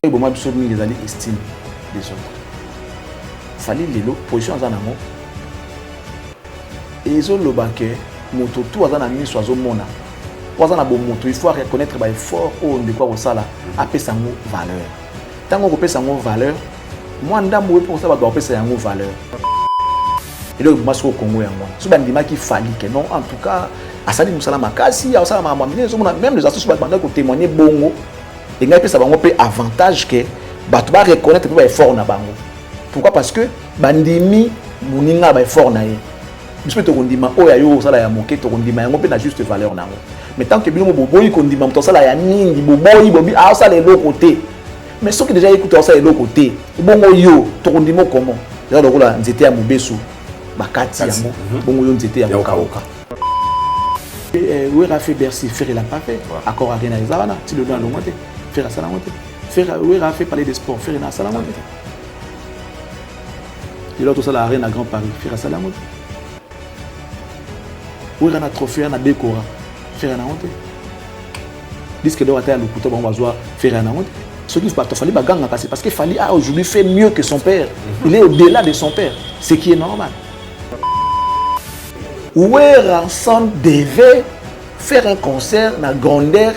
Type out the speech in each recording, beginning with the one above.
Et bon, moi, je suis les années estime des autres. Fallait les lots, position en amont. Et ils ont le baquet, moto, tout à la mise sur la mona. Pour ça, il faut reconnaître l'effort de quoi ça là, appeler sa valeur. Tant qu'on appelle sa valeur, moi, je suis pour ça, appeler sa valeur. Et donc, je suis au Congo. Si je dis qu'il fallait que non, en tout cas, à ça, nous sommes même les associations qui témoignent bongo. Et il y a un avantage que tu vas reconnaître l'effort. Pourquoi? Parce que bandimi muninga ba effort na ye. Biso to kondima oya yo sala ya moke to kondima yango pe na juste valeur nango. Mais tant que bino boboyi kondima to sala ya ningi boboyi bobi a sala le côté. Mais ceux qui déjà écoutent ça le côté. Bongo yo to kondima comment? Déjà donc là nzete ya mobesu bakati yango bongo yo nzete ya okaoka. Et où a fait Bercy faire il a pas fait. Accord avec na ezana ti le don longote. Faire ça la monter. Faire où a fait parler des sports faire na sala monter. Il a tout ça la arène à Grand Paris, faire ça la montre. Où il y a un trophée, un décora, faire un honte. Disque d'or à terre, le couteau, on va voir, faire un honte. Ce qu'il faut, il fallait bagarre parce qu'il fallait aujourd'hui faire mieux que son père. Il est au-delà de son père, ce qui est normal. Où Ranson devait faire un concert dans la grandeur,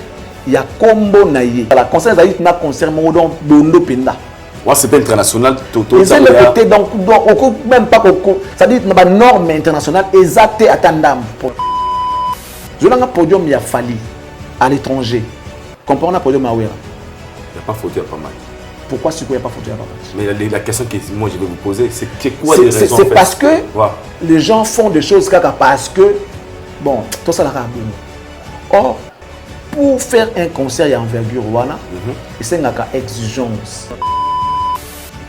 il y a combo naïe. La concert, il y a un concert, Moudon, Bondo Penda. Ouais, c'est pas international. Et c'est le côté, donc, même pas ça dit que la norme internationale exacte à Tandam. Je n'ai pas de podium, il y a fallu à l'étranger. Comprends, on a podium à Ouera. Il n'y a pas photo, il y a pas mal. Pourquoi il n'y a pas photo, il n'y a pas mal? Mais la question que moi je vais vous poser, c'est quoi les raisons? C'est parce que les gens font des choses parce que, bon, tout ça, là, or, pour faire un concert, il y a envergure, voilà, et c'est une exigence.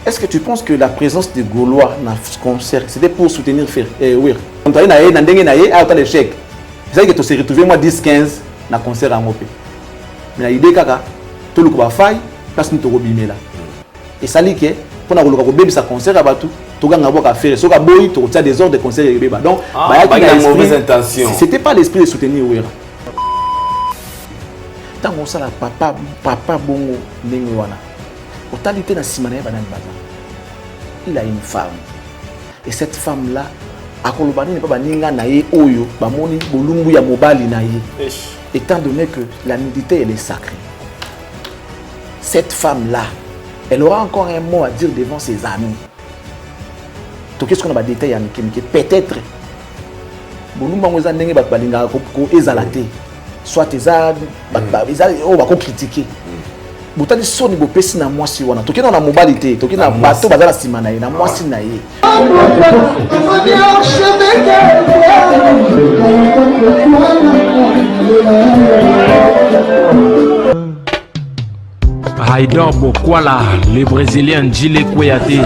Est-ce que tu penses que la présence des Gaulois dans ce concert, c'était pour soutenir faire oui. Quand tu as un échec, c'est-à-dire que tu t'es retrouvé moi 10-15 dans le concert à Mopé. Mais l'idée que tout le monde va faire, parce que nous avons là. Et ça dit que pour nous avons ça concert à Batou, tu as faire ce que tu as des ordres de concert. Donc, il y a une mauvaise intention. C'était pas l'esprit de soutenir Ouera. Tant que ça, papa bongo n'engwana. Totalité dans Simane Banane Baza. Il a une femme. Et cette femme-là, à Kolobani n'est pas baninga naïe oyo, bamoni bolumbu ya mobali naïe. Étant donné que la nudité elle est sacrée. Cette femme-là, elle aura encore un mot à dire devant ses amis. Donc qu'est-ce qu'on a détaillé peut-être bolumbu ngoza ndenge bat balinga ko ezalate. Soit ezad on va critiquer. Botali soni bo pesi na mwasi wana toki na mobali te toki na bato bazala sima na ye na mwasi na ye Haïdor Bokwala, le Brésilien Gilles Kouyaté.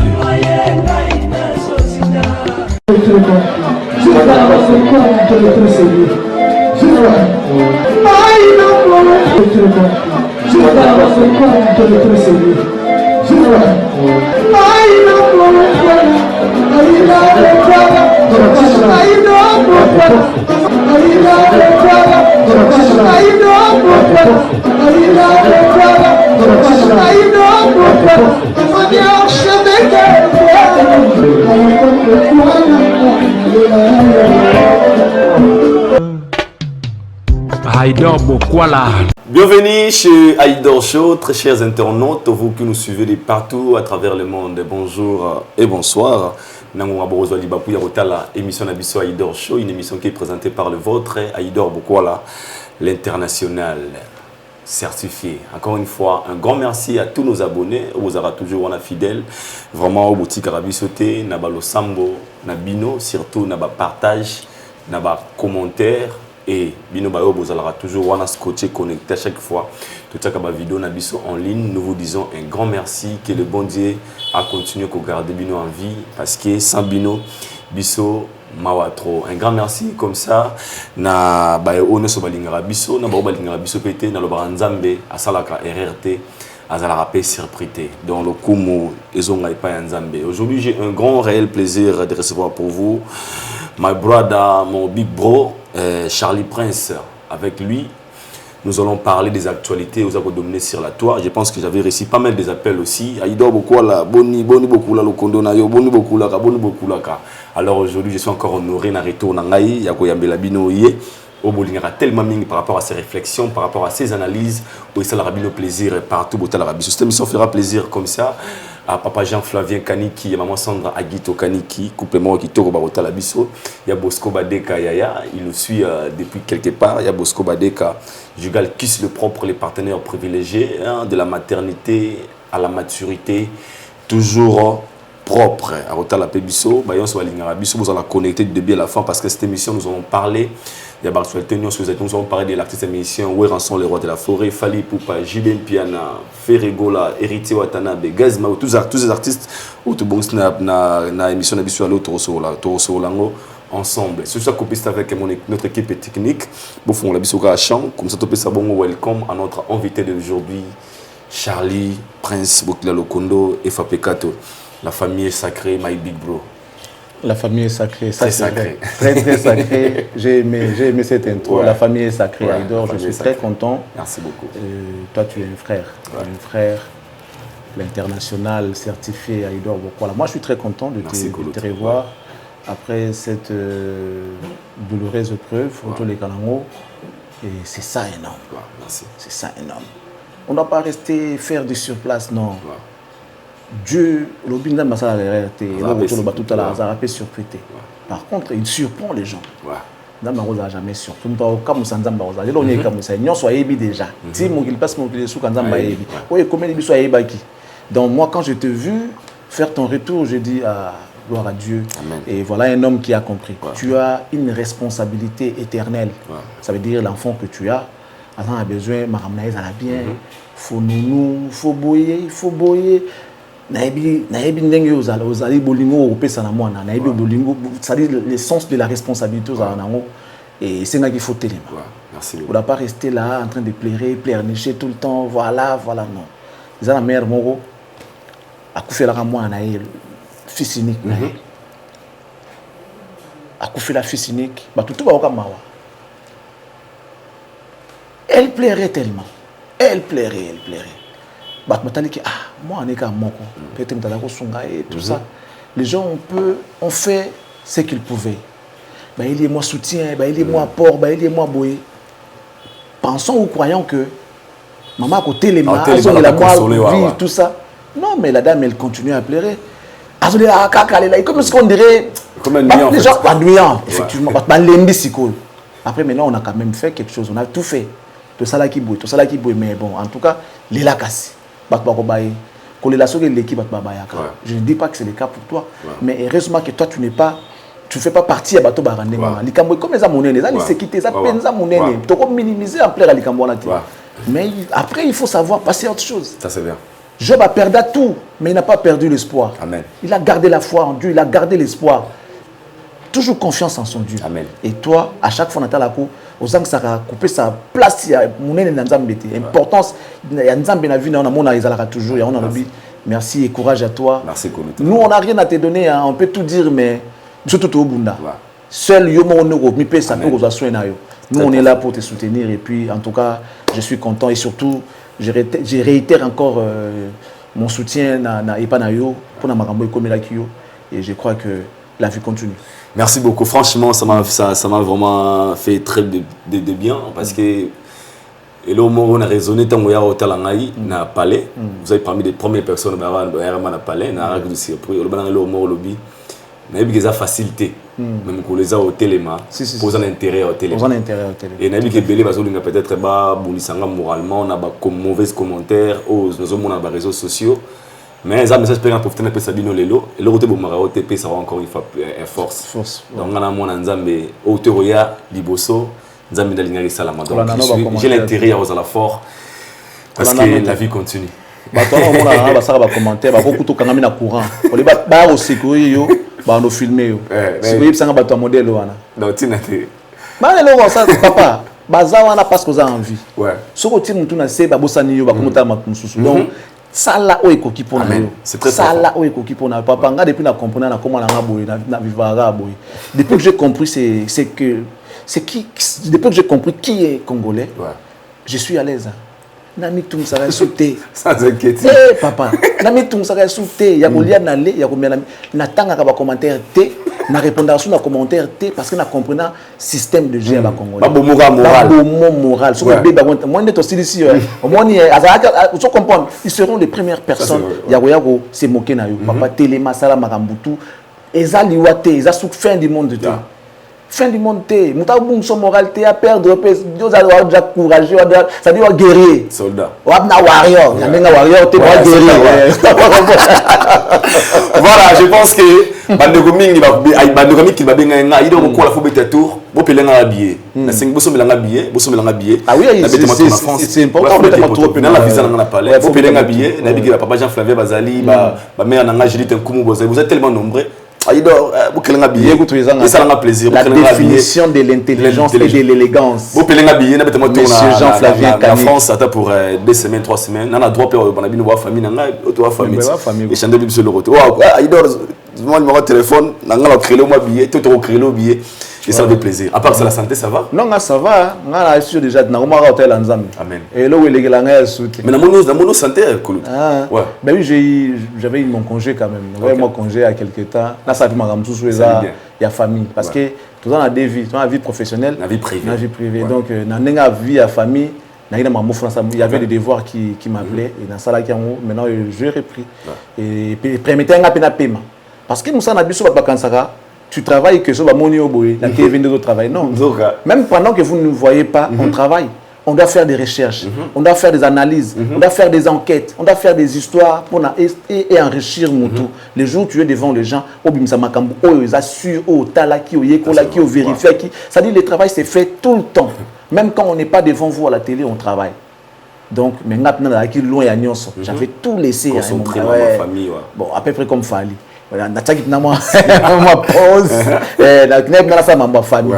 Haïdor Bokwala. Bienvenue chez Haïdor Show, très chers internautes, vous qui nous suivez de partout à travers le monde. Bonjour et bonsoir. Émission Nabiso Haïdor Show, une émission qui est présentée par le vôtre, Haïdor Bokwala, l'international certifié. Encore une fois, un grand merci à tous nos abonnés, vous aurez toujours un fidèle, vraiment au boutique Arabi Sauté, Nabalo Sambo, Nabino, surtout Naba partage, Naba commentaire. Et Bino Bayo, vous allez toujours voir scotché connecté à chaque fois. Tout ça, comme vidéo Nabiso en ligne, nous vous disons un grand merci. Que le bon Dieu a continué à garder Bino en vie. Parce que sans Bino, Biso, Mawatro. Un grand merci comme ça. Na Bayo, ne so balingara Biso, na Bayo balingara Biso pété, na Lobaranzambe, à Salaka RRT, à Zalarapé surprité. Dans le Kumu, Ezonga Ipa Nzambe. Aujourd'hui, j'ai un grand réel plaisir de recevoir pour vous my brother, mon big bro. Charlie Prince, avec lui, Nous allons parler des actualités aux avons dominé sur la toile. Je pense que j'avais reçu pas mal des appels aussi. Aïdor beaucoup là, boni beaucoup là, le condo na yo, boni beaucoup là, Alors aujourd'hui, je suis encore honoré na retour na ngai, ya ko yambela bino yé. Au Bolingara tellement mingi par rapport à ses réflexions, par rapport à ses analyses, où ça leur a bien plaisir partout au Talarabi. Cette émission fera plaisir comme ça à papa Jean-Flavien Kaniki et maman Sandra Aguito Kaniki, complément qui tourne au Talabiso. Il y a Bosco Badeka Yaya, il nous suit depuis quelque part. Il y a Bosco Badeka, Jugal Kiss le propre, les partenaires privilégiés, hein, de la maternité à la maturité, toujours propre à Rotala Pébiso. Bayon soit Lingarabiso, vous allez connecter du début à la fin parce que cette émission nous allons parler. Il y a Barcelone, nous allons parler de l'artiste émission Où sont les rois de la forêt, Fali Poupa, Jibin Piana, Ferregola, Héritier Watanabe, Gazma, tous ces artistes, na émission d'habitude à l'autre ensemble. C'est ça qu'on peut avec notre équipe technique. Bon, on l'a vu à Champ, comme ça, on peut savoir welcome à notre invité d'aujourd'hui, Charlie, Prince Bokila Lokondo et Fapekato. La famille est sacrée, my big bro. La famille est sacrée, ça très c'est sacré. Très très sacré. J'ai aimé cette intro. Ouais. La famille est sacrée, ouais, Aïdor, je suis très content. Merci beaucoup. Toi tu es un frère, ouais. Tu es un frère, l'international certifié Aïdor Bokwala. Moi je suis très content de te revoir après cette douloureuse épreuve autour des Kalango. Et c'est ça énorme. Ouais, merci. C'est ça énorme. On ne doit pas rester faire du surplace, non. Ouais. Dieu, l'obinda masala réalité, surprété. Par contre, il surprend les gens. Nzamba roza jamais surpris. Mpa comme Sanzamba roza. Lelo on est comme ça. Nyon soit ébi déjà. Si mon qu'il passe mon qu'il sous Kanzamba ébi. Oui, comment il soit ébaki. Donc moi quand je t'ai vu faire ton retour, je dis à gloire à Dieu. Amen. Et voilà un homme qui a compris. Tu as une responsabilité éternelle. Ça veut dire l'enfant que tu as. Attends, a besoin, maramnaïs à la bien. Faut nounou, faut boyer. Naïbi ndenge ozali bolingo opesa na mwana naïbi bolingo c'est-à-dire l'essence de la responsabilité aux anango et c'est là qu'il faut téléma. Merci. On ne doit pas rester là en train de pleurnicher tout le temps voilà non. Ils ont la mère moro a couffé la moi na fils unique a couffé la fils unique ba tout ba okamawa. Elle plairait tellement. Elle plairait. Moi on est comme moko peut-être tout ça. Les gens ont fait ce qu'ils pouvaient. Il est moi soutien, il est moi apport, il est moi boy. Pensons ou croyons que maman à côté les mains, elle a moi vivre tout ça. Non mais la dame elle continue à pleurer. Comme ce qu'on dirait comme un nuant. Les gens ennuyant effectivement. Après maintenant on a quand même fait quelque chose, on a tout fait. Tout ça là qui bouille, mais bon en tout cas les la casse. Je ne dis pas que c'est le cas pour toi, mais heureusement que toi tu fais pas partie de Bato Barandé. Comme les amounés, les sécurités, les penza mounés, tu peux minimiser en plein à mais après il faut savoir passer à autre chose. Ça c'est bien. Job a perdu tout, mais il n'a pas perdu l'espoir. Amen. Il a gardé la foi en Dieu, il a gardé l'espoir. Toujours confiance en son Dieu. Amen. Et toi, à chaque fois, Nathan Lako, aux gens ça a coupé sa place, il y a importance, il y a toujours, merci et courage à toi. Merci. Nous, on n'a rien à te donner, hein. On peut tout dire, mais surtout au Bunda. Seul Yomo Onoro, nous, on est là pour te soutenir. Et puis, en tout cas, je suis content et surtout, je réitère encore mon soutien à Epanayo pour Namarambo et Komelakio. Et je crois que la vie continue. Merci beaucoup. Franchement, ça m'a vraiment fait très de bien parce que et là, on a raisonné tant qu'on a été à na palais. Vous avez parmi les premières personnes à palais, na règle de surprise. Le banang le lobby, na eu des facilités. Même qu'on les a au téléma, posant intérêt au téléma. Et na eu que belé parce qu'on a peut-être pas bonisanga moralement, on a pas comme mauvais commentaires aux nos réseaux sociaux. Mais les messages payants pour tenir Sabino Lelo et le côté Bomara OTP ça va encore une fois force. Donc on a mon Nzambe Oteroya Liboso Nzambe Dalinga Salama. Donc j'ai l'intérêt à la fort parce que la vie continue. Bah toi on a ça va commenter ba beaucoup to kangami na courant. On les ba au sécurité yo ba no filmer yo. C'est ça ba to modèle wana. Donc tinate. Ba le ça papa baza wana parce que ça envie. Ouais. Soko ti mutu na se ba bosani yo ba komota makususu. Donc ça là où est coquille pour nous. C'est très ça là où est coquille pour nous. Papa, depuis na comprendre na comment na boy na vivara boy. Depuis que j'ai compris c'est qui depuis que j'ai compris qui est congolais. je suis à l'aise. Nami tout ça va sauter. Sans inquiétude. Eh papa, nami tout ça va sauter. Ya kolia na le, ya komela na tanga ka ba commentaire T, na répondre sur na commentaire T parce que na comprenant système de jeu à ba congolais. Ba moral. Ba moral. Ce que bébé moi net aussi ici. Au moins ni tu comprends, ils seront les premières personnes ya ko se moquer na yo. Papa télé masala makambutu. Eza liwate, eza sous fin du monde de toi. Fin du monde, muta bung son moralité à perdre, Dieu a déjà courageux, ça dit guerrier. Soldat. Wabna warrior, na warrior, t'es pas guerrier. Voilà, je pense que bandegomi qui va bien nga, il doit quoi la faut bête tour, bo pelenga habillé. Na 5 bo somelanga habillé, Ah oui, c'est important de mettre trop dans la visa na palais. Bo pelenga habillé, na bigi papa Jean Flavien Bazali, ba mère na nga Judith Nkumu Bozali, vous êtes tellement nombreux. La définition de l'intelligence et de l'élégance. Monsieur Jean Flavien Kani. La France, ça pour 2 semaines, 3 semaines. On a droit à famille, famille. Et chanter sur le retour. Numéro de téléphone, on a créé le billet, tout a créé le billet. Et ça fait plaisir. À part ça, la santé, ça va? Non, ça va. On a sûr déjà dans le hôtel en Zambie. Amen. Et là où il est là, il mais dans mon santé, cool. Ouais. Ben oui, j'avais eu mon congé quand même. J'avais mon congé il y a quelques temps. Là, ça fait ma gamme tout il y a famille. Parce que tout le monde a des vies. Tu as une vie professionnelle. La vie privée. Donc, dans la vie à famille, il y avait des devoirs qui m'appelaient. Et dans ça, maintenant, je repris. Et puis, permettez un paiement. Parce que nous sommes habitués à Bakansara. Tu travailles que ça va monter au bout. La TV de travail. Non. Même pendant que vous ne nous voyez pas, on travaille. On doit faire des recherches, on doit faire des analyses, on doit faire des enquêtes, on doit faire des histoires pour et enrichir mon tout. Les jours où tu es devant les gens, ils assurent, qui vérifient. Ça dit le travail c'est fait tout le temps. Même quand on n'est pas devant vous à la télé, on travaille. Donc, maintenant, j'avais tout laissé. Concentré dans ma famille. Bon, à peu près comme Fali. Voilà, na pause, na famille.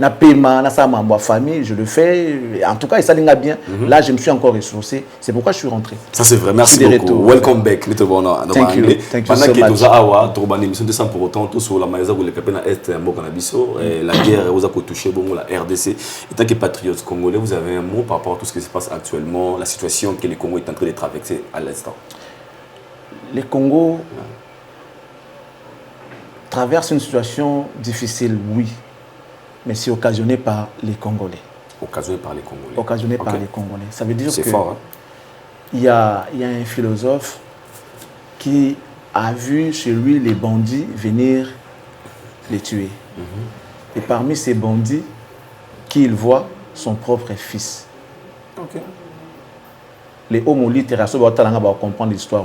Na paiement, na famille, je le fais. En tout cas, ça l'est bien. Là, je me suis encore ressourcé. C'est pourquoi je suis rentré. Ça c'est vrai. Merci beaucoup. Welcome back. Thank you pendant so que much. tu as une émission de 100 pour autant, tout sur la maïsa pour le capitaine Est Mokanabiso, la guerre vous a touché bon la RDC. Et tant que patriote congolais, vous avez un mot par rapport à tout ce qui se passe actuellement, la situation que le Congo est en train de traverser à l'instant. Le Congo traverse une situation difficile, oui, mais c'est occasionné par les Congolais. Occasionné par les Congolais. Occasionné par les Congolais. Ça veut dire que fort, hein? il y a un philosophe qui a vu chez lui les bandits venir les tuer. Et parmi ces bandits, qui il voit son propre fils. Les hommes littéraires vont comprendre l'histoire.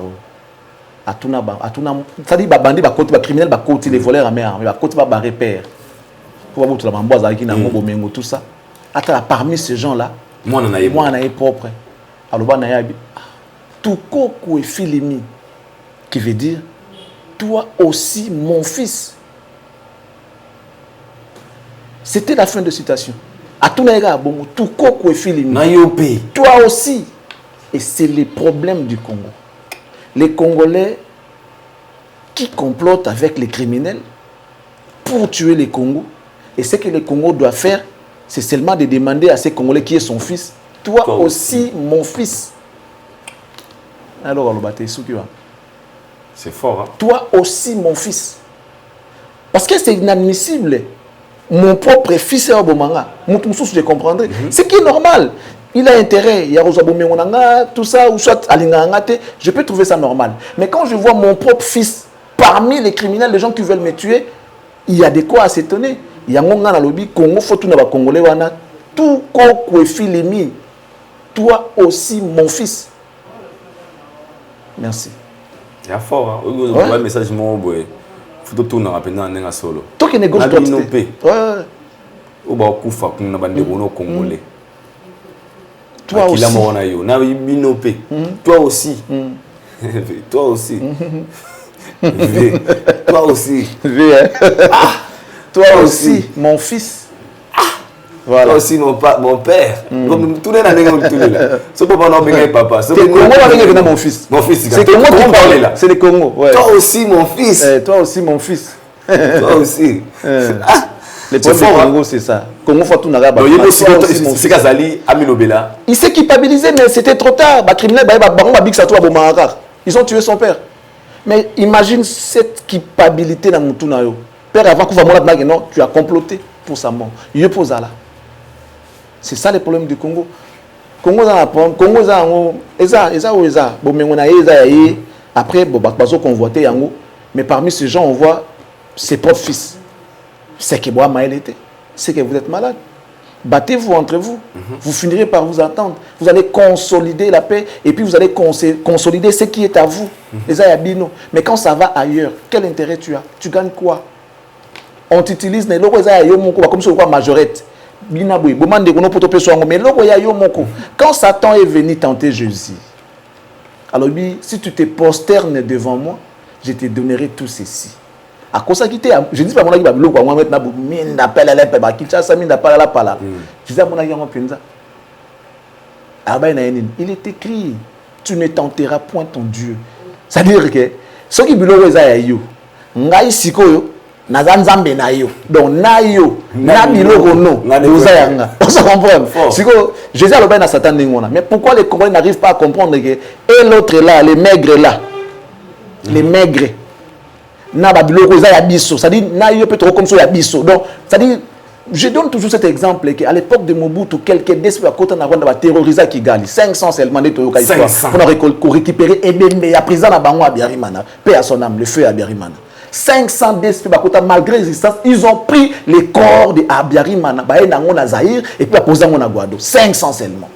C'est-à-dire les criminels, les voleurs à mer, les repères. Tout ça. Parmi ces gens-là, moi, on a propre. Tukoko et Filimi, qui veut dire toi aussi mon fils. C'était la fin de citation. Tukoko et Filimi, toi aussi. Et c'est le problème du Congo. Les Congolais qui complotent avec les criminels pour tuer les Congos. Et ce que le Congo doit faire, c'est seulement de demander à ces Congolais qui est son fils, toi aussi mon fils. Alors, c'est fort, hein? Toi aussi mon fils. Parce que c'est inadmissible. Mon propre fils est au Bomanga. Je comprendrai. Ce qui est normal. Il a intérêt, il y a tout ça, ou soit je peux trouver ça normal. Mais quand je vois mon propre fils parmi les criminels, les gens qui veulent me tuer, il y a de quoi à s'étonner. Il y a un lobby, Congo, faut tout Congolais, tout Koko Filimi, toi aussi mon fils. Merci. Il y a fort, hein? Un message, mon boy. Faut tout rapidement en solo. Tout qui négocie toi. Ouais. Ou ba kufa kuna bandeko Congolais. Toi aussi. Toi aussi. Toi aussi. Toi aussi. Toi aussi, mon fils. Voilà. Toi aussi, mon père. Tout le monde ce papa n'a pas papa. C'est le Congo avec mon fils. Mon fils, c'est le Congo qui parle là. C'est le Congo. Toi aussi, mon fils. Toi aussi, mon fils. Toi aussi. Le problème du Congo, c'est ça. Congo faut tout n'aga. C'est Kazali, Aminobela. Il s'est culpabilisé, mais c'était trop tard. Les criminels, ils ont tué son père. Mais imagine cette culpabilité dans mon tournayo. Père, avant que non, tu as comploté pour sa mort. Il pose là. C'est ça le problème du Congo. Congo a un problème. Congo a un bon, mais on a après, bon, bazo convoité yango. Mais parmi ces gens, on voit ses propres fils. C'est que moi, Maël était. C'est que vous êtes malade. Battez-vous entre vous. Vous finirez par vous entendre. Vous allez consolider la paix et puis vous allez consolider ce qui est à vous. Les ayabino. Mais quand ça va ailleurs, quel intérêt tu as? Tu gagnes quoi? On t'utilise les logos comme si on voit majorette. Mais quand Satan est venu tenter Jésus, alors si tu te prosternes devant moi, je te donnerai tout ceci. À cause de ça, je dis pas mon avis, il est écrit, tu ne tenteras point ton Dieu. C'est-à-dire que ce qui est yo, ngai sikoyo, nazanzambe na yo. Donc na yo, na biloko no, uzayanga. On se comprend. Siko, Jésus a le na Satan n'ingona. Mais pourquoi les Congolais n'arrivent pas à comprendre que et l'autre là, les maigres là, les maigres. Na babiloko za ya biso, c'est-à-dire na yo peut comme ça ya biso. Donc, c'est-à-dire je donne toujours cet exemple qu'à l'époque de Mobutu, quelques d'esprit à côté na Rwanda va terroriser Kigali, 500 seulement de Toyoka pour récupérer Ebembe ya président na bango à Biarimana, paix à son âme, le feu à Biarimana. 500 d'esprit à côté malgré résistance, ils ont pris les corps de Abiarimana, baé nango na Zaïre et puis à poser ngo na Guado, 500 seulement.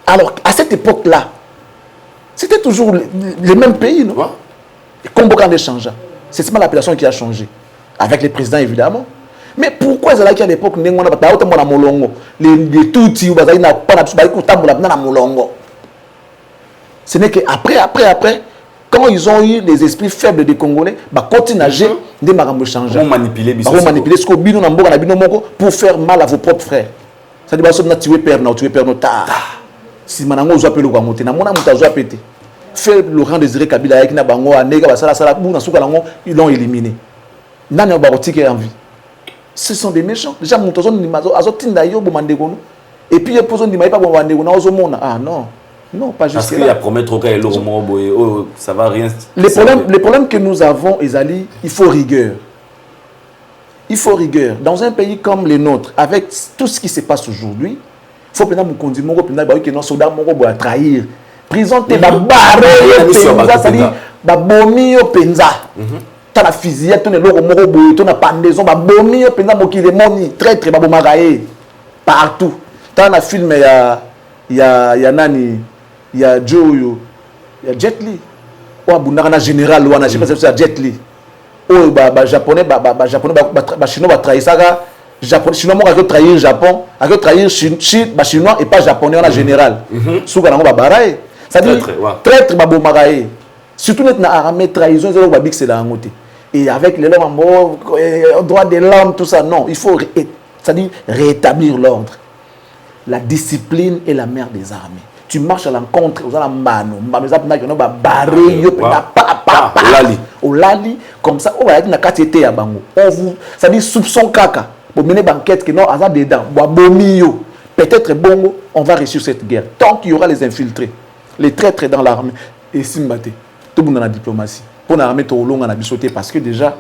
Alors à cette époque-là, c'était toujours les mêmes pays, non? Combo quand change. C'est seulement l'appellation qui a changé. Avec les présidents, évidemment. Mais pourquoi ils allaient à l'époque, les Tutsis, ce n'est qu'après, quand ils ont eu les esprits faibles des Congolais, ils continuent à agir, ils vont changer. Ils vont manipuler ce pour faire mal à vos propres frères. Ça dit que vous tuez père, si vous avez tué père, fait Laurent Désiré Kabila avec Nabango, ils l'ont éliminé. Ce sont des méchants. Déjà, et puis, ah non, non, pas juste. Parce qu'il y a promettre ça va rien. Les problèmes que nous avons, Ezali, il faut rigueur. Il faut rigueur. Dans un pays comme le nôtre, avec tout ce qui se passe aujourd'hui, il faut que nos soldats vont trahir. Prison te ba barre penza sali ba bomi yo penza ta la fusillade to ne loko moko boye to na pendaison ba bomi yo penza mokile moni traître ba bomagaye partout ta na film ya nani ya Joyo ya Jet Li o abundaka na général wana je sais pas Jet Li o ba japonais ba chinois ba trahisaka japonais chinois moko a trahir Japon a trahir chinois et pas japonais on a général souka nango ba baraye. C'est-à-dire, traître, surtout notre armée trahison, c'est la honte. Et avec les droits de l'homme, tout ça, non. Il faut c'est-à-dire rétablir l'ordre. La discipline est la mère des armées. Tu marches à l'encontre, comme ça, c'est-à-dire soupçon caca. Pour mener banquette que non, peut-être bon, on va réussir cette guerre. Tant qu'il y aura les infiltrés. Les traîtres dans l'armée et Simbate, tout le monde dans la diplomatie. Pour l'armée, tout le monde a sauté parce que déjà,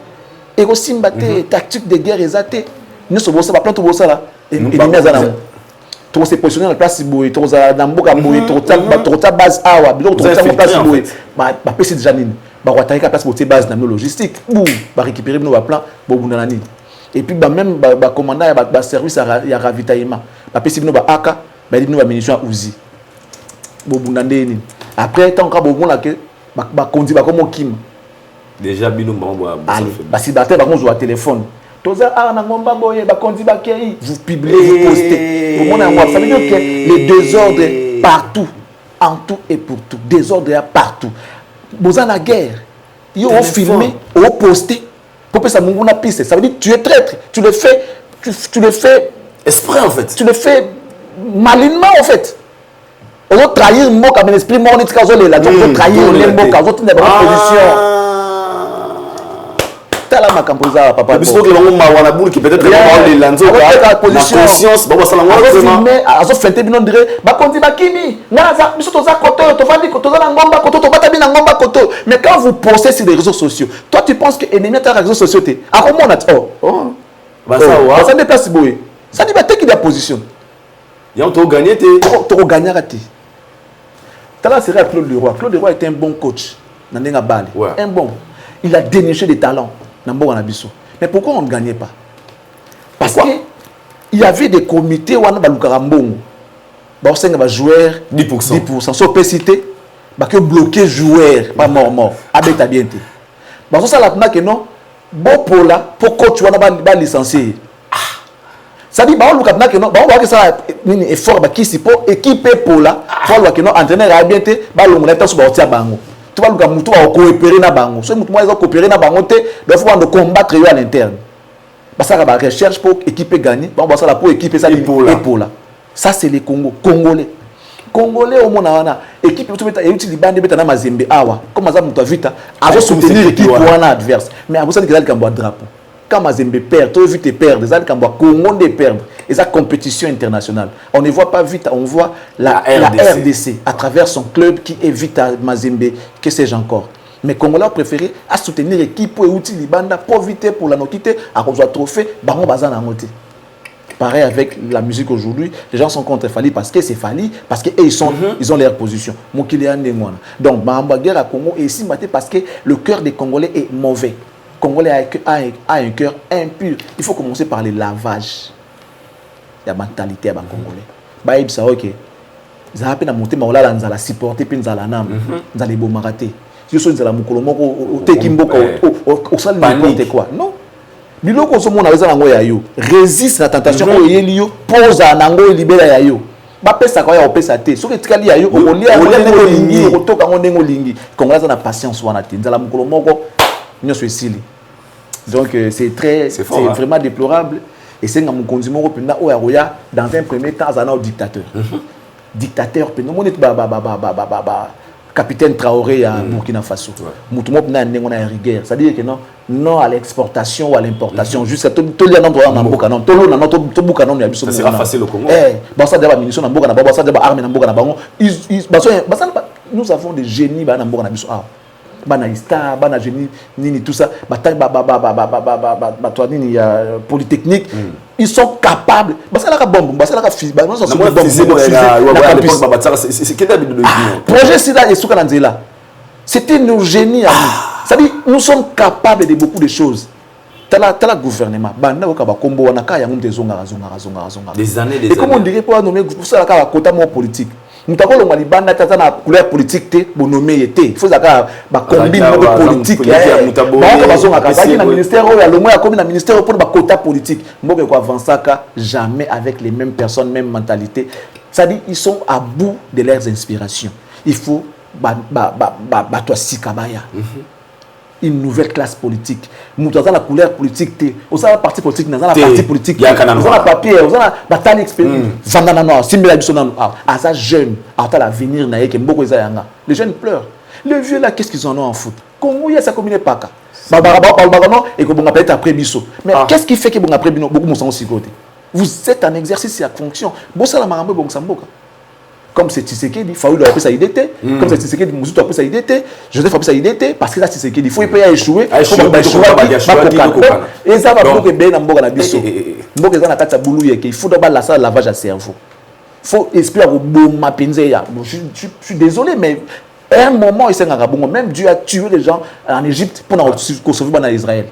et aussi Simbate, tactique de guerre exatée. Nous sommes pas plein de ça là. Et nous tout se positionner dans la place Boy, tout ça dans Boka Boy, tout ça base Awa, tout ça place Boy. Bah c'est déjà nini. Bah on attaquer la place pour base dans nos logistique. Bah récupérer nos plans, bon nani. Et puis bah même bah commandant bah service à ravitaillement. Bah PC nous bah AK, bah dit nous bah munitions à Uzi. Après tant que bon là que ba kondi ba comme kim déjà bino ba si bater ba konzo téléphone toza a na ngomba boye ba kondi ba kei vous publiez vous postez au monde ça veut dire que les désordres partout en tout et pour tout désordre partout boza la guerre ils ont filmé ont posté pour que ça munguna piste ça veut dire tu es traître tu le fais esprit en fait tu le fais malinement en fait. On va trahir mon comme l'esprit mon on va trahir les mots quand on est dans position. tala makambo za papa biso que bango mawana boule qui peut-être les lanzo la conscience ba sala ngwa vraiment azo fente bino dire ba kondi ba kimi ngaza biso toza koto to vandi koto za ngomba koto to bata bina ngomba koto mais quand vous postez sur les réseaux sociaux toi tu penses que ennemi ta réseaux sociaux te akomona ba ça wa ça déplace boy ça dit ba te qui la position ya to gagner te to gagner raté tala serait Claude Leroy. Claude Leroy était un bon coach Nandenga Bale un bon il a déniché des talents Nambo Nabiso. Mais pourquoi on ne gagnait pas? Parce qu'il y avait des comités où on a Lukarambongo. On a joueur 10%. Sur PCT, on a bloqué joueur, pas mort. Abeta bien. Parce que ça, là, non, bon pour là, pour coach, on a licencié. Ça dit, on a que non, on voit que ça est fort, qui s'y peut équiper pour là, pour voir que non, entraîneur a bien été, on a sur le bango. Tu vas le mutu va coopérer na bango so mutu moi coopérer na bango te doit faut de combattre à l'interne parce que la recherche pour équiper gagner bon ça là pour équiper ça pour là ça c'est les congolais au monde wana équipe tu meta yuti libande beta na mazembe awa comme ça mutu vita azo soutenir équipe wana adverse mais abusa ni kizali kambo drapeau quand mazembe perd tu vite perdre ça kambo Congo de perdre et sa compétition internationale. On ne voit pas vite, on voit la RDC à travers son club qui évite à Mazembe, que sais-je encore. Mais Congolais ont préféré à soutenir l'équipe pour outils Libanda pour éviter pour la notité à cause du trophée Baron Bazan à noter. Pareil avec la musique aujourd'hui, les gens sont contre Fali parce que c'est Fali, parce qu'ils ils ont leur position. Donc, Mahamba guerre à Congo est ici parce que le cœur des Congolais est mauvais. Congolais a un cœur impur. Il faut commencer par le lavage. La mentalité à Congolais. Bah il ça ok. Ça a peine à monter mais on l'a nzala supporter puis nzala nam nzala les beaux maraté. Je suis nzala mukolo moko au tekimboka au sal n'importe quoi. Non. Biloko so mona weza nango ya yo. Résiste la tentation o yeli yo pose nango libéra ya yo. Ba pesa kwa ya opesa te. So que tikali ya yo o lia o lingi o toka ngo ndengo lingi. Congolais na patience wana te. Nzala mukolo moko nyoso esili. Donc c'est vraiment déplorable. Et c'est un conduisement dans un premier temps un dictateur. Dictateur, capitaine Traoré à Burkina Faso. C'est-à-dire que non à l'exportation ou à l'importation. Jusqu'à tout le monde. Ça sera facile au Congo. Nous avons des génies dans Banaïsta, Banageni, Nini, tout ça, Polytechnique, ils sont capables. Projet Sida et Soukananzela, c'était nos génies à nous. C'est-à-dire, nous sommes capables de beaucoup de choses. Tala gouvernement, des années. Et comment on dirait pour nommer pour ça la quota politique. Nous avons le Malibanda tata na couleur politique te bonnomé était. Il faut ça ba combine de politique. Na ministère ou ya le moya comme na ministère pour ba quota politique. Mboke ko avançaka jamais avec les mêmes personnes, même mentalité. Ça dit ils sont à bout de leurs inspirations. Il faut toi sikabaya. Une nouvelle classe politique. Nous avons la couleur politique. Nous avons la parti politique. Nous avons la parti politique. Nous avons la papier. Nous avons la bataille expérience. À ça jeune, à l'avenir, les jeunes pleurent. Les vieux là, qu'est-ce qu'ils en ont en foot? Congo, il y a sa commune pas. Et que vous appelez après Bisso. Mais qu'est-ce qui fait que vous appelez beaucoup de aussi côté? Vous êtes en exercice et en fonction. Vous savez la bon samboka. Comme c'est Tshisekedi, Faoul a appelé ça IDT. Comme c'est Tshisekedi, Mouzoutou a appelé ça IDT. Joseph a appelé ça IDT. Parce que là, Tshisekedi, il faut y payer à échouer. Et ça va beaucoup bien dans Mboga Nabiso. Mboga Zana Katsa Boulou, il faut d'abord la salle lavage à cerveau. Il faut espérer au bon mapenzeya. Je suis désolé, mais à un moment, il s'est engagé. Même Dieu a tué les gens en Égypte pour sauver en Israël.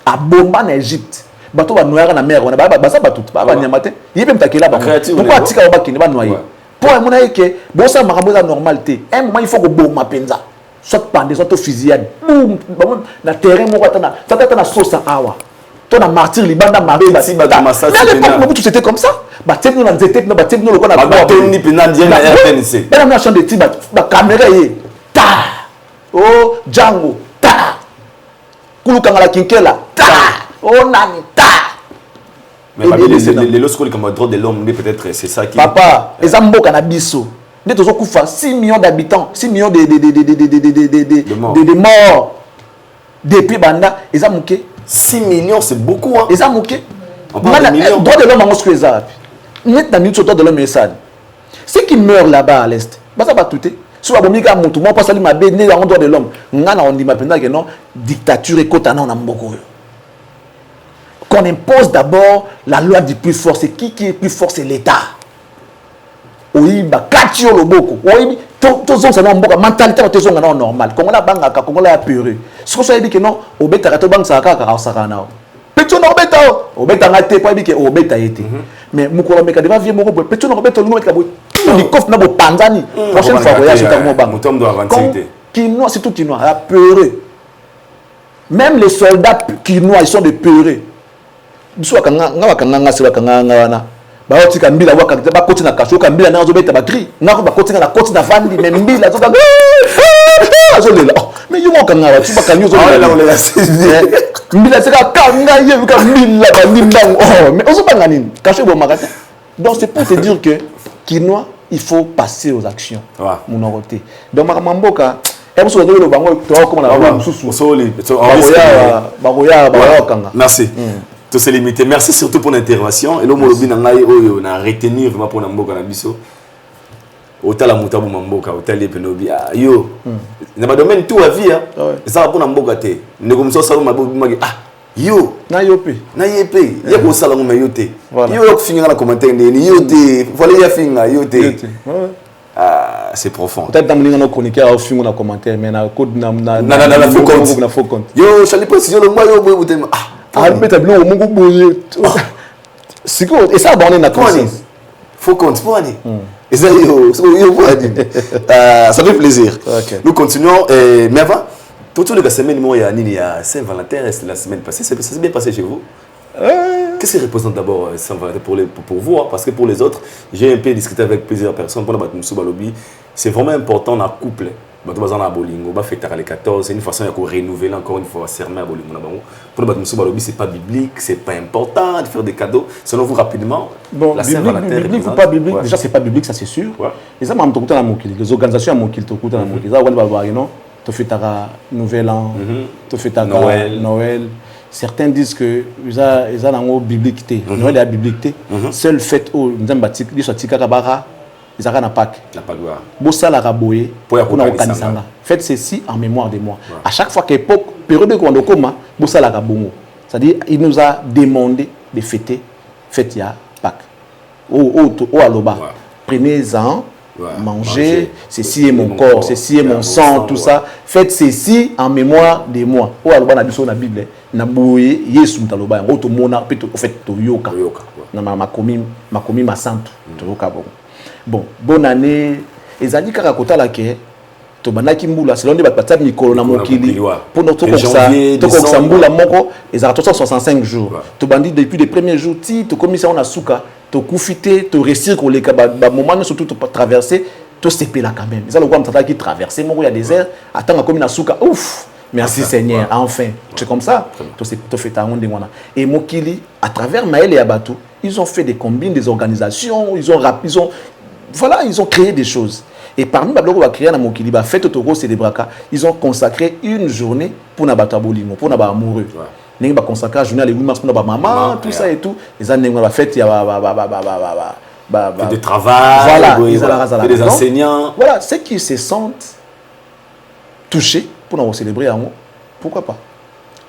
À Bomba en Égypte. Bateau va noyer dans la mer. On a ça bateau. Baba Niamate. Il peut me taquer là-bas. Pourquoi Tika Oba qui ne va noyer? Pour un moment que bon ça m'a la normalité. Un moment il faut que bon ma penza. Soit pendant soit fusillade. Boum, na terrain mo katana. Ça tata na sauce awa. Toi na martyr libanda maré ba si ba massage. Mais tout c'était comme ça. Ba tenu na nzete na ba tenu le kona ba tenu pena ndie na RTNC. Mais na chambre de ti ba caméra yé. Ta. Oh Django. Ta. Kulukanga la kinkela. Ta. Oh nani ta. Mais les lorsqu'on comme droit de l'homme, peut-être c'est ça qui. Papa, les ambo canabiso. Nous avons 6 millions d'habitants, 6 millions de morts. depuis banda eza muke 6 millions c'est beaucoup hein. eza muke On parle de millions. droit de l'homme en mosque eza net na minute droit de l'homme esa ceux qui meurent là-bas à l'est baza ba touté sur ba bomika mutu mo pas sali mabe né dans droit de l'homme ngana on dit mapenda que non dictature ekota na mboko qu'on impose d'abord la loi du plus fort. C'est qui est plus fort? C'est l'État. Oui, bah, katio le boko. Oui, tous ça n'a pas mentalité, tous on a normal. Quand on a banga, quand on a puré. Ce qu'on soit dit que non, au bêta rato bang ça car ça kana. Petit on bêta, au bêta raté pas dit que au bêta été. Mais mukolo meka devant vieux moko, petit on bêta nous mettre du coffre na bo panzani. Prochaine fois voyage sur mon banc. Mouton doit avancer. Quinois, c'est tout quinois, a peuré. Même les soldats quinois, ils sont de peuré. Biso nga se bakanga wana ba otika mbila waka ba koti na kasho ka mbila na zo beta batri na ko ba koti na koti na vandi mais mbila zo ka zo lela mais yo mo kanga wa tu ba kanyo zo lela mbila se ka kanga ye ka mbila ba ndimbango oh mais ozo banga nini kasho bo makata donc c'est pour te dire que quinois il faut passer aux actions mon oroté donc makamboka merci. Tout c'est limité. Merci surtout pour l'intervention. Et là, on a retenu vraiment pour Namboka Nabiso. Autant la mutabu Mamboka, autant les penobi. Yo, dans le domaine tout à vie, ça va pour Namboka. Ne comme ça, ça va yo, na yope, ya ko sala ngoma yote. Yo finir la commentaire ni yote, voilà ya finga yote. Ah, c'est profond. Peut-être dans les chroniqueurs au film on a commentaire mais na code na faux compte. Yo, je l'ai précisé le moi yo ah peut-être blo mungu boye. C'est quoi et ça bonne na conscience. Faux compte pour aller. Et ça yo ça fait plaisir. Nous continuons mais avant toute la semaine moi il y a Saint-Valentin c'est la semaine passée ça s'est bien passé chez vous? Qu'est-ce qui représente d'abord Saint-Valentin pour vous hein? Parce que pour les autres, j'ai un peu discuté avec plusieurs personnes. Pour c'est vraiment important dans le couple. Les 14, c'est une façon de renouveler encore une fois serment à Bolingo. Pour le c'est pas biblique, c'est pas important de faire des cadeaux. Selon vous, rapidement, bon, la Saint-Valentin. Biblique ou pas biblique, déjà c'est pas biblique, ça c'est sûr. Et ça, les organisations à Mokil, tu fais ta Nouvel An, tu fais ta Noël. Certains disent que ils ont biblique. Noël est biblique. Seul fait où nous avons bâti, ils sont tika kabara, ils ont na Pâques. La Pâques. Bossa la raboye pour na okanisanga. Faites ceci en mémoire de moi. À chaque fois qu'époque période de quand on commence, bossa la rabongo. C'est-à-dire il nous a demandé de fêter fête ya Pâques. Au aloba. Prenez-en. Manger, ceci est mon corps, ceci est mon sang, tout ça. Faites ceci en mémoire de moi. Oh, alors, on a dit sur la Bible, na bouye, Yesu mtaloba, on to mona, peut en fait, to yoka. Na ma komi ma santo, to yoka bon. Bon, bonne année. Et ça dit qu'à côté là que, to banaki mbula, c'est l'on dit batata mikolo na mokili. Pour notre ça mbula moko, et ça a 365 jours. To bandi depuis les premiers jours, ti, to commis ça on a souka. Tu profiter, tu réussir pour les moments surtout tu traverser, tu sais là quand même. Ça le comme ça qui traverser, moi il y a des airs, attends comme une souka, ouf. Merci Seigneur, enfin. C'est comme ça. Tu fais ta ronde et Mokili à travers Maël et Abatou, ils ont fait des combines, des organisations, ils ont créé des choses. Et parmi les gens qui ont créé dans Mokili, fête Toro Célébraka, ils ont consacré une journée pour Nabata Bolimo, pour Nabata amoureux. Ils ont consacré la journée à 8 mars pour maman, tout ça et tout. Ils ont fait il y a des travail, voilà, des enseignants. Voilà, ceux qui se sentent touchés pour nous célébrer amour, pourquoi pas?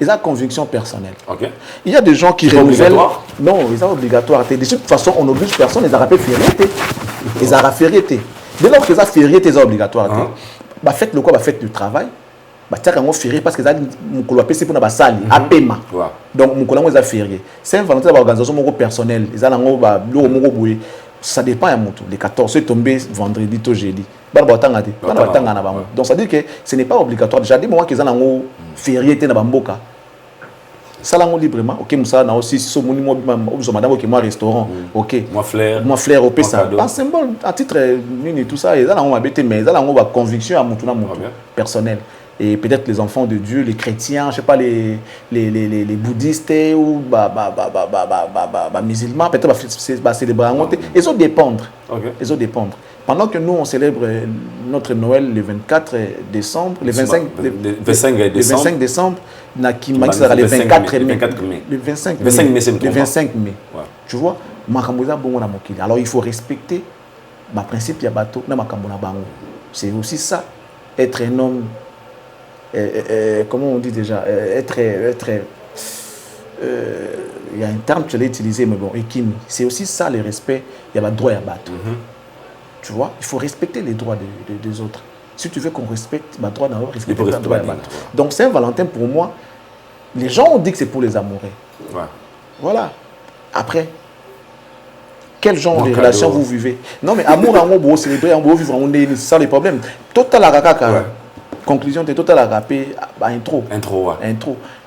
Ils ont conviction personnelle. Il y a des gens qui renouvellent. Non, ils sont obligatoires. De toute façon, on n'oblige personne, ils ont rappelé férié. Ils ont rappelé. Dès lors qu'ils ont férié, ils sont obligatoires. Faites le quoi? Faites du travail. On férié parce que mon PC pour na salle à paiement. Donc mon collègue a férié. C'est une organisation personnelle. Ils ont ça dépend à mon tour. Les 14 c'est tombé vendredi to jeudi. Donc ça veut dire que ce n'est pas obligatoire. Déjà des moments qu'ils ont férié na bamboka. Ça là librement. OK, ça na aussi si mon madame OK moi restaurant. OK. Moi flair au ça. Un symbole à titre nini tout ça ils ont habité mais ils ont conviction à mon tour personnel. Et peut-être les enfants de Dieu, les chrétiens, je sais pas, les bouddhistes ou musulmans, peut-être célébrer. Ils ont dépendre. Ils ont dépendre. Pendant que nous, on célèbre notre Noël le 24 décembre, le 25 décembre, le 24 mai. Le 25 mai. Ouais. Tu vois, alors il faut respecter le principe de bateau. C'est aussi ça, être un homme, comment on dit déjà, il y a un terme que tu l'as utilisé, mais bon, c'est aussi ça le respect, il y a le droit à battre. Tu vois, il faut respecter les droits des autres. Si tu veux qu'on respecte le droit d'avoir respecté le droit à battre. Donc Saint-Valentin, pour moi, les gens ont dit que c'est pour les amoureux. Ouais. Voilà. Après, quel genre de relation vous vivez? Non, mais amour, vous célébrer, vous vivre, c'est ça le problème. Total à conclusion de total à rapper, intro.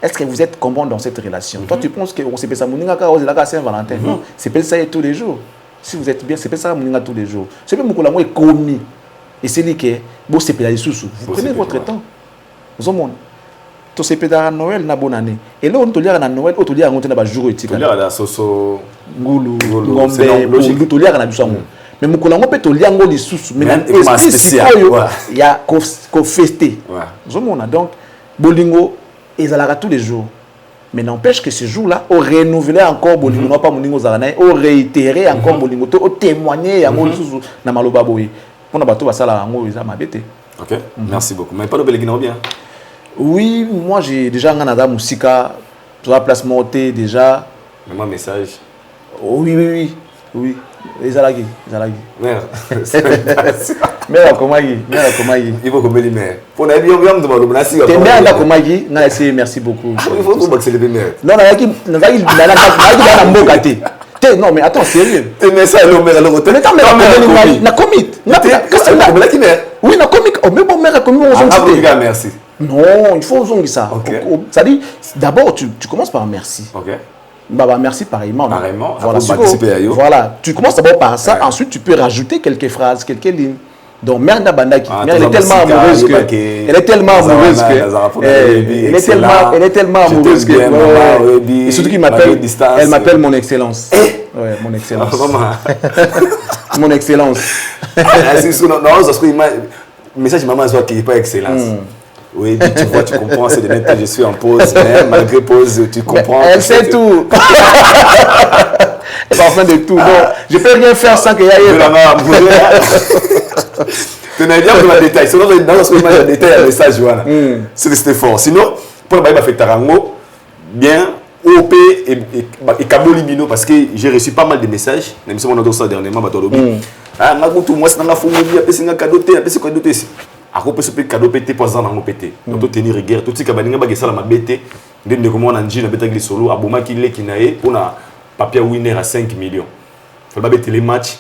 Est-ce que vous êtes comment dans cette relation? Toi, tu penses qu'on s'est fait ça à Saint-Valentin? Non, c'est pas ça tous les jours. Si vous êtes bien, c'est pas ça tous les jours. C'est pas beaucoup l'amour est commis. Et c'est lui qui est beau, c'est pédale sous. Vous prenez votre temps. Vous avez tout c'est pédale Noël, na bonne année. Et là, on te lit à Noël, on te lit à monter dans le jour éthique. On te lit à la soso. Ngulu, ngombe, on te lit à la busango. Mais mon collègue peut te lire en sous. Mais il y a qu'au festé. Vous avez donc bolingo ils allaient tous les jours. Mais n'empêche que ce jour-là, on renouvelait encore Bolingo, non pas Moningo Zaranaï, on réitérait encore Bolingo, on témoignait à Molingo dans Malobaboui. On a battu ça là, on a mabété. Ok, merci beaucoup. Mais pas de Belguino bien. Oui, moi j'ai déjà un Canada Moussika, sur la place montée déjà. Mais moi, message. Oui. Zalagi. Merde. Merde, comment il Il faut que je mère. Pour aller bien, on doit le menacer. T'es merde, comment il n'a essayé, merci beaucoup. Il faut que je le mère. Non, non, mais attends, sérieux. T'es mère ça, l'homme, elle le mais na commit. Oui, na commit. Oh, mais bon, mère a commis. Merci. Non, il faut oser ça. Ça dit, d'abord, tu commences par merci. Ok. Bah, merci pareillement. Voilà, tu commences d'abord par ça, ensuite tu peux rajouter quelques phrases, quelques lignes. Donc Merda Bandaki, elle est tellement amoureuse que elle est tellement amoureuse que et surtout qu'il m'appelle, elle m'appelle mon excellence. Ouais, mon excellence. Mon excellence. Non, ça serait message maman soit qui n'est pas excellence. Oui, tu vois, tu comprends, c'est de mettre je suis en pause, mais malgré pause, tu comprends. Elle sait tout. Enfin de tout. Bon, je peux rien faire sans qu'il y ait. Tu n'as bien pour le détail. Sinon, dans ce moment, il y a le détail, il y a le message. C'était fort. Sinon, pour le fait Tarango, bien, OP et Kaboli Mino, parce que j'ai reçu pas mal de messages. Même si on a dit ça dernièrement, ah, moi, c'est dans la famille, il y a cadeau, ako peut se cadeau pété pour ça dans pété donc tenir rigueur tout ce qui baninga ba sala mabete ndende comme on a dit na beta gli solo aboma ki le kinae pour na papier winner à 5 millions faut ba bete les matchs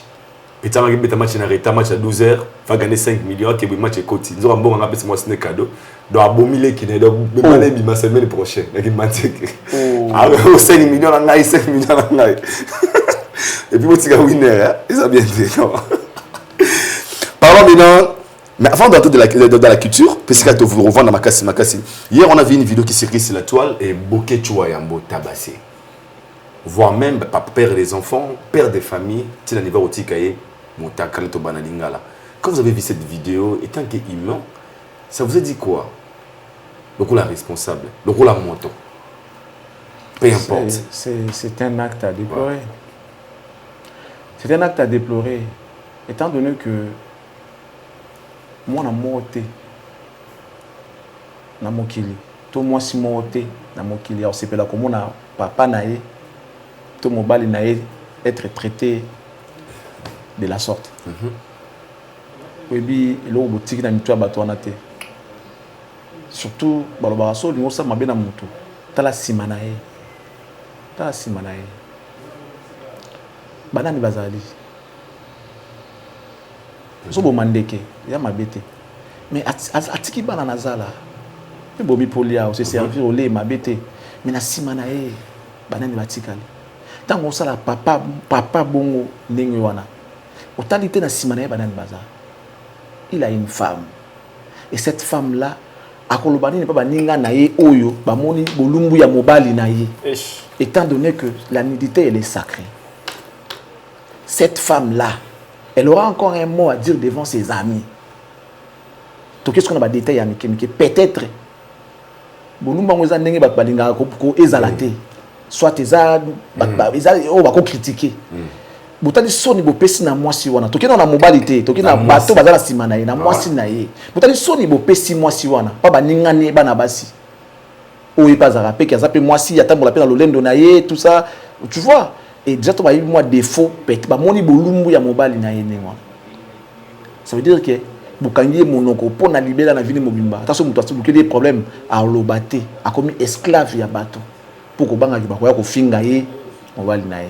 péta ma beta match na reta match à 12h va gagner 5 millions que le match est côté nzo mbonga ngapé c'est moi c'est cadeau donc abomi le kinae donc même année bima semaine prochaine na ki mantique ah 5 millions na ngai 5 millions na ngai et puis petit winner ils ça bien dit parlons maintenant. Mais avant d'entrer dans la culture, parce que vous revendre dans Makassi. Hier, on a vu une vidéo qui circule sur la toile et Boké Chouayambo tabassé. Voire même père des enfants, père des familles, c'est la niveau Otikaye, Montakaleto Banalingala. Quand vous avez vu cette vidéo, étant qu'humain, ça vous a dit quoi? Le rôle responsable, le rôle à moto. Peu importe. C'est un acte à déplorer. Ouais. C'est un acte à déplorer, étant donné que moi na moté na mokili to moi si moté na mokili alors c'est pela comme na papa naé to mobali naé être traité de la sorte oui bi lo boutique na mitu abato na te surtout baloba so lingo sa mabe na mutu tala sima naé banani bazali Zobo mandeke, ya mabete. Mais atiki bana nazala. Mais bobi polia, se servir au lait mabete. Mais na simana e banani batikali. Tango sala papa bongo ndenge wana. Otalité na simana e banani baza. Il a une femme. Et cette femme là akolobani ne pas baninga na ye oyo bamoni bolumbu ya mobali na ye. Étant donné que la nudité elle est sacrée. Cette femme là elle aura encore un mot à dire devant ses amis. Donc, qu'est-ce qu'on a des détails à peut-être, bolumba ngoza ndenge bat balinga ko ezalate. Soit eza on va critiquer. Botali soni bo pesi na mwasi wana. Toki na mobilité, toki na bato bazala simana na mwasi na ye. Botali soni bo pesi mwasi wana. Pa baningani bana basi. Oye pas à rappeler qu'il y a peu mwasi ya tambola pe na lolendo na ye tout ça. Tu vois? Et déjà tu vas eu moi défaut peut-être ba moni bolumbu ya mobali na ye wana. Ça veut dire que bukangi monoko po na libérer na vie mobimba. Attention muto asibuke des problèmes à lobate, a commis esclave ya bato. Pour ko banga ba ko finga ye mobali na ye.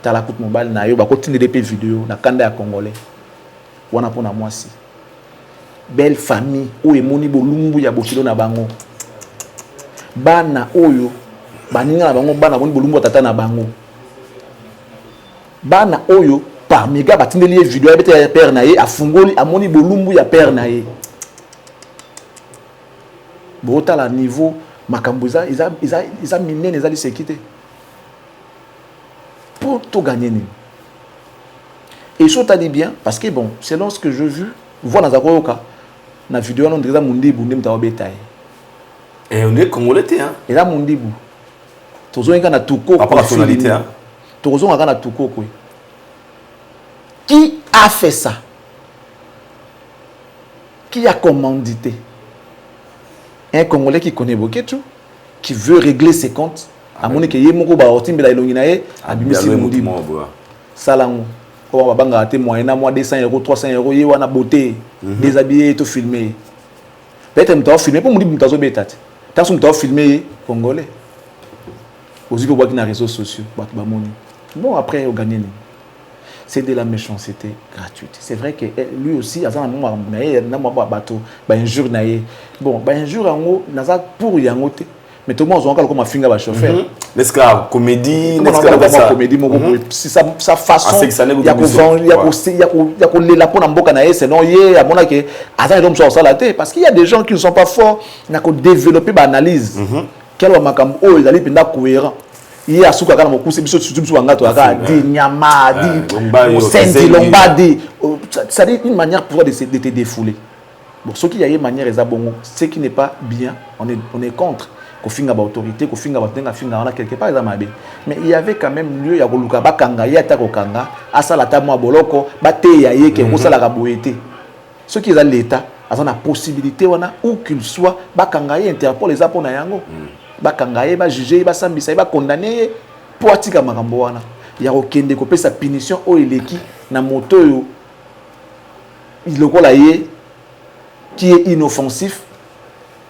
Tala kout mobile na yo ba ko tindele pe vidéo na kanda ya congolais wana pona mwasi belle famille o emoni bolumbu ya bokilo na bango bana oyo baninga na bango bana boni bolumbu tata na bango bana oyo parmi ga batindeli vidéo ya bete ya père na ye afungoli amoni bolumbu ya père na ye bota la niveau makambuza isa minene za lisekité pour tout gagner. Et ça t'a dit bien, parce que bon, selon ce que je vu, voilà dans la vidéo, on dirait Mundibu, et on est congolais, hein? Et là, Mundibu, tous les gens ont tout quoi. Par rapport à la tonalité, hein? Tous les gens ont tout quoi. Qui a fait ça? Qui a commandité? Un Congolais qui connaît Boketu, qui veut régler ses comptes. À mon équipe, mon ba otimbe la ilonginae abimisi Mundibu. Salango. On va banga témoigner moi 200 €, 300 €, y wana beauté, déshabillé tout filmé. Peut-être m'ta filmé pour Mundibu m'ta zo betate. Tant que m'ta filmé congolais. Aussi pour voir qui na réseaux sociaux, ba moni. Bon après au gagner. C'est de la méchanceté gratuite. C'est vrai que lui aussi azana moment na moi bateau, ba injure na ye. Bon, ba injure en naza pour yangote. Mais tout le monde a encore comme un finger à chauffeur. N'est-ce que la comédie, n'est-ce que la comédie, si sa façon, il y a qu'on les lapons en boca naïe, sinon il y a mon que attends l'homme sur la tête parce qu'il y a des gens qui ne sont pas forts, n'a qu'à développer l'analyse. Quel est makam oh ils allaient penda cohérent. Il y a souka kana mokusi biso surtout sur ngato aka di nyama di sendi lombadi. Ça dit une manière pour de te défouler. Bon ce qui y a une manière ezabongo, ce qui n'est pas bien, on est contre. Kofinga ba autorité kofinga ba tenga finga wana quelque part ezamabe mais il y avait quand même lieu ya koluka bakanga ya ta kokanga asala ta mwa boloko bate ya ye ke kosala ka boyete ceux qui ont l'état azana la possibilité wana où qu'il soit bakanga ye Interpol les apona yango bakanga ye ba juger ba sambisa ba condamner pour atika makambo wana ya kokende ko pesa punition o eleki na moto yo ilokola ye qui est inoffensif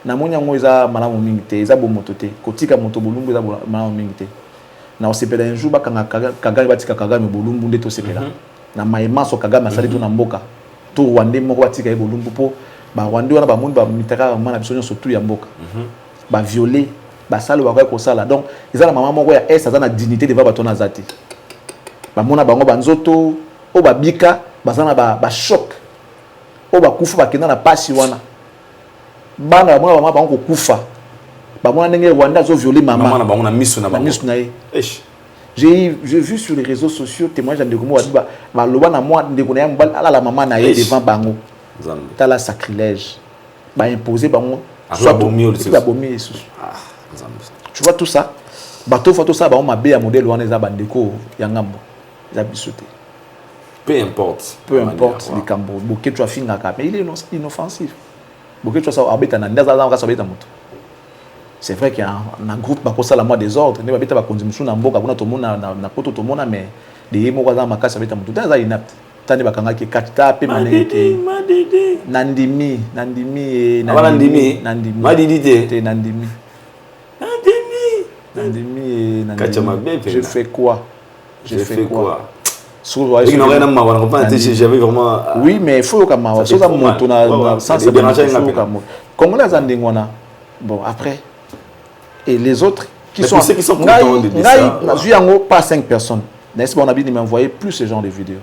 na monya ngo eza malamu mingi te eza bo moto te kotika moto bolumbu eza malamu mingi te na osepela un jour bakanga Kagame batika Kagame bolumbu nde to sepela na maema so Kagame asali to na mboka to Rwanda moko batika e bolumbu po ba Rwanda wana ba mundi ba mitaka mana biso nyonso tu ya mboka ba violer ba sala ba ko sala donc eza na mama moko ya est eza na dignité devant bato na zati ba mona bango banzoto o ba bika bazana ba choc o ba kufa ba kenda na pasi wana bana mwana mama bango kufa ba mwana ndenge Rwanda zo violer maman na bango na miso na bango j'ai vu sur les réseaux sociaux témoignage de Gomo ba loba na moi ndeko na yamba la maman na ye devant bango ta la sacrilège ba imposer bango soit bomi tu vois tout ça bato fa tout ça ba on mabe ya modèle wana za bandeko ya ngambo za bisoté peu importe les cambo boké tu as finga ka mais il est inoffensif. C'est vrai qu'il y a un groupe qui a la des ordres, mais il y a mais des mots qui je fais quoi? J'avais vraiment. Oui, mais il faut que Congolais bon après et les autres qui sont contents de ça. Pas 5 personnes. N'est-ce pas on a bien envoyé plus ce genre de vidéos.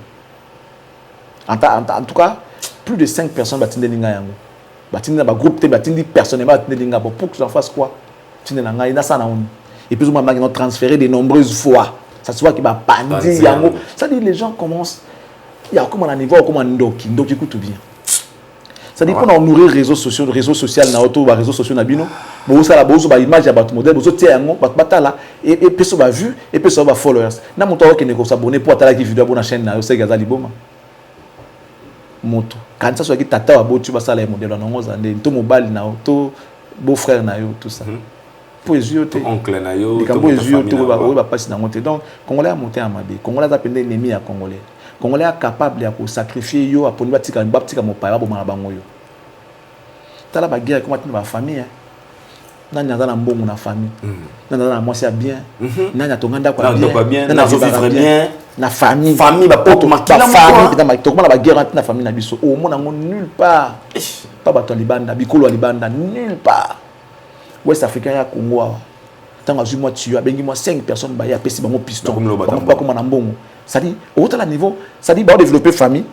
En tout cas, plus de 5 personnes batinde linga yango. Batinde ba groupe te batinde personnellement batinde linga pour que j'en fasse quoi? Tinde na ngai na sana on. Et plus ou moins ils ont transféré de nombreuses fois. Ça se voit qu'il va pandi yango. Ça dit les gens commencent il y a comme un niveau comme un ndoki tout bien. Ça dit qu'on a nourrir réseaux sociaux na auto ba réseaux sociaux na bino bo ça la bozo ba image ya bat modèle bozo tia yango bat batala et peso ba vue et peso ba followers na moto ko ne ko s'abonner pour atala ki vidéo bona chaîne na yo sega za liboma moto quand ça soit ki tata wa botu ba sala modèle na ngoza ndé to mobile na auto beau frère na yo tout ça pour eziote oncle na yo to eziote ba passe na monter donc congolais a monté à mabe congolais a pendé ennemi à congolais congolais est capable de sacrifier yo à poni batika mo pa ba na bango yo tala ba guerre comment na ba famille nani na mbongo na famille nani na mwasi ya bien nani atonganda kwa bien nani vivre bien na famille ba poto makila famille na to na ba guerre na famille na biso au monde ngo nulle part pas bato libanda bikolo libanda nulle part West Africain ya Congo tanga zu moi tu abengi moi 5 personnes ba ya pesi bango piston ba comme na mbongo ça dit au autre niveau ça dit ba développer famille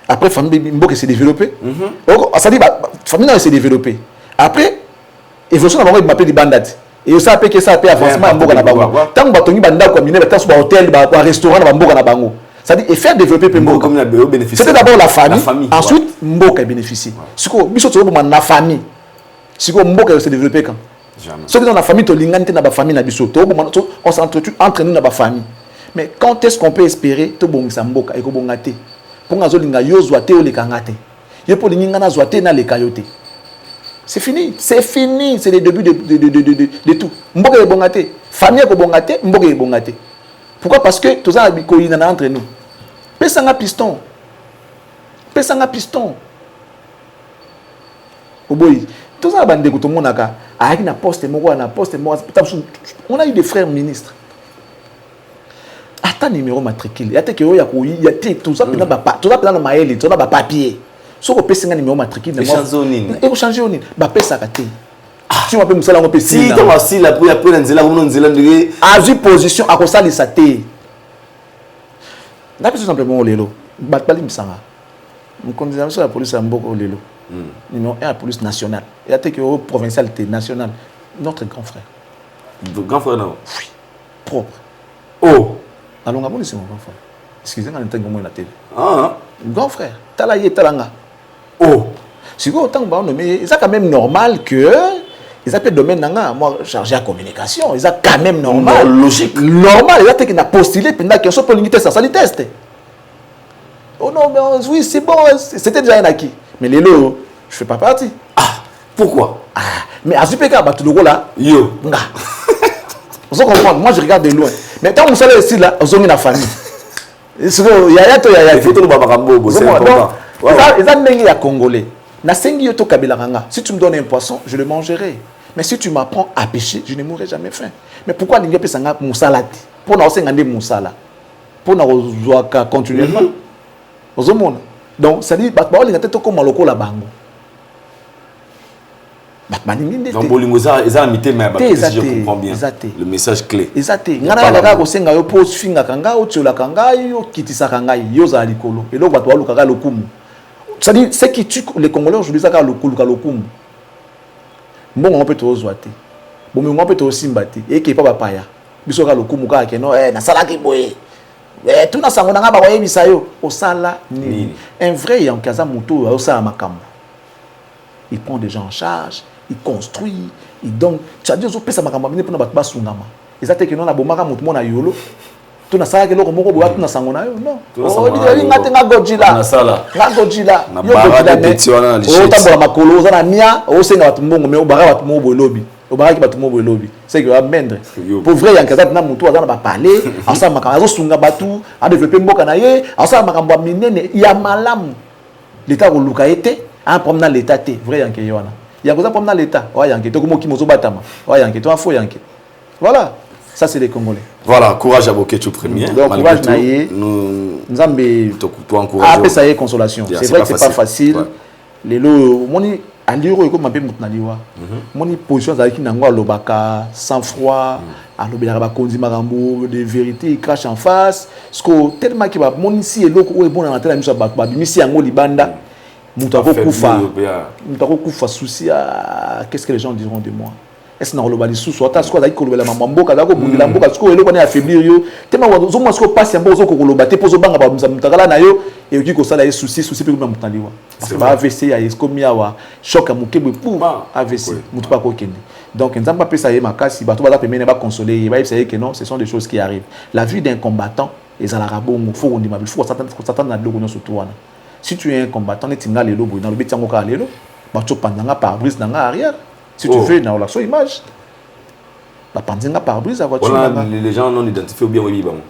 après famille mboka s'est développé ça dit famille n'a s'est développé après évolution na bango m'appelle libandati et ça peut que ça peut avancement mboka na bango tant ba tongi banda ko mine ba tant ba hôtel ba restaurant na mboka na bango ça dit et faire développer mboka c'était d'abord la famille ensuite mboka bénéficie siko biso to bo na famille siko mboka s'est développé quand jamais ceux qui dans la famille to lingante na ba famille na biso to on s'entretue entre nous na ba famille mais quand est-ce qu'on peut espérer to bongisa mboka et ko bongate pour nga zolinga yo zoate o le kangate yo pour linga na zoate na le kayote c'est fini c'est le début de tout mboka e bongate famille ko bongate mboka e bongate pourquoi parce que tous ça ko ina entre nous pesanga piston oboyi tous ça bande ko to monaka a na poste moko on a eu des frères ministres ata numéro matricule ya te ke ya ko ya te tout ça pena ba tout ça pena na maeli tout ça ba papier so ko pesinga numéro matricule et ko changer oni ba pesa ka te si on peut musala ngo pesi si to aussi la pour après nzela ko nzela ndenge a ju position a ko salisa te na peso simplement lelo ba bali misanga on condamne sur la police à mboko lelo numéro 1 la police nationale ya te ke au provincialité nationale notre grand frère non oui propre alors, on a c'est mon grand frère. Excusez-moi, on a un la télé. Grand frère, tala ye talanga. Si vous autant on nommé, c'est quand même normal que ils appellent domaine nanga, moi chargé à communication, ils a quand même normal, logique, normal. Ils a été qu'il a postulé pendant qu'ils sont pour limiter ça, les teste. Oh non, mais oui, c'est bon, c'était déjà un acquis. Mais les lots, je fais pas partie. Pourquoi? Mais à Zupeka, bah tout le là. Yo. Vous comprenez? Moi je regarde de loin. Mais quand on sait ici là, on a une famille. Il faut tout le babarambo, c'est important. Ils ont des Congolais. Si tu me donnes un poisson, je le mangerai. Mais si tu m'apprends à pêcher, je ne mourrai jamais faim. Mais pourquoi les gens pêchent mon salade? Pour nous enseigner mon salade. Pour nous continuellement. Donc ça dit, bah les gens comme maloko la bango. Donc Bolingoza ils ont imité mais je comprends bien le message clé exacté ngana la ko senga yo post finga kanga o tiola kanga yo kitisa kanga yo za likolo et donc bato baluka ka lokumu ça dit c'est qui tue les Congolais aujourd'hui ça ka lokulu ka lokumu bon on peut to zoate bon mais on peut to simbati et qui pas paya biso ka lokumu ka ke no na sala ki boye tout na sango nga ba ko yebisa yo o sala ni un vrai en kaza moto o sala makambo il prend des gens en charge, il construit, il donne. Tu as dit aux personnes qui ont été en sungama. Ils ont dit que nous avons été en yolo. Tu n'as pas dit que nous avons été en sangona. Non. Tu n'as pas dit que nous avons été en Godzilla. Godzilla. Tu n'as pas dit que nous avons été en Godzilla. Tu n'as pas dit que nous avons été au baraki batumo bo lobby c'est que amendre pour vrai yankaza na mutu azana ba parler ensemble makazo sunga batu a développer mboka na ye ensemble makambo minene ya malamu l'état ko luka été en promenant l'état té vrai yanke yona ya koza promenant l'état wa yanke to komo kimozo batama wa yanke to afo yanke voilà ça c'est les Congolais voilà courage à Boketu premier donc courage na ye nous nzambe to encourager après ça y est consolation c'est vrai que c'est pas facile les lo moni aliro ko mapé mutna liwa moni position zaki nango alobaka sans froid alobela ba konzi makambo de vérité il crache en face parce que tellement que ba moni si eloko o ebona na tela miso ba bimisi yango libanda mutako kufa souci à qu'est-ce que les gens diront de moi est-ce que na bali sous ata siko za ko la mamboka za ko bundila mboka siko eloko na affaiblir yo tema wa zo mo siko passe mbo zo ko loba te pozo banga ba mutakala na yo et qui ko sala souci pe ko mutaliwa parce que ba AVC ya esko miawa choc amukebe pour AVC mutu pa ko kende donc nzamba pesa ye makasi bato baza pemene ba consoler ba essayer que non ce sont des choses qui arrivent la vie d'un combattant et ça la rabongo faut on dit ma faut s'attendre na loko nyonso towana si tu es un combattant et tinga lelo boy na lobi tiango ka lelo ba to pandanga par brise na arrière si tu veux na la so image ba pandanga par brise la voiture voilà les gens non identifiés ou bien oui bon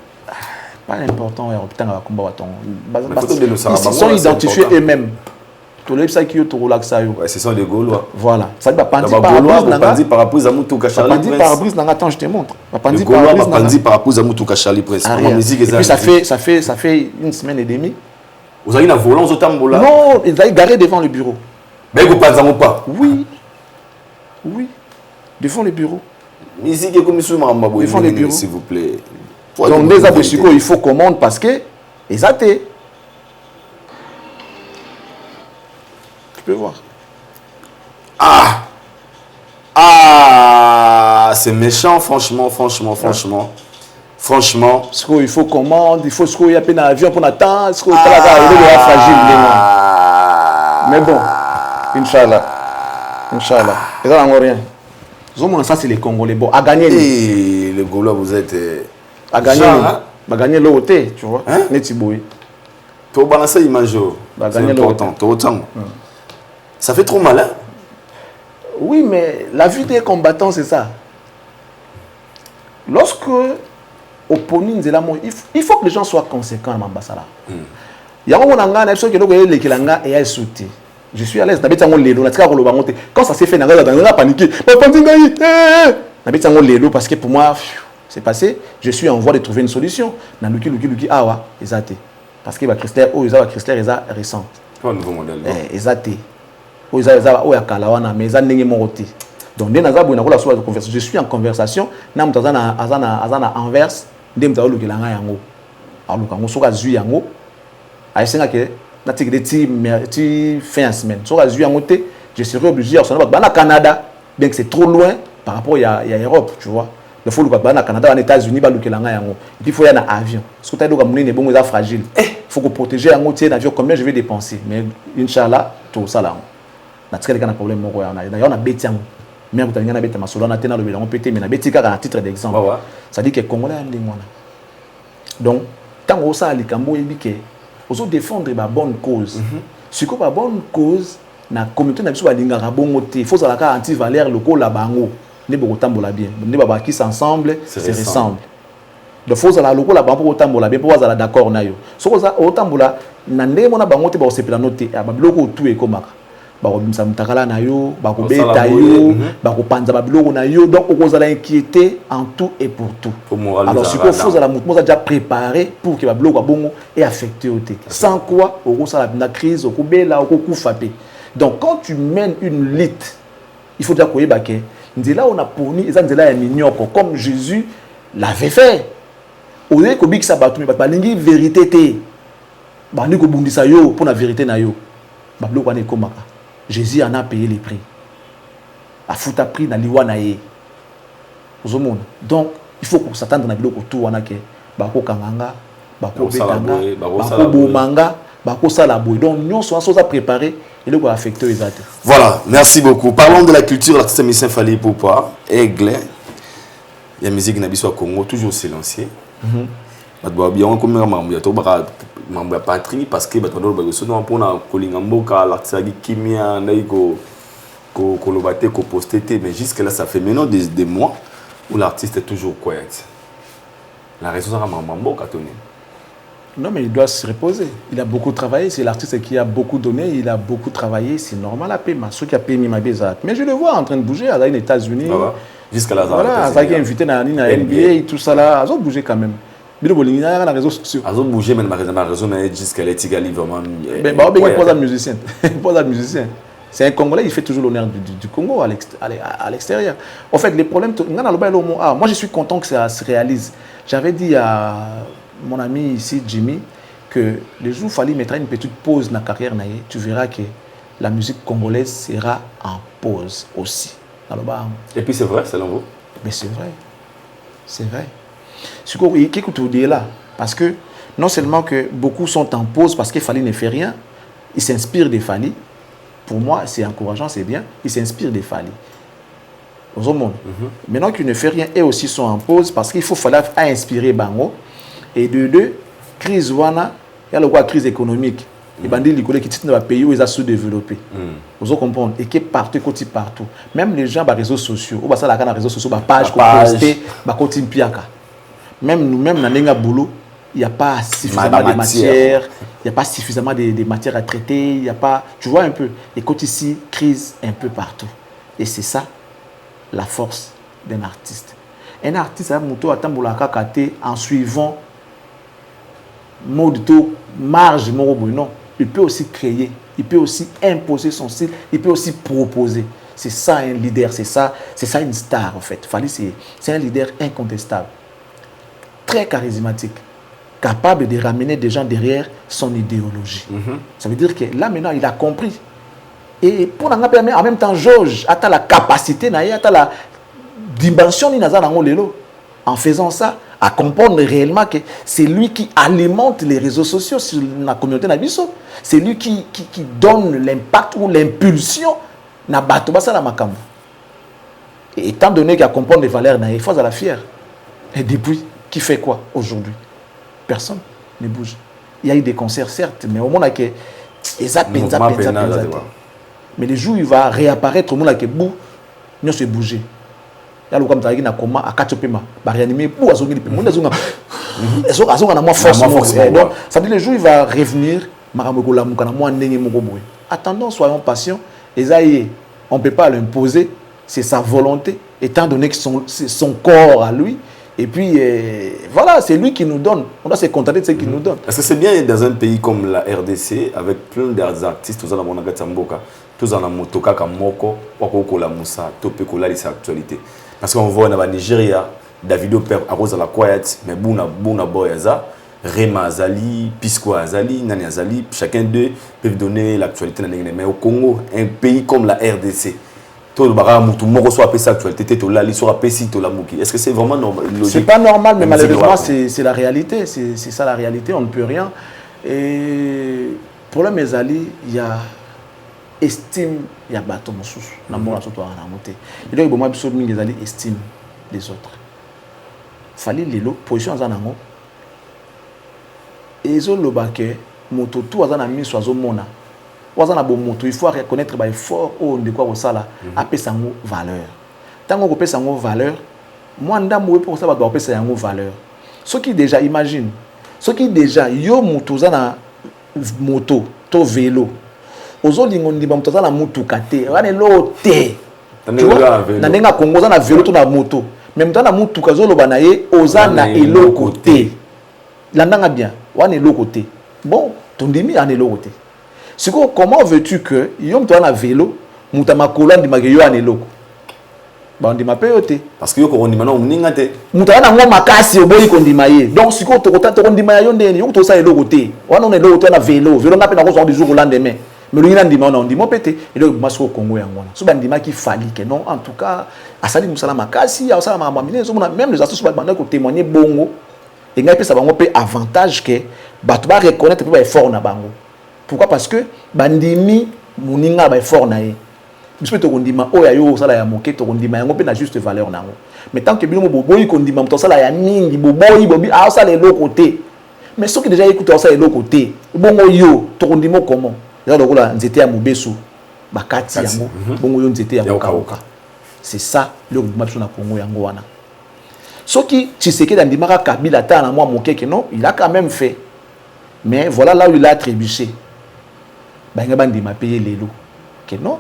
pas important et putain va combat waton ils sont identifiés eux-mêmes to le ça qui to relaxa yo ouais ce sont des Gaulois voilà ça va pandi par rapport à Mutuka Charlie Prince pandi par brise na attends je te montre pandi par rapport à Mutuka Charlie Prince la musique et puis ça fait une semaine et demie vous avez une violence au tambola non ils avaient garé devant le bureau mais vous pas oui devant le bureau musique comme sur Mamabo s'il vous plaît donc les abosiko il faut commande parce que exacté tu peux voir c'est méchant franchement il faut commande il faut il y a peine avion pour attendre il est fragile mais bon inchallah et ça n'a rien ça c'est les Congolais bon à gagner les Gaulois vous êtes à gagner à gagner l'OT tu vois Netiboui to balancer image c'est important autant ça fait trop mal hein oui mais la vie des combattants c'est ça lorsque opponent nzela mo il faut que les gens soient conséquents à Mambasala yango monanga na so ke loko elekelanga et ya sauter je suis à l'aise na betango lelo na tika ko loba ngote quand ça s'est fait na nga paniquer pas pandingai na betango lelo parce que pour moi c'est passé je suis en voie de trouver une solution na luki awa ezate parce que ba Chrysler eza récent un nouveau modèle ezate o eza o ya kala wana mais eza ndenge moko te donc ndena za boina ko la so conversation je suis en conversation na mutazana azana Anvers ndem mutazo lukelanga yango alukango soka zui yango ayisenga ke na ti fin de semaine soka zui yango te je serai obligé à bana Canada bien que c'est trop loin par rapport à Europe tu vois il faut le bana Canada en États-Unis ba lukelanga yango et puis il faut y aller en avion parce que taïdo ka munene bongo eza fragile faut que protéger yango tie avion combien je vais dépenser mais inchallah tout ça là na tikali kana problème moko ya na beti yango mais vous avez beti masolo na tena lobela on pété mais na beti ka à titre d'exemple ça dit que Congolais ndenge wana donc tant ça likambo ebike ozo défendre ba bonne cause si ko ba bonne cause na communauté na biso ba lingaka bongo te faut ça la ka anti valeur loko la bango ne boko tambola bien ne ba qui s'ensemble c'est ressemble de faut ça la loko la bango tambola bien pour ça la d'accord na yo so ko ça o tambola na ndenge mona bango te ba sepela note ba biloko tout e komaka ba ko bimsa mutakala na yo ba ko beta yo ba ko panza ba biloko na yo donc o ko za la inquiéter en tout et pour tout alors si ko faut ça la mutu mo déjà préparé pour que ba biloko bongo et affecté au té sans quoi o ko ça la crise o ko bela o ko kufa pe donc quand tu mènes une lutte il faut déjà koyeba ke nzela on a poni eza nzela ya minyoko comme Jésus l'avait fait o ye ko bikisa batu mais ba lingi vérité té ba ni ko bundisa yo pour la vérité na yo ba biloko na ekomaka Jésus en a payé les prix. A fouta prix na liwa na ye. Ozomona. Donc il faut qu'on s'attende na biloko tout wana ke bako kanganga, bako betanga, bako bomanga, bako sala boy. Donc nous sommes préparés et le quoi affecté les autres. Voilà, merci beaucoup. Parlons de la culture, l'artiste musicien Fally Ipupa, Aigle. Il y a musique na biso Congo toujours silencieux. Batba bien comme membre ya to ba membre patrie parce que batba ba so no pona kolinga mboka l'artiste kimia naiko ko lobate ko poster mais jusque là ça fait maintenant des mois où l'artiste est toujours quiet. La raison c'est que mboka toni. Non mais il doit se reposer. Il a beaucoup travaillé, c'est l'artiste qui a beaucoup donné, il a beaucoup travaillé, c'est normal à payer ceux qui a payé ma bizarre. Mais je le vois en train de bouger à les États-Unis. Jusqu'à là voilà, ça qui est invité dans NBA et tout ça là, ils ont bougé quand même. Mais le bowling, il y a les réseaux sociaux. Ils ont bougé, mais ma raison est jusqu'à l'étigali vraiment. Mais bah, on pas un musicien. Pas un musicien. C'est un Congolais, il fait toujours l'honneur du Congo à l'extérieur. En fait, les problèmes, moi je suis content que ça se réalise. J'avais dit à mon ami ici, Jimmy, que le jour où Fally mettra une petite pause dans la carrière, tu verras que la musique congolaise sera en pause aussi. Et puis c'est vrai, selon vous? Mais c'est vrai. C'est vrai. Ce que tu dis là, parce que non seulement que beaucoup sont en pause parce que Fally ne fait rien, ils s'inspirent des Fally. Pour moi, c'est encourageant, c'est bien. Ils s'inspirent des Fally. Aux autres mondes. Maintenant qu'ils ne font rien, eux aussi sont en pause parce qu'il faut falloir inspirer Bango. Et de deux, crise wana, il y a le quoi crise économique. Les bandits licolés qui tiennent dans le pays où ils sont sous-développés. Vous comprenez? Et qui partout, côté partout. Même les gens sur les réseaux sociaux, ou ça les réseaux sociaux, page, poster, côté piaka. Même nous-mêmes dans les boulot, il n'y a pas suffisamment de matière, il n'y a pas suffisamment de matière à traiter, il n'y a pas, tu vois un peu. Et côté ici, crise un peu partout. Et c'est ça la force d'un artiste. Un artiste a monté à Tamboulaka en suivant mode marge non. Il peut aussi créer, il peut aussi imposer son style, il peut aussi proposer. C'est ça un leader, c'est ça une star en fait. Fally, c'est un leader incontestable, très charismatique, capable de ramener des gens derrière son idéologie. Ça veut dire que là maintenant il a compris. Et pour en même temps jauge, à la capacité, à la dimension en faisant ça, à comprendre réellement que c'est lui qui alimente les réseaux sociaux sur la communauté Nabiso. C'est lui qui donne l'impact ou l'impulsion na bato basala makambo. Et étant donné qu'il a compris les valeurs, il faut à la fière. Et depuis, qui fait quoi aujourd'hui? Personne ne bouge. Il y a eu des concerts certes, mais au moins que mais le jour où il va réapparaître au monde que bou, nous se bouger. Il y a le comme na comment à Katopema, ba réanimer pour azongi le monde azonga. Azonga na moi force. Donc ça dit le jour où il va revenir, maramokola mukana moi ndenge moko boy. Attendons, soyons patients. Esaïe, on ne peut pas l'imposer, c'est sa volonté, étant donné que c'est son corps à lui. Et puis, voilà, c'est lui qui nous donne. On doit se contenter de ce qu'il nous donne. Est-ce que c'est bien dans un pays comme la RDC, avec plein d'artistes, tous en Monaga Tamboka, tous en Motoka, Kamoko, Wakokola Moussa, Topekola, c'est l'actualité. Parce qu'on voit dans le Nigeria, Davido perd à cause de la quiet, mais Bouna Boyaza, Rema Azali, Pisco Azali, Nani Azali, chacun d'eux peut donner l'actualité. Mais au Congo, un pays comme la RDC, tout le monde soit appelé ça actualité, est-ce que c'est vraiment normal? C'est pas normal, mais malheureusement, c'est la réalité. C'est ça la réalité, on ne peut rien. Et pour le Azali, il y a estime, il y a bateau moussous. L'amour à surtout à la montée. Et donc, moi, je suis estime des autres. Fallait les position en zanango. Et zo lobake moto tout azana mis soazo mona. Wazana bo moto, il faut reconnaître ba effort au de quoi osala apesa ngo valeur. Tango ko pesa ngo valeur, moi ndambo pour ça ba doit pesa ngo valeur. Ce qui déjà imagine, ce qui déjà yo moto zana moto to vélo. Ozo lingondi ba moto zana mutuka te, wana lo te. Na nenga Congo zana vélo to na moto. Même temps na mutuka zo loba na ye ozana eloko te. Landanga bien, on est l'autre côté. Bon, ton demi on est l'autre côté. C'est comment veux-tu que yom toi na vélo, mutama kola ndi mageyo on est l'autre. Ba ndi mapeyote parce que yoko ndi mana mningate. Mutana ngo makasi oboyi ko ndimaye. Donc siko to kota to ndima yo ndeni yoko to sa l'autre côté. On est l'autre na vélo, vélo na pe na ko so du jour au lendemain. Mais lui na ndima on ndimo pété et donc masiko Congo yangona. So ba ndima ki fali que non en tout cas asali musala makasi, asala mamamine so même les associations ba ko témoigner bongo. Et il y a un avantage que tu vas reconnaître que tu es fort. Pourquoi? Parce que bandimi muninga ba fort na ye. Biso to kondima o ya yo sala ya moke to kondima yango pe na juste valeur nango. Mais tant que bino boboyi kondima to sala ya mingi boboyi bobi a sala le côté. Mais ceux qui déjà écoutent ça le côté. Bongo yo to kondima comment? Là lokola nzete ya mobesu bakati yango bongo yo nzete ya okaoka. C'est ça le kondima biso na Congo yango wana. Ce qui Tshisekedi Ndimaka Kabila tana moi mon que non, il a quand même fait. Mais voilà là où il a trébuché. Banga bandima payer les lots. Que non,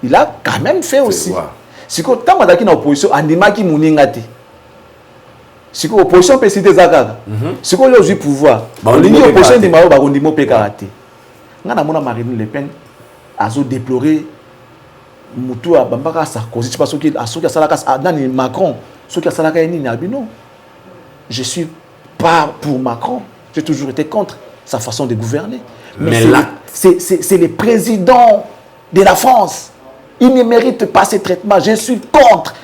il a quand même fait aussi. Si ko tant madaki na opposition Ndimaki muninga te. Si ko opposition peut citer Zakaka. Si ko le pouvoir. L'union opposition Ndimaka ba Ndimo pe karaté. Ngana mona Marine Le Pen azo déplorer mutu a bambaka Sarkozy parce que asoki salaka nani Macron. Ce qui a salaka ni albino. Je suis pas pour Macron. J'ai toujours été contre sa façon de gouverner. Mais là, c'est le président de la France. il ne mérite pas ce traitement, je suis contre.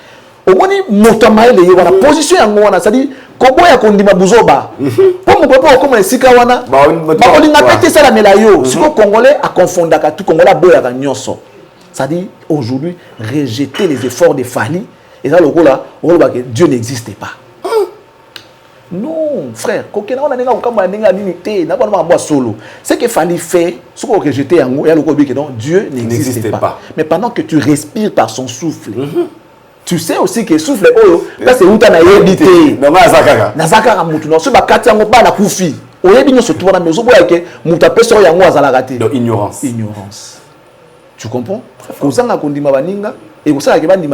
Au moins, Moutamaïle, il y a la position, c'est-à-dire, comment il y a kondima buzoba. Pour mon papa, comme les Sikawana, on a pété ça la mélayo. Si le Congolais a confondu tout Congolais, boya ganyoso. C'est-à-dire, aujourd'hui, rejeter les efforts de Fali, et ça, le coup là, Dieu n'existait pas. Non, frère, ce qu'il fallait faire, ce qu'on rejetait en haut, Dieu n'existait pas. Mais pendant que tu respires par son souffle, tu sais aussi que souffle, c'est où tu as évité. Nazakara Moutouna, ce bakati en bas la koufi. Au début, nous sommes tous dans la maison, ignorance. Ignorance. Tu comprends? Pour ça, on a dit et pour ça, on a dit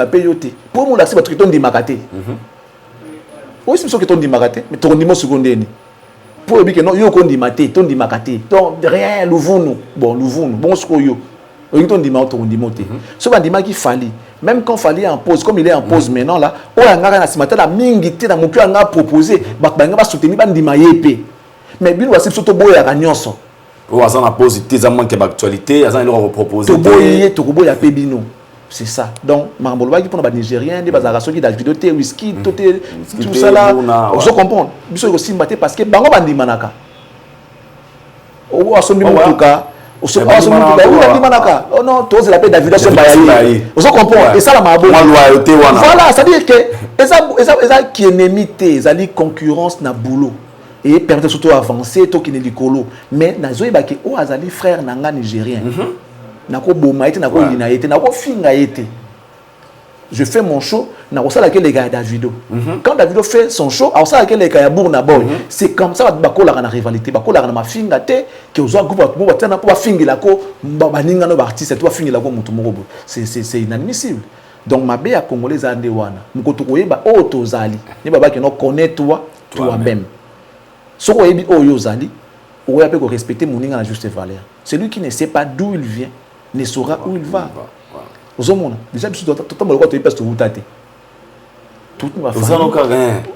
pour moi, c'est parce que tu as dit oui, c'est ce que tu as dit, mais tu as dit secondaire. Pour dire que non, tu as dit tu as dit donc rien, bon, bon, ce que tu as dit, ce qui fallait, même quand il fallait en pause, comme il est en pause maintenant, là, on a ce la mingité dans mon cœur, on a proposé, on a soutenu, mais bien, c'est surtout beau, il y a un nyonso. On a posé des amants qui ont l'actualité, on a proposé. C'est ça. Donc, Mamboloba qui pour les Nigériens, des bazarations qui d'Avido, whisky, tout ça là. Vous comprenez? Vous savez aussi parce que Bango Bandi Manaka. Oh, Asombi Moutuka. Oh non, tous la paix d'Avido sont baillés. Vous comprenez? Et ça la Mabo. Voilà, c'est-à-dire que ça qui est némité, ça dit concurrence na boulot. Et permettre surtout avancer, tout qui n'est l'écolo. Mais Nazoï Baki, oh, Azali frère Nanga Nigérien. Je fais mon show, les gars Davido. Quand Davido fait son show, les gars c'est comme ça que la rivalité, la finga que aux groupe pour finir la ko baninga no artiste toi finir la ko mutu moko. C'est inadmissible. Donc ma bé à congolais ande wana. Mukoto koyeba o tozali. Ni baba qui no connaît toi-même. So koyebi o yozali, o ya pe ko respecter moninga na juste valeur. Celui qui ne sait pas d'où il vient ne saura où il va. Aux hommes, déjà, je suis totalement le droit de passer au tâté. Tout le monde va faire.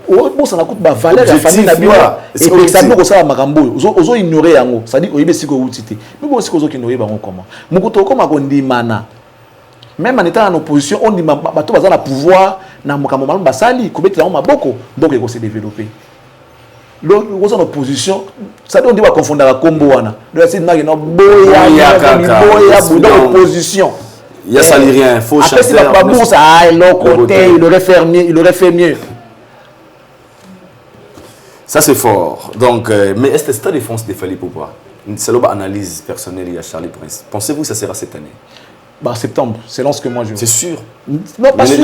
Bon, ça n'a pas de valeur. La famille n'a pas. Et puis, ça nous ressemble à Marambo. Aux autres, ignorer en haut. Ça dit, il y a des choses qui mais bon, c'est aux autres qui ignorent comment. Mon côté, comme on dit, mana. Même en étant en opposition, on dit, bateau va avoir pouvoir. Na mokamama basali, comme tu as un boko, donc il va se développer. L'autre en opposition, ça doit dire confondre la combo wana. Donc c'est une opposition. Il y a ça rien, il faut changer. Après c'est pas ça, l'autre côté, il aurait fait mieux. Ça c'est fort. Donc mais est-ce que c'est la défense de Fally Poupa? C'est l'autre analyse personnelle il y a Charlie Prince. Pensez-vous que ça sera cette année? Bah septembre, selon ce que moi je veux. C'est sûr. Non, pas sûr,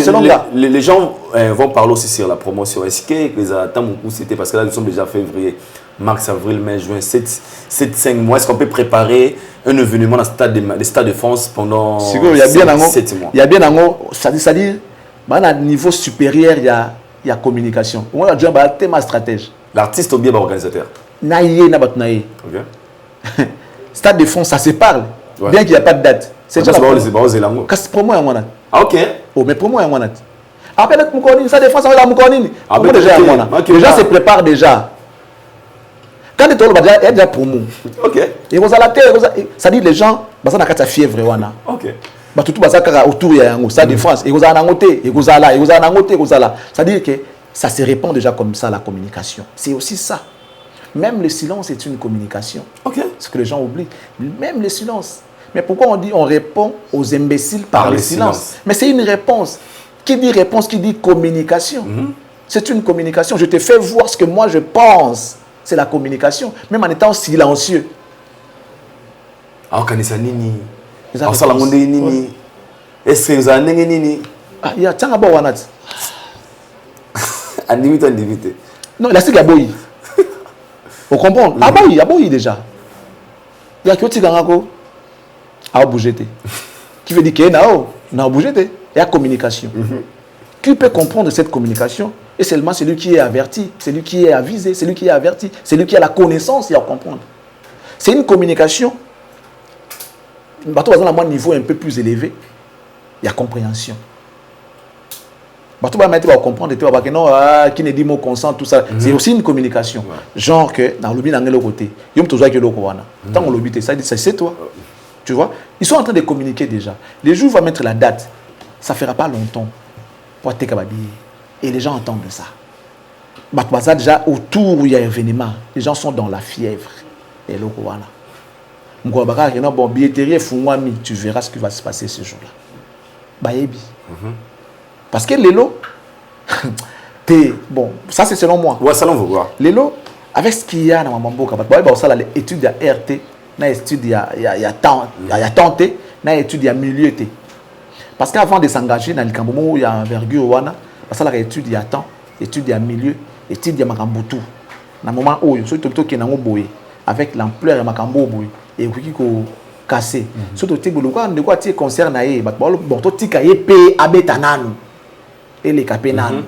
selon là. Les gens vont parler aussi sur la promotion. Est-ce que les attentes beaucoup c'était parce que là nous sommes déjà février, mars, avril, mai, juin, 7-5 mois. Est-ce qu'on peut préparer un événement dans le stade de France pendant 7 mois? Il y a bien un c'est-à-dire à niveau supérieur il y a communication. On a déjà un thème stratège. L'artiste ou bien l'organisateur? Naïe na batnaïe. OK. Stade de France ça se parle. Ouais. Bien qu'il n'y a pas de date. C'est déjà la promo à Monat. Ok. Oh, mais promo à Monat. Après, ça défense à Moukonini. Les gens se préparent déjà. Quand tu es il y a déjà promo. Ok. Et vous allez ça dit les gens, ça n'a qu'à fièvre. Ok. Tout autour, il y a un ça défense. Et vous allez noter, et vous allez, ça dit que ça se répand déjà comme ça, la communication. C'est aussi ça. Même le silence est une communication. Ok. Ce que les gens oublient. Même le silence. Mais pourquoi on dit on répond aux imbéciles par le silence? Mais c'est une réponse. Qui dit réponse, qui dit communication? C'est une communication. Je te fais voir ce que moi je pense. C'est la communication. Même en étant silencieux. Ah, nini? Nini? Est-ce que vous avez nini? Ah, il y a tant à wanat. Andimité. Non, là c'est Gaboyi. Vous comprenez? Aboyi déjà. Il y a que tu a bougé. Qui veut dire qu'il n'a pas bougé. Il y a communication. Qui peut comprendre cette communication? Et seulement celui qui est averti, celui qui est avisé, celui qui est averti, celui qui a la connaissance, il a à comprendre. C'est une communication. Dans un niveau un peu plus élevé, il y a compréhension. Bateau va mettre à comprendre et non qui ne dit mot consent tout ça. C'est aussi une communication. Genre que dans le lobby dans le côté, il y a toujours que le tant on lobby ça dit c'est toi. Tu vois, Ils sont en train de communiquer déjà. Les jours où on va mettre la date, ça ne fera pas longtemps pour être Kabadi. Et les gens entendent ça. Batbaza, déjà, autour où il y a un événement, les gens sont dans la fièvre. Et là, voilà. Bon, billetterie, tu verras ce qui va se passer ce jour-là. Bayebi. Parce que Lélo, bon, ça c'est selon moi. Ouais, ça l'on veut voir. Lélo, avec ce qu'il y a dans ma mambo, ça les études de RT, na études il y a tenté, na études il y a milieu T. Parce qu'avant de s'engager dans le Cambourg, il y a envergure wana, parce que la étude il y a temps, études il y a milieu, études il y a makambutu. Dans le moment où surtout qui est dans boy avec l'ampleur de makambo boy et qui ko cassé. Surtout tu de quoi tu concerne aé, bon to tika ep abetananu et les capenan.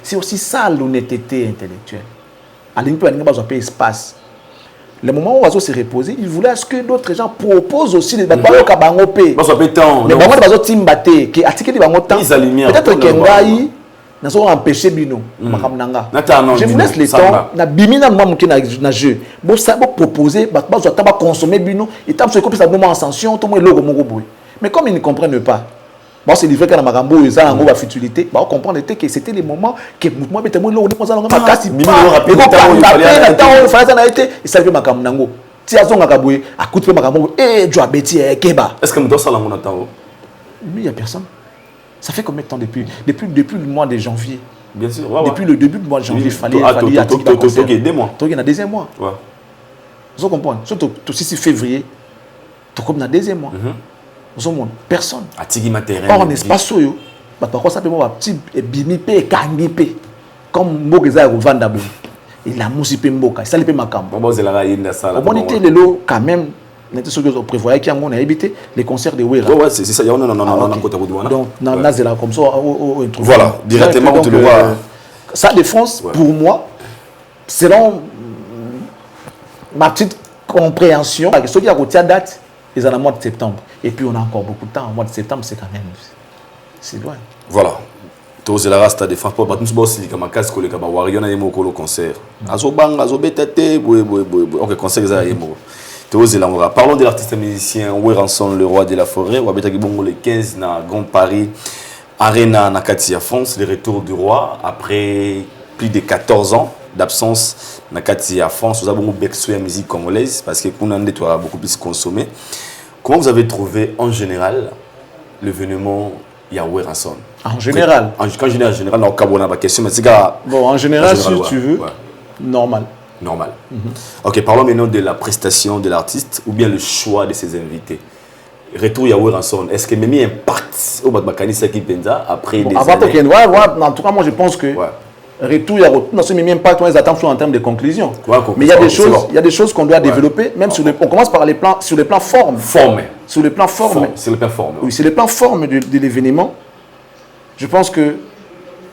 C'est aussi ça l'honnêteté intellectuelle. À l'intérieur, il n'y a pas espace. Le moment où on va se reposer, il voulait ce que d'autres gens proposent aussi des bâtiments. Peut-être que Ngaï n'a pas empêché Bino. Je vous laisse le temps. Na bimina moi qui na jeu. Bon ça va proposer, bah consommer Bino. Et tant que ça nous en sanction, tout le monde est logo. Mais comme ils ne comprennent pas. Bon, c'est livré que dans Marambo, ils ont une futilité. On comprend que c'était les moments que moi, je me est-ce que il n'y a personne. Ça fait combien de temps depuis le mois de janvier? Bien sûr. Depuis le début du mois de janvier, il fallait deux mois. Il y a deuxième mois. Vous comprenez? Surtout 6 février, tout comme dans le deuxième mois. Personne. Or, en espace, ça peut être un petit bimipe, kangipe, comme Mogeza ou Vandabou. Il a moussipé Mboka, ça peut makam. On était le lot quand même. On prévoyait qu'il y a évité les concerts de Wera. Ouais, c'est ça. Non. Donc, Nazela comme ça. Voilà, directement, on te le voit. Sa défense, pour moi, selon ma petite compréhension, ce qui a retenu date, ils sont en mois de septembre. Et puis on a encore beaucoup de temps. En mois de septembre, c'est quand même. C'est loin. Voilà. Tous les restes de France, pour nous aussi, comme un casque, comme un warrior, il y a un concert. Azobang, azobetete, ok, concert, il y a un. Parlons de l'artiste musicien Weranson, le roi de la forêt. On va mettre le 15 na Grand Paris Arena na Katia France, le retour du roi après plus de 14 ans d'absence na Katia France. Nous avons beaucoup de musique congolaise parce que nous avons beaucoup plus consommé. Comment vous avez trouvé en général l'événement Yahweh Ranson? En général. Quand je dis en général, on a pas question, mais c'est bon, en général, si tu veux, normal. Ok, parlons maintenant de la prestation de l'artiste ou bien le choix de ses invités. Retour Yahweh Ranson, est-ce que même impact au Bakani Saki Penza après des années? En tout cas, moi je pense que retour Yahweh, non, c'est même impact, les attentes sont en termes de conclusion. Mais il y a des choses qu'on doit développer, même sur on commence par les plans, sur le plan forme. Sur le plan forme. Oui, sur le plan forme de l'événement, je pense que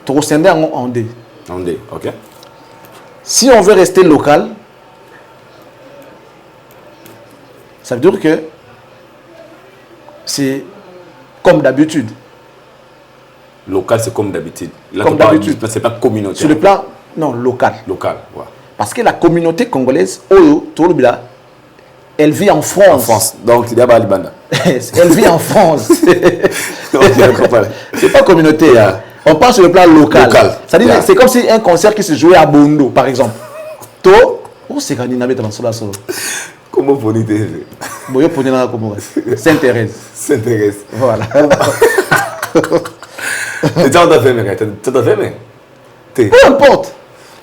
Torosende en D. En D, ok. Si on veut rester local, ça veut dire que c'est comme d'habitude. Local, c'est comme d'habitude. Comme d'habitude. C'est pas communautaire. Sur le plan, non, local. Local, ouais. Parce que la communauté congolaise, elle vit en France. En France, donc il y a pas Libanda. Elle vit en France. C'est pas communauté. On parle sur le plan local. C'est-à-dire, c'est comme si un concert qui se jouait à Bondo, par exemple. C'est quand il dans cela. Comment vous dites? Sainte-Thérèse. Sainte-Thérèse. Voilà. Tu as fait, peu importe.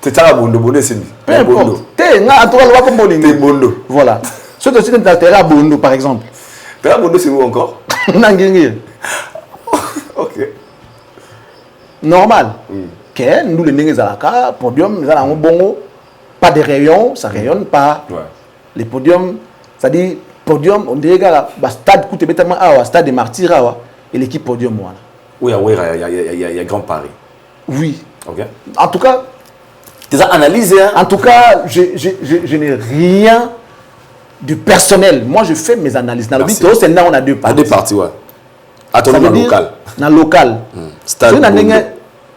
Tu as Bondo, c'est peu importe. Voilà. Ce que tu as à Bondo, par exemple. Tu as Bondo, c'est où encore? Ok. Normal. Nous, les Nézalaka, podium, nous avons bon, pas de rayons, ça rayonne pas. Les podiums, c'est-à-dire, podium, on dirait que le stade coûte tellement à stade de Martyrs et l'équipe podium. Oui, il y a Grand Paris. Oui. Ok. En tout cas, tu as analysé. En tout cas, je n'ai rien de personnel. Moi, je fais mes analyses. Dans le but, c'est là on a deux parties. Deux parties, ouais. Attends, dans le local. Dans le local. Stade.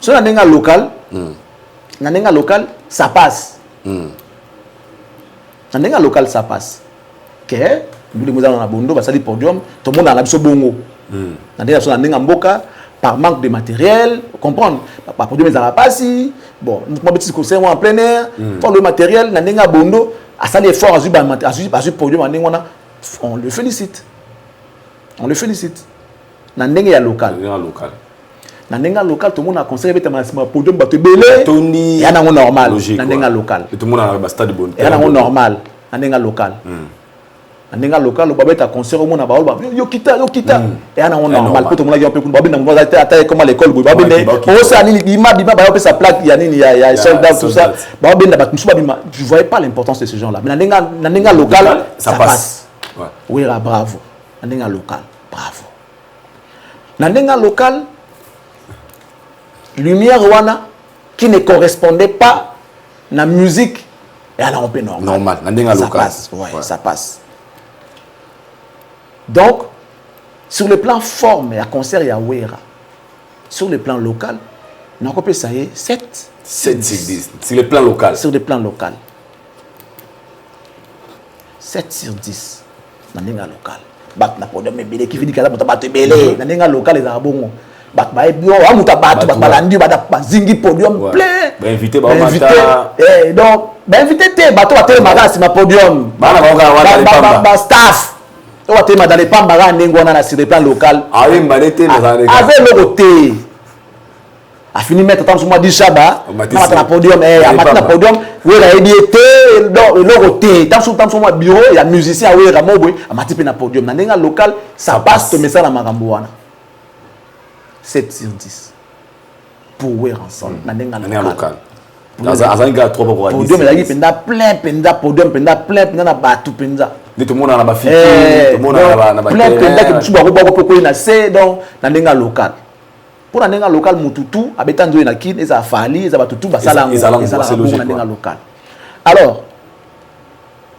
Si on a un local, ça passe. na ndenge local ça passe que nous les moza na bondo ba sali podium tout le monde na biso bongo na ndenge mboka par manque de matériel comprendre pas podium ça va passer bon moi petit concert en plein air pour le matériel na ndenge bondo a sali effort azu podium na ndenge on le félicite na ndenge ya local na ndenge local tout le monde a conseillé beta ma podium bato belé Tony ya nango normal na ndenge local tout le monde a ba stade bon ya nango normal na ndenge local na ndenge local ba beta concert au monde ba yo kita ya nango normal pour tout le monde a peu ba benda mo ata comme à l'école ba benda o ça nini bima ba yo sa plaque ya nini ya soldat tout ça ba benda ba musu ba bima je voyais pas l'importance de ces gens là mais na ndenge local ça passe oui bravo na ndenge local bravo na ndenge local lumière wana qui ne correspondait pas na musique et à la on peut normal ça passe ça passe donc sur le plan forme et à concert ya wera sur le plan local na ko peut ça y est 7 sur 10 sur le plan local 7 sur 10 na ndenge local bat na podium belé qui vient kala bat belé na ndenge local les abongo bat ba bio amuta bat balandi ba zingi podium plein ba invité ba mata donc ba invité te bato ba te magasi ma podium ba staff to ba te dans les pambara ndenge wana na sur le plan local oui mbalete avec le côté a fini mettre tant sur moi dit chaba na podium na podium oui la édiété donc le côté tant sur moi bureau il y a musicien oui ra mobwe a mati pe na podium na ndenge local ça passe to message na makambo wana 7 sur 10 pour voir ensemble na ndenge local azanga trop pour podium la penda plein podium penda plein na batu penda tout le monde na ba fiti tout le monde na ba plein penda que tu ba ko na c'est donc na ndenge local pour na ndenge local mututu abeta nzo na kin eza fali eza batutu basala na ndenge local alors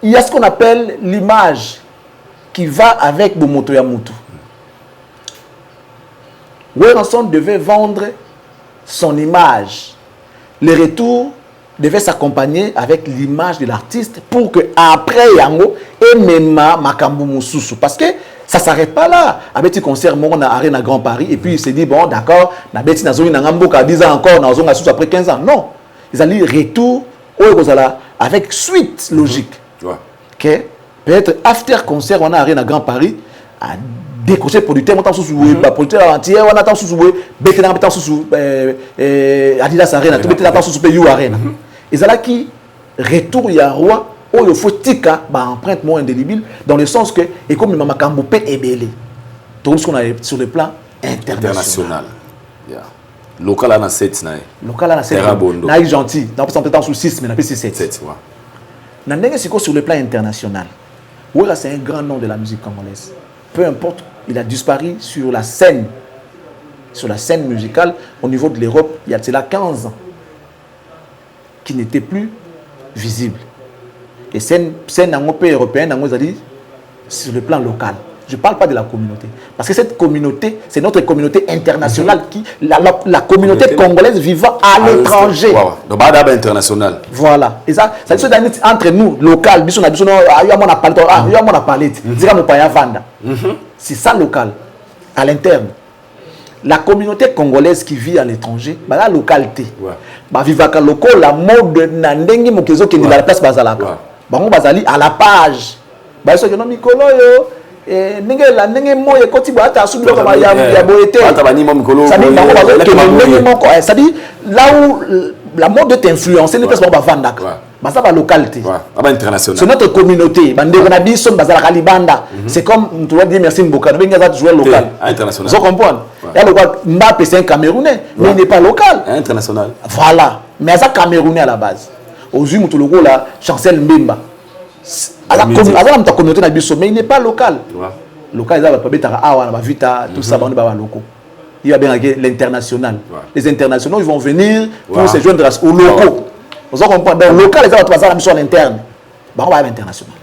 il y a ce qu'on appelle l'image qui va avec bomoto ya mutu. Werenson devait vendre son image. Le retour devait s'accompagner avec l'image de l'artiste pour que après yango et même makambu mususu parce que ça s'arrête pas là. Avec ce concert mon à Arena Grand Paris et puis il s'est dit bon d'accord, na beti na zoni na ngamboka 10 ans encore na zonga sous après 15 ans. Non. Ils allaient retour avec suite logique. OK. Peut-être after concert on a Arena Grand Paris à décrocher producteur montant sous ba producteur entier on attend sous beti na montant sous Adidas Arena tout beti na sous PU Arena. Ils allaient qui retour ya roi oh il faut tika ba empreinte moins indélébile dans le sens que et comme mama kambope ebelé tout ce qu'on a sur le plan international. Local à 7 na. Local à 7. Na gentil, dans peut-être sous 6 mais na PC 7. Na ndenge siko sur le plan international. Wera c'est un grand nom de la musique congolaise. Peu importe, il a disparu sur la scène musicale au niveau de l'Europe, il y a cela 15 ans qui n'était plus visible. Et scène européenne, sur le plan local. Je ne parle pas de la communauté. Parce que cette communauté, c'est notre communauté internationale, la communauté congolaise vivant à l'étranger. Donc, international. Voilà. Et ça c'est entre nous, local, c'est ça local, à l'interne. La communauté congolaise qui vit à l'étranger, la localité. Vivaka local, la mode nandengi mokezo qui est la place bazalaka. Bango bazali à la page. Ba so que non mikolo yo ndenge moye koti ba ta subi ko ya boyete. Ata bani mo mikolo. Ça dit bango bazo que ndenge moko, ça dit là où la mode est influencée, les places ba vandaka. Ba ça ba localité. Ba international. C'est notre communauté. Bande na biso bazala libanda. C'est comme on doit dire merci Mboka, benga za jouer local. International. Vous comprenez? Et le Mbappé c'est un Camerounais, mais il n'est pas local. International. Voilà. Mais c'est Camerounais à la base. Aux yeux de logo là, Chancel Mbemba. À la communauté na biso, mais il n'est pas local. Local, il va pas betara awa na vita tout ça bande ba locaux. Il va bien avec l'international. Les internationaux ils vont venir pour se joindre aux locaux. Vous comprenez? Donc local ils vont la mission à l'interne. Bah on va à l'international.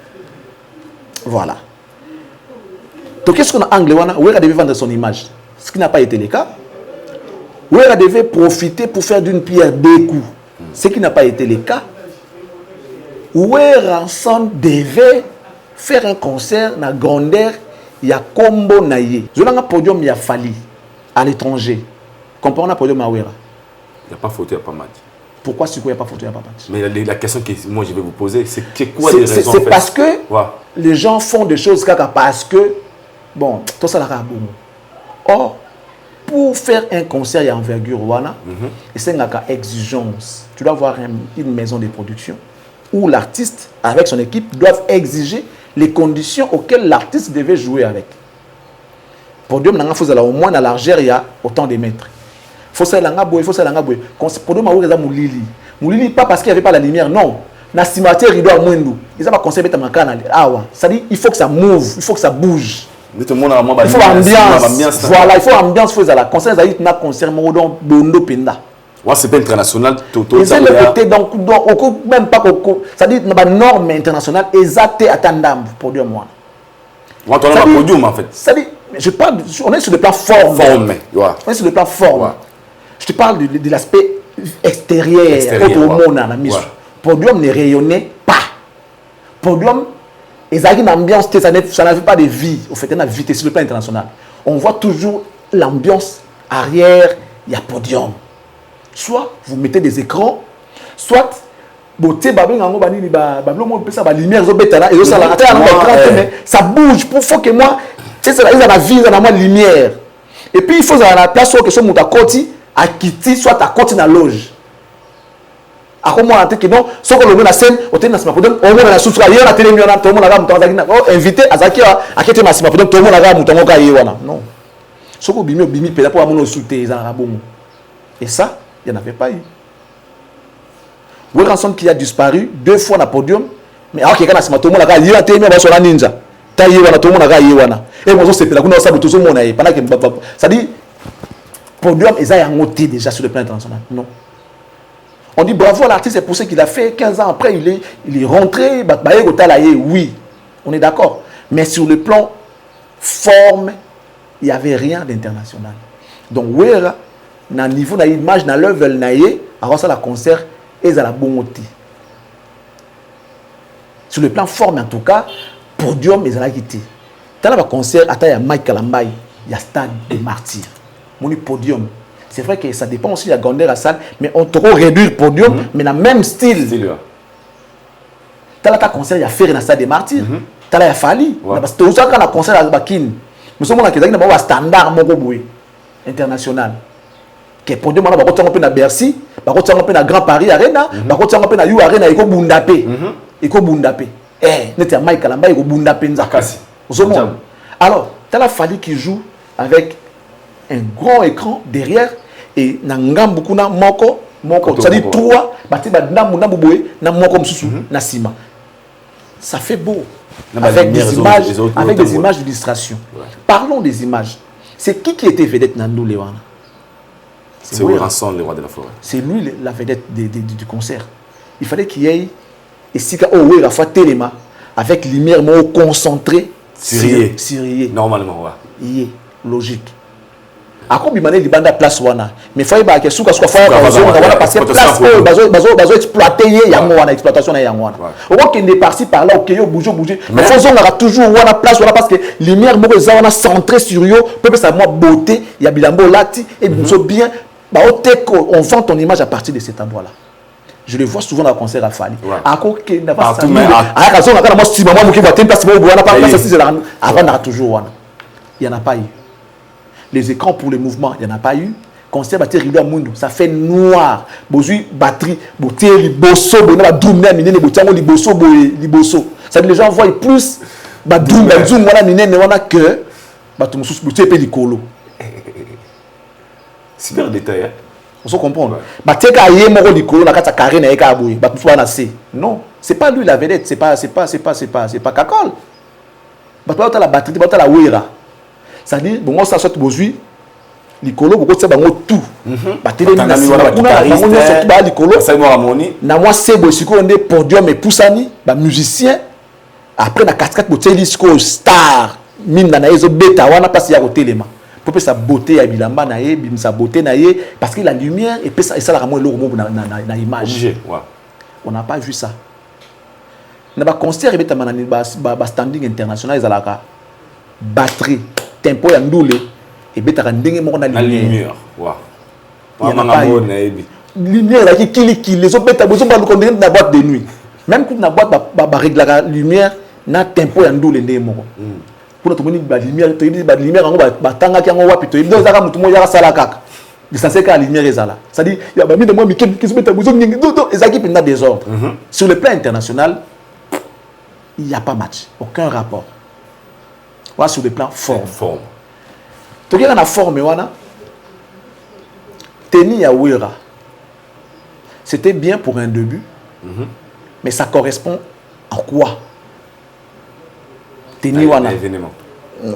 Voilà. Donc qu'est-ce qu'on a anglais wana? Wera devait vendre son image. Ce qui n'a pas été le cas. Wera devait profiter pour faire d'une pierre deux coups. Ce qui n'a pas été le cas. Ranson devait faire un concert na grandeur ya combo na ye. Je n'ai pas podium ya Fali à l'étranger. Comparons à podium à Wera. Il n'y a pas photo, il n'y a pas match. Pourquoi il n'y a pas photo, il n'y a pas match? Mais la question que moi je vais vous poser, c'est quoi les raisons? C'est parce que les gens font des choses parce que, bon, tout ça là bon. Or, pour faire un concert et envergure, c'est une exigence. Tu dois avoir une maison de production où l'artiste, avec son équipe, doivent exiger les conditions auxquelles l'artiste devait jouer avec. Podium, il faut au moins dans l'argère, il y a autant de mètres. Il faut ça l'angaboué, il faut ça l'angaboué. Podium, il y a Moulili. Moulili, pas parce qu'il n'y avait pas la lumière, non. Dans le cimetière, il doit avoir moins d'eau. Ils n'ont pas conseillé de mettre c'est-à-dire il faut que ça move, il faut que ça bouge. Il faut ambiance. Voilà, il faut ambiance. Il faut la concert, il concert, Bondo Penda. C'est pas international. C'est le côté, donc, même pas, c'est-à-dire, dans la norme internationale, exacte à Tandam, podium. On a un podium, en fait. C'est-à-dire, je parle, on est sur le plan forme. On est sur le plan forme. Je te parle de l'aspect extérieur. Podium ne rayonnait pas. Podium, ils ont une ambiance, ça n'avait pas de vie. Au fait, il y a une vie sur le plan international. On voit toujours l'ambiance arrière, il y a podium. Soit vous mettez des écrans, soit ça bouge. Pour faut que moi, ils ont la vie, ils ont la lumière. Et puis il faut la place où que ce monde à côté, à quitter, soit à côté dans la loge. À comment on a dit que non, ce que l'on a scène, on a dit que on a sous il y a la télé, tout le monde a dit invité à Zaki à quitter ma sima, tout le monde a dit non. Ce que bimi bimi peut pour amener sauter ils en bon. Et ça, il n'y en avait pas eu. Ranson qui a disparu 2 fois dans le podium, mais alors qu'il y a tout le monde a dit il y a sur la ninja. Tout le monde a dit et moi c'est là qu'on a saboté tout le monde pendant que ça dit podium ils ont monté déjà sur le plan international. Non. On dit bravo à l'artiste, c'est pour ça qu'il a fait 15 ans après, il est rentré, oui, on est d'accord. Mais sur le plan forme, il n'y avait rien d'international. Donc, Wera, dans le niveau de l'image, dans l'œuvre, alors ça, le concert, ils ont la bonté. Sur le plan forme, en tout cas, podium, ils ont la quitté. Dans le concert, il y a Mike Kalambay, il y a Stade des Martyrs. Mon podium. C'est vrai que ça dépend aussi de la grandeur de la salle, mais on peut réduire le podium, mais dans le même style. Tu as un concert, il y a Ferré dans le Stade des Martyrs. Tu as Fali. Parce que tu as un concert à Bakin. Nous sommes dans un standard international. Que le podium, on a un peu à Bercy, on a un peu à Grand Paris Arena, on a un peu à You Arena, il y a Bundapé. Il y a Bundapé. Il y a Mike Kalamba, il y a Bundapé. Alors, tu as Fali qui joue avec un grand écran derrière. Et nangam beaucoup na moko ça dit 3 bati ba ndambu boye na moko msusu na sima ça fait beau avec des images d'illustration. Parlons des images. C'est qui était vedette Nando Lewana? C'est Ranson, le roi de la forêt. C'est lui la vedette du concert. Il fallait qu'il y ait et si oui la fois téléma avec lumière concentrée Syrie normalement ouais. Logique. À combien de temps il place wana mais faut pas que souka soit faire parce que place bazo exploiter yango exploitation na yango wana au moins qu'il est parti par là OK yo bouger mais faut on toujours wana place wana parce que lumière moko za wana centré sur yo peut ça moi beauté il y a bilambo lati et biso bien ba on vend ton image à partir de cet endroit là. Je le vois souvent dans le concert à Fali. Ako que n'a pas ça. Ah quand on a moi si maman qui va te place wana pas place c'est là avant na toujours wana. Il y en a pas eu. Les écrans pour les mouvements, il n'y en a pas eu. Concert batterie rideau à Mundo, ça fait noir. Bozui batterie, beauté, liboso, bonna doumna minene botiango liboso. Ça les gens voient plus doum voilà minene wana que batum sous beauté pe likolo. Super détail hein. On se comprend. Bateka yé moko likolo na kata carré na eka boy, batum so na C. Non, c'est pas lui la vedette, c'est pas Kakol. Batota la batterie, batota la Wera. Ça dit bon ça soit bozui likolo beaucoup ça bango tout bateli na surtout ba likolo ça moi ramoni na moi sebo siko onde podium et poussani ba musicien après na 4-4 boteli siko star mine na ezo beta wana passe ya kotelema pour sa beauté ya bilamba na ye sa beauté na ye parce que la lumière et ça la ramo le na image on n'a pas vu ça na ba concert et betamana ba standing international ezalaka batterie tempo ya ndule et betaka ndenge moko na lumière wa lumière là qui les autres beta besoin ba ndenge na boîte de nuit même quand na boîte ba régler la lumière na tempo ya ndule ndenge moko pour tout moni ba lumière to ba lumière ngo ba tanga ki ngo wapi to ndo zaka mutu mo ya sala kaka c'est que la lumière ezala ça dit il y a ba mi de moi mi qui se beta besoin ngi do ezaki penda désordre sur le plan international il n'y a pas match aucun rapport. Voilà sur le plan forme. Tu regardes la forme, Teni Yawira, c'était bien pour un début, mais ça correspond à quoi? Teni Wana.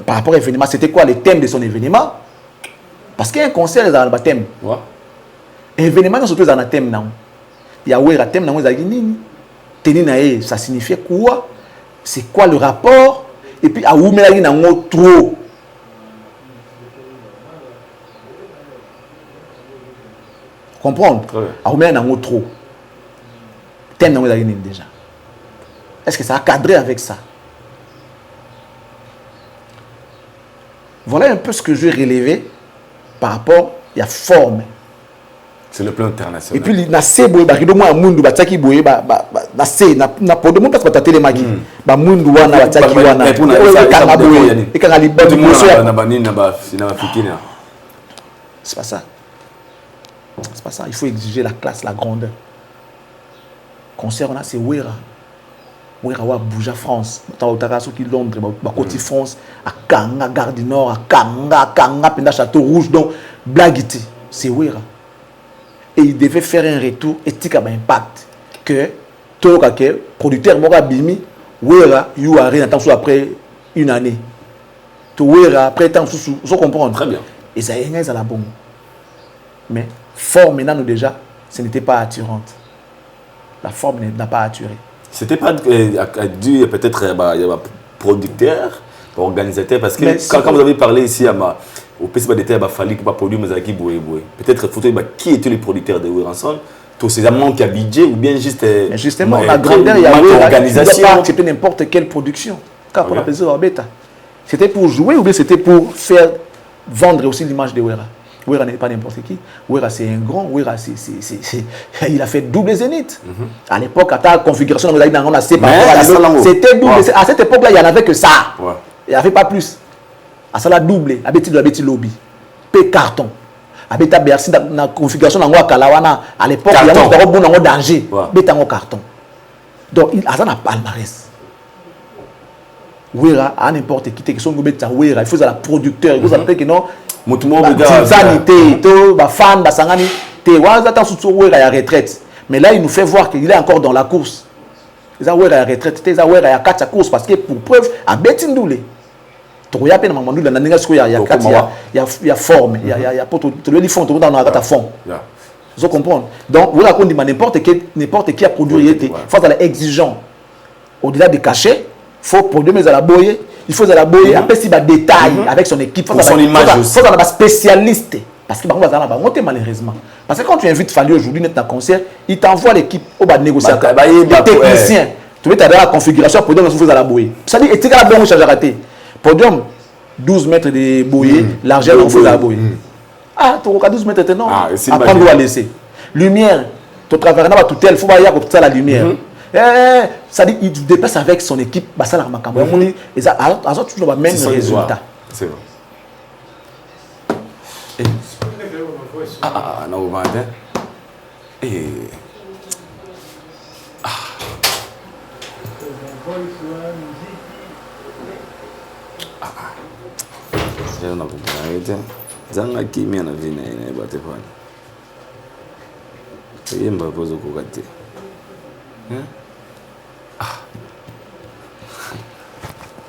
Par rapport à l'événement, c'était quoi le thème de son événement? Parce qu'il y a un concert, il y a un thème. L'événement, surtout, il y a un thème. Yawira, thème, Teni Nae, ça signifiait quoi? C'est quoi le rapport? Et puis à Oumelagi n'a pas trop. Comprendre? À Oumelagi n'a pas trop. Thème n'a pas déjà. Est-ce que ça a cadré avec ça? Voilà un peu ce que je vais relever par rapport à la forme. C'est le plan international. Et puis na sebo ba rido mo amundu bataki boye na se na podo mo parce que tatele maki ba mundu wana bataki wana et quand ali ba na banini na ba fikina. C'est pas ça. C'est pas ça, il faut exiger la classe, la grandeur. Concert on a c'est Wera wa bouger France, ta so ki Londres ba côté France à Kanga Gare du Nord à Kanga penda Château Rouge donc Blagiti, c'est Wera. Et il devait faire un retour éthique à impact que tout le producteur Mora Bimi Wera you a rien attention après une année tout Wera après temps sous comprendre très bien et ça y est à la bombe mais forme maintenant nous déjà ce n'était pas attirante la forme n'a pas attiré c'était pas dû peut-être il y a producteur organisateur parce que quand vous avez parlé ici à ma au PCB d'été il fallait que produire Mazaki Boé peut-être faut qui étaient les producteurs de Weranson tous ces amants qui a budget ou bien juste justement la grandeur il y a organisation pas accepter n'importe quelle production car pour la plaisir bêta c'était pour jouer ou bien c'était pour faire vendre aussi l'image de Wera. Wera n'est pas n'importe qui. Wera c'est un grand. Wera il a fait double zénith. À l'époque, à ta configuration, on a c'était double. À cette époque-là, il n'y en avait que ça. Il n'y avait pas plus. À ça, la double. À Betty Lobby. P carton. À Beta Bercy, dans la configuration, à l'époque, il y avait un bon danger. Beta carton. Donc, il a un palmarès. Wera, à n'importe qui, il faut la producteur, il faut la que non. Fan, Basangani, retraite. Mais là, il nous fait voir qu'il est encore dans la course. Il a la retraite, il a 4 courses parce que pour preuve, à Betindoulé. Il y a forme, il y a fond. Vous comprenez? Donc, vous racontez n'importe qui a produit, il faut être exigeant. Au-delà des cachets, il faut produire mais à la boyer. Il faut la boyer, après si des détails avec son équipe, pour son image aussi. Il faut un spécialiste. Parce que malheureusement. Parce que quand tu invites Fali aujourd'hui, dans concert, il t'envoie l'équipe au bas de négociateur. Les techniciens. Tu mets la configuration pour dire que vous allez la boyer. Ça dit, et tu as la bonne charge à rater. Podium, 12 mètres de boyer, l'argent, on fait la boyer. Ah, tu as 12 mètres, non. Après, on doit laisser. Lumière, tu travailles dans tout tel, il faut voir la lumière. Ça dit il dépasse avec son équipe ça la makambo et ça a toujours le même résultat c'est vrai non vous m'entendez zanga kimia na vina ina bate pani yemba pozo kokate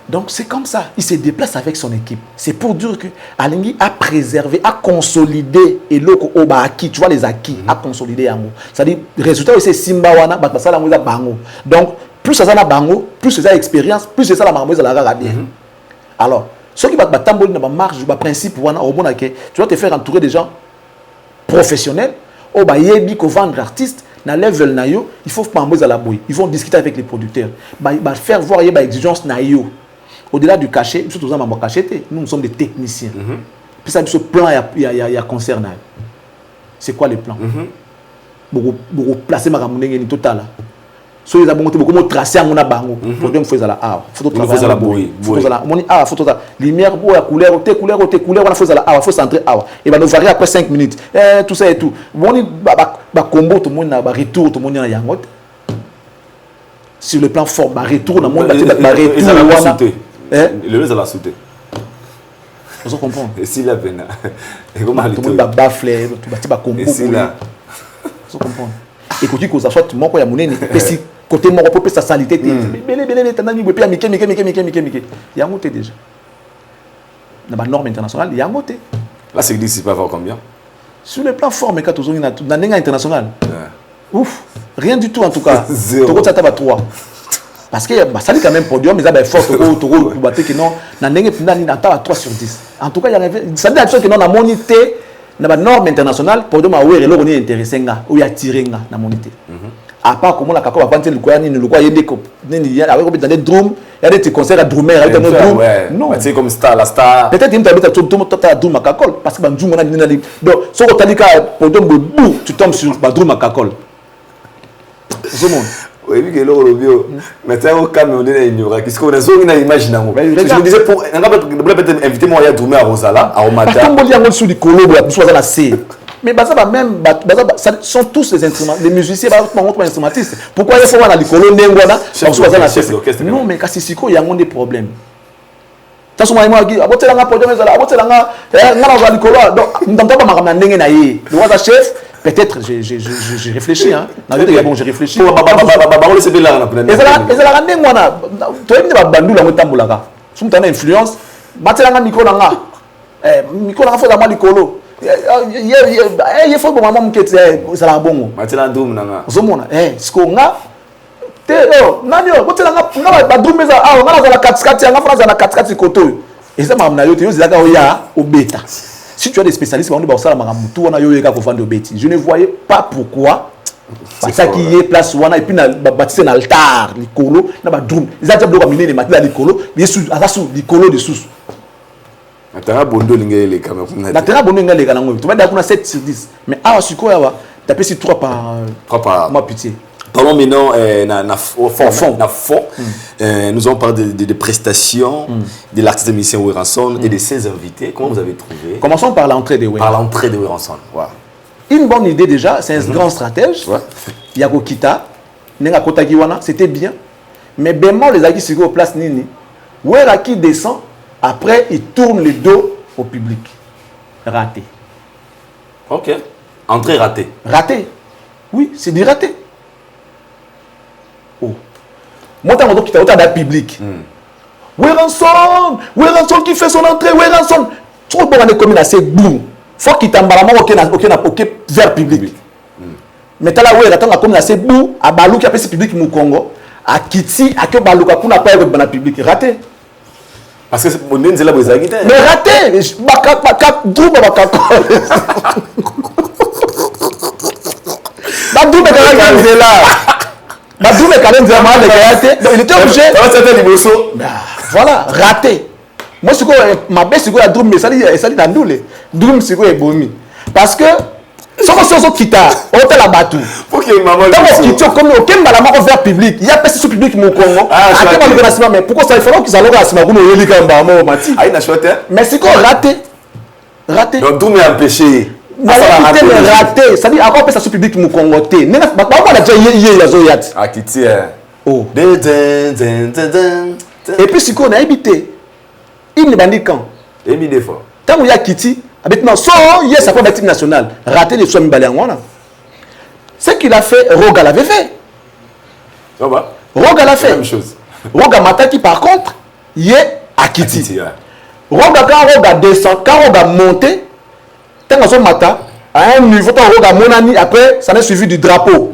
Donc c'est comme ça, il se déplace avec son équipe. C'est pour dire que Alingi a préservé, a consolidé et loko oba acquis, tu vois les acquis, a consolidé yango. C'est-à-dire résultat c'est Simba wana ba ça la moza bango. Donc plus ça na bango, plus ça expérience, plus ça la marmoise la raga bien. Alors, ceux qui battent tamboli na ba marche, ba principe wana obona que tu dois te faire entourer des gens professionnels, oba yebi ko vendre artiste na level na yo, il faut pas à la bouille. Ils vont discuter avec les producteurs. Faire voir les exigences na yo. Au-delà du cachet, nous sommes des techniciens. Puis ça, ce plan, il y a concert. C'est quoi le plan? Beaucoup placer ma camonde total. So ils ont beaucoup tracé à mon abango. Problème faut la ah, faut travailler à la bouille. Faut la moni ah, faut la lumière pour la couleur, on a faut la ah, faut centrer ah. Et ben nous varier après 5 minutes. Tout ça et tout. Moni ba combo tout monde na retour tout monde na yangote. Sur le plan fort, ba retour na monde ba retour. Le reste à la sauter. Vous comprenez? Et si la peine. Et comment tout le monde ba fleur, tout ba combo. Et si là. Vous comprenez? Et quand tu causes soit mon quoi ya monene, si côté mon repos sa salité, belé tandani bo pia mike. Yangote déjà. Dans la norme internationale, yangote. Là c'est dit c'est pas voir combien. Sur le plan fort mais quand tu na dans l'inga international. Ouf, rien du tout en tout cas. Toko ça taba 3. Parce que ça dit quand même podium mais ça ben fort Toko pour battre que non na ndenge ndani na taba 3 sur 10. En tout cas il y avait ça dit que non na monité na ba norme internationale podium a wéré loko ni intéressé nga ou ya tiré nga na monité. À part comment la kako va vendre le quoi ni le quoi yende ko ni ya avec dans des drums, il y a des concerts à drummer avec des drums. Non, c'est comme star la star. Peut-être il t'habite tout ta drum à kakol parce que banjou mona ni donc so ko talika podium bou tu tombes sur ba drum à kakol. Ce monde. Oui, que le bio. Mais tu as au camion de l'ignorance. Qu'est-ce qu'on a sur une image là? Je me disais pour peut-être inviter moi à Drummer à Rosala à Omata. Comme on dit en sous du colo pour soit la C. Mais ça va même ça sont tous les instruments les musiciens pas montre instrumentistes. Pourquoi il faut voir la colo nengwana soit la C? Non mais kasi siko il y a des problèmes. Ça sont moi qui abotela nga podium ezala abotela nga nga na colo donc ndanta ba makamna ndenge na ye. Le roi chef peut-être j'ai réfléchi hein. Bon j'ai réfléchi. Ba c'est là na plein. Ezala rande ngwana to yebne ba bandula ngotambulaka. Sumtana influence batela nga micro na nga. Micro na nga faut la likolo. Il faut que maman me quitte ça la bongo. Batela ndum na nga. Zomona siko nga te nani batela nga ba drum meza ah nga na 4-4 nga France na 4-4 koto. Et ça m'a yo te yo zilaka oya obeta. Si tu as des spécialistes, je ne voyais pas pourquoi. Parce qu'il y a place où on a et puis bâtissé un altar, les colos, na ba drum. Ils ont déjà bloqué les matériaux les colos, les sous, les colos de sous. Natera bondo lingé les caméras. Natera bondo lingé les caméras. Tu vas dire qu'on a 7 sur 10. Mais ah, c'est quoi là? Tu as payé 3 par. Ma pitié. Parlons maintenant nous allons parler des prestations de l'artiste de musicien Weranson et de ses invités. Comment vous avez trouvé? Commençons par l'entrée de Weranson. Par l'entrée de Weranson. Wow. Une bonne idée déjà, c'est un grand stratège. Yako Kita, Nenga Kotagiwana, c'était bien. Mais bémol les acquis sur place Nini. Weraki descend, après il tourne le dos au public. Raté. Ok. Entrée ratée. Raté. Oui, c'est du raté. Oh. Moi, tu as qui t'a public. Weranson qui fait son entrée, Weranson. Trop bon, on est comme assez boum. Faut qu'il t'emballe aucun vers public. Mais tu as là, attends, comme assez boum, à Balou qui a fait public au Congo, à Kiti, à que Balou qui n'a pas eu public. Raté. Parce que mon nom, c'est là, vous avez mais raté. Baka, drou, baka, il était obligé. Voilà, raté. Moi, c'est quoi ma baisse, c'est quoi la drum, mais ça dit dans nous les drum, c'est quoi bomi. Parce que sans qu'on quitte, on t'a la batou. Pour que maman quitte comme aucun malama vers public. Il y a pas ce public mon Congo. Mais pourquoi ça il faut qu'ils allient à ce moment où il y a un mati. Ah, il a choisi. Mais c'est quoi raté. Raté. Donc drum est empêché. Raté, ça dit encore ça ce public mon Congo té. N'est pas on a déjà y a zoyat. Ah Kiti. Oh. Et puis si qu'on a habité. Il ne bandit quand. Et mis des fois. Tant où il y a Kiti, maintenant so hier ça fait l'équipe nationale. Raté les soins balangwana. Ce qu'il a fait, Roga l'avait fait. Ça va. Roga l'a fait. Même chose. Roga Mataki par contre, il est à Kiti. Roga quand Roga descend, quand Roga monte, tant que son matin à un niveau tant Roga monani après ça n'est suivi du drapeau.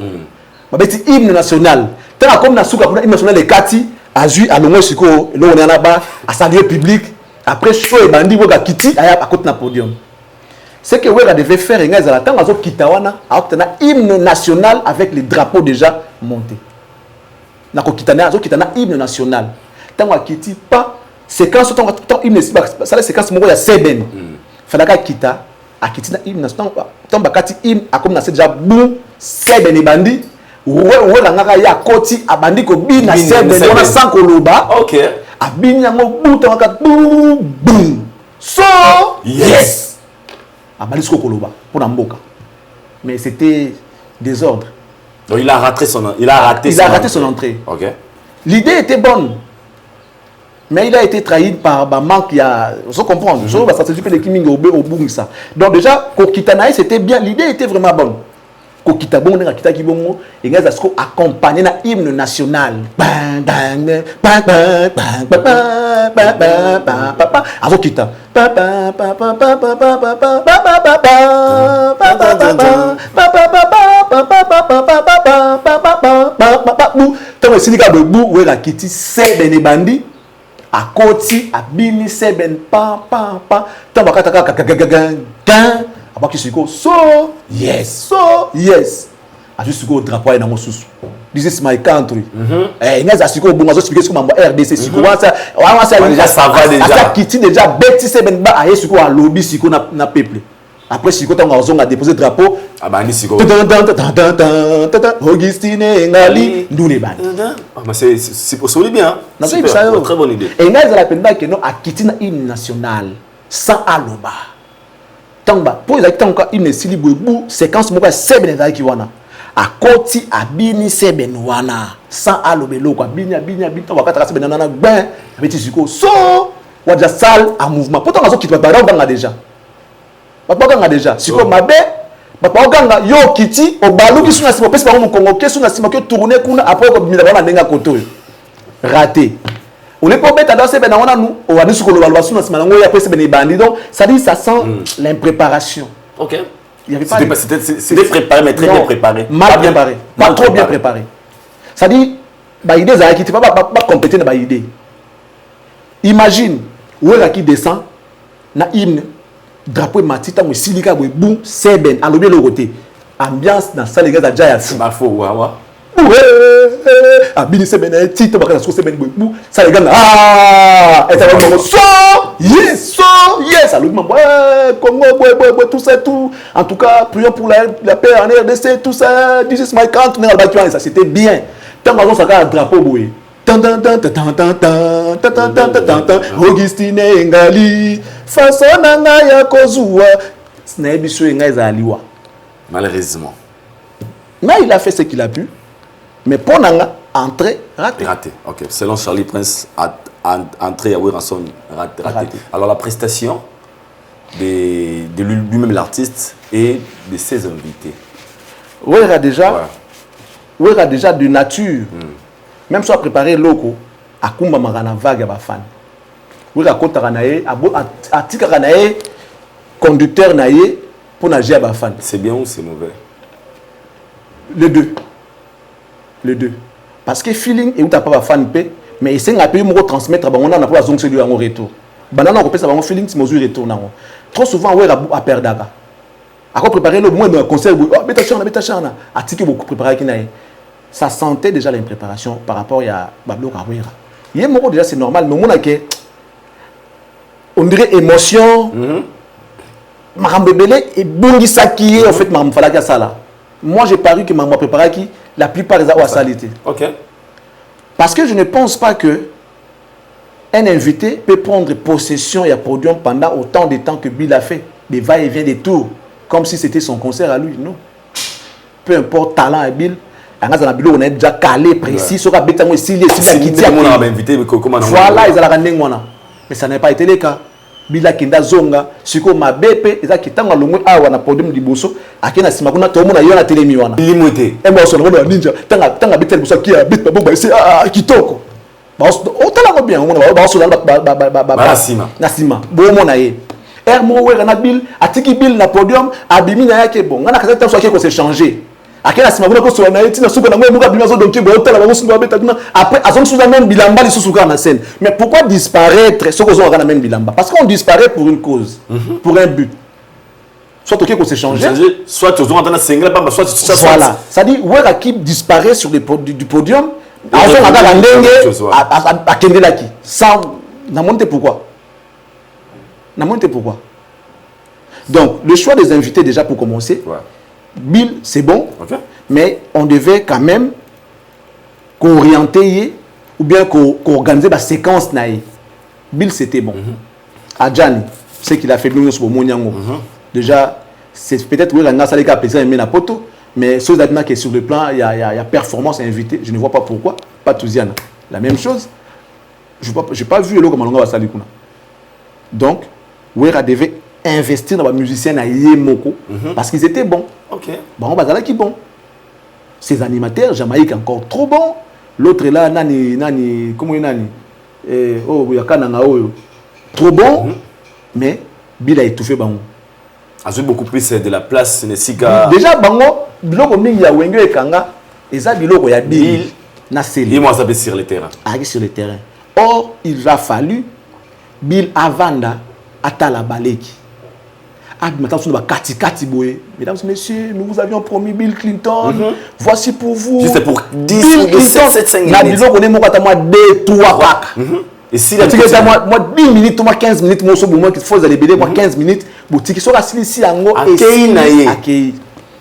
Ma bête hymne national. Tant comme na souka pour hymne national les Kati a joué à l'ongwe siko, là on est là-bas à saluer public. Après show et bandi Roga Kiti à côté na podium. c'est que Wera devait faire un gars tant que Kitawana a obtenu hymne national avec les drapeaux déjà montés. Na ko kitana hymne national. Tant que Kiti pas séquence tant hymne ça la séquence mo ya Seben. Fallait kita a Kitina hymne national tant bakati hymne a comme na c'est déjà bon Seben et bandi. Wera ngaka ya koti abandi ko bina Seben on a sans koloba. OK. Abini yango buta ngaka boum. So yes. À Balisco Koloba pour Namboka. Mais c'était désordre. Donc il a raté son entrée. OK. L'idée était bonne. Mais il a été trahi par manque qui a je comprends. Je vois ça se fait les kiming au boum ça. Donc déjà Kokitanaï c'était bien, l'idée était vraiment bonne. Kokita bon na kita kibongo et gars asko accompagné na hymne national. Bang bang bang bang bang bang bang bang bang avant kita. Tant Sinika Bebu ouais la kiti Seben et bandi à Koti à Bini Seben pa tant bakata gang après qui siko so yes a juste siko drapeau na mo susu this is my country ngaza siko bonga zo expliquer comment RDC siko ça déjà ça va déjà ça kiti déjà beti Seben ba aye siko a lobby siko na peuple après siko tant on a déposé drapeau abani siko Augustine ngali ndune bani mais c'est possible bien c'est très bonne idée et ngaza la penda que non a kiti na hymne national sans aloba tamba pour les temps quand il ne s'y libou séquence mo ka Seben za ki wana a koti abini Seben wana sans alobelo kwa binya to wakata Seben nana ben abeti siko so waja sal en mouvement pourtant ngazo kitwa ba nga déjà siko mabe ba ganga yo kiti o baluki suna simo pesi ba mo kongo kesu na simo ke tourner kuna après ko bimila bana ndenga koto raté. On est pas bête à danser, ben on a nous, on a dit ce que l'on va sur notre maison, après c'est ben bandits, donc ça dit ça sent l'impréparation. OK. Il y avait pas. C'était préparé, mais très bien préparé. Mal préparé, pas trop bien préparé. Ça dit, bah idée ça qui tu pas compléter na idée. Imagine où est qui descend, na hymne, drapeau matita ou silika ou boum, Seben, à l'objet le côté. Ambiance dans ça les gars déjà ya. C'est pas faux, ouais. Abini Seben et Tito bakana so Seben bou ça les gars ah et ça va so yes alors moi Congo tout ça tout en tout cas prions pour la paix en RDC tout ça this is my country ça c'était bien tant qu'on ça un drapeau boué Augustine ngali façon nanga ya kozua na biso ngai za aliwa malheureusement mais il a fait ce qu'il a pu. Mais pour Nanga, entrée ratée. Raté, ok. Selon Charlie Prince, entrée à Wiranson raté. Alors la prestation de lui-même l'artiste et de ses invités. Oui, il a déjà de nature. Même si on a préparé l'oko, à Kumba Marana vague à fan. Oui, il a Kotaranae, à Tikaranae, conducteur naïe pour nager à fan. C'est bien ou c'est mauvais? Les deux. Parce que feeling et où t'as pas fan paix, mais il s'est un peu me transmettre on a pas zonk celui en retour. Banana on peut ça feeling si mesure retour non. Trop souvent ouais à perdre daga. À quoi préparer le moins de concert beta chana à tiki beaucoup préparer qui naïe. Ça sentait déjà l'impréparation par rapport à Bablo Kawera. Il y a déjà c'est normal mais mon que on dirait émotion. Marambebele et bungisa qui en fait maram falaka sala. Moi j'ai paru que maman préparé qui la plupart des a salité. OK. Parce que je ne pense pas que un invité peut prendre possession et à podium pendant autant de temps que Bill a fait, des va-et-vient des tours, comme si c'était son concert à lui. Non. Peu importe talent à Bill, on est déjà calé, précis, sur la bête, voilà, ils ont mais ça n'a pas été le cas. Bila kenda zonga siko mabepe eza kitanga longwe awa na podium liboso akena sima kuna to mona yona telemi wana limité e mo so na ninja tanga betel boso kia bit babomba ese kitoko ba o tala ko bien mona ba so na sima bo mona ye mo wera na bil atiki bil na podium abimi na yake bon ngana kazata so ko se changer akena sima kuna ko so na yetina suko na ngwe abimi zo donc bo tala ba so na beta kuna après azon sous la même bilamba li sous na scène mais pourquoi disparaître ce qu'on a même bilamba parce qu'on disparaît pour une cause pour un but soit OK qu'on s'est changé, soit tu as un single, soit voilà. C'est-à-dire, Wera qui disparaît sur du podium, ça, n'a monté pourquoi? Donc, le choix des invités, déjà pour commencer, Bill, c'est bon, mais on devait quand même qu'orienter ou bien qu'organiser la séquence. Bill, c'était bon. Adjani, c'est qu'il a fait le sur Monyango. Déjà, c'est peut-être que Ranga Saleka a plaisir à la poto, mais ceux d'Adna qui est sur le plan, il y a performance à inviter. Je ne vois pas pourquoi. Pas Touziana. La même chose. Je n'ai pas vu le Malonga Salikuna. Donc, Wera devait investir dans les musiciens à Yemoko parce qu'ils étaient bons. Bon, Bazala qui bon. Ces animateurs, Jamaïque encore trop bons. L'autre est là, Nani, comment il Nani? Oh, Yakana trop bon, mais Bill a étouffé Bango. A eu beaucoup plus de la place, Nessiga. Déjà, Bango, Biloko Mingi ya Wenge et Kanga, et ça, Biloko ya Bill. Il m'a sabé sur le terrain. Sur le terrain. Or, il a fallu Bill Avanda Atala Baleki. Mesdames et messieurs, nous vous avions promis Bill Clinton. Voici pour vous. Juste pour 10 Bill ou 7 minutes. Et si moi 10 minutes, moi 15 minutes, moi il faut aller BD, moi 15 minutes. Boutique soit ici accueilli.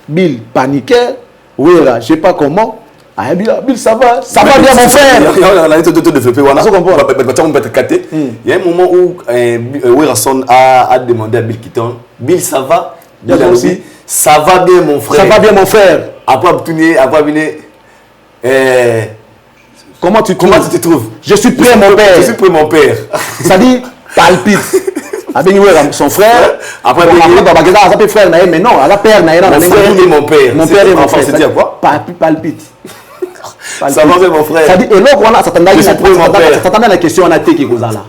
Bill paniquait. Oui, je sais pas comment. Ah, Bill, ça va bien mon frère. Il y a un moment où Wilson a demandé à Bill Clinton, Bill, ça va? Bill a dit, ça va bien mon frère. Ça va bien mon frère. Après venir, comment tu te trouves? Je suis prêt mon père. Je suis prêt mon père. Ça dit palpite. Avec son frère. Après frère mais non, à la père mon père. Mon père et mon frère. C'est dire quoi? Palpite. Ça va bien mon frère. Ça dit et là on a s'attendait à la question on a été qui vous a là.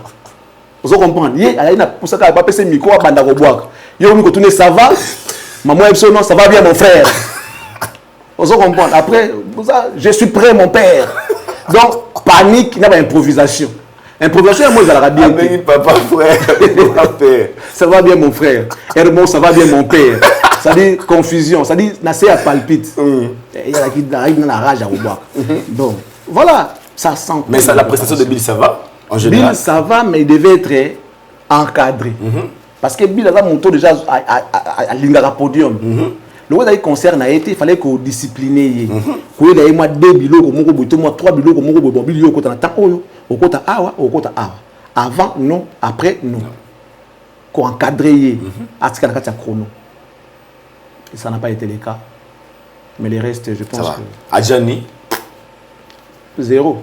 Vous comprenez? Il y a pour ça qu'il pas passer micro à banda boire. Yo mi tourner ça va. Maman Epson non, ça va bien mon frère. Vous comprenez? Après je suis prêt mon père. Donc panique, il y a improvisation. Improvisation, moi, ça va bien. Papa, frère, ça va bien, mon frère. Hermon, ça va bien, mon père. Ça dit confusion. Ça dit, Nassé à palpite. Il y a qui arrive dans la rage à revoir. Donc, voilà. Ça sent. Mais ça, la prestation de Bill, ça va, en général? Bill, ça va, mais il devait être encadré. Parce que Bill a monté déjà à l'Ingara Podium. Le roi d'ailleurs concert a été, il fallait qu'on discipline. Qu'on ait moi 2 bilots, moi 3 bilots, qu'on Bill yo côté temps au côté awa, au côté awa. Avant non, après non. Qu'on encadrer à ce qu'il y a chrono. Et ça n'a pas été le cas. Mais les restes, je pense que Adjani 0.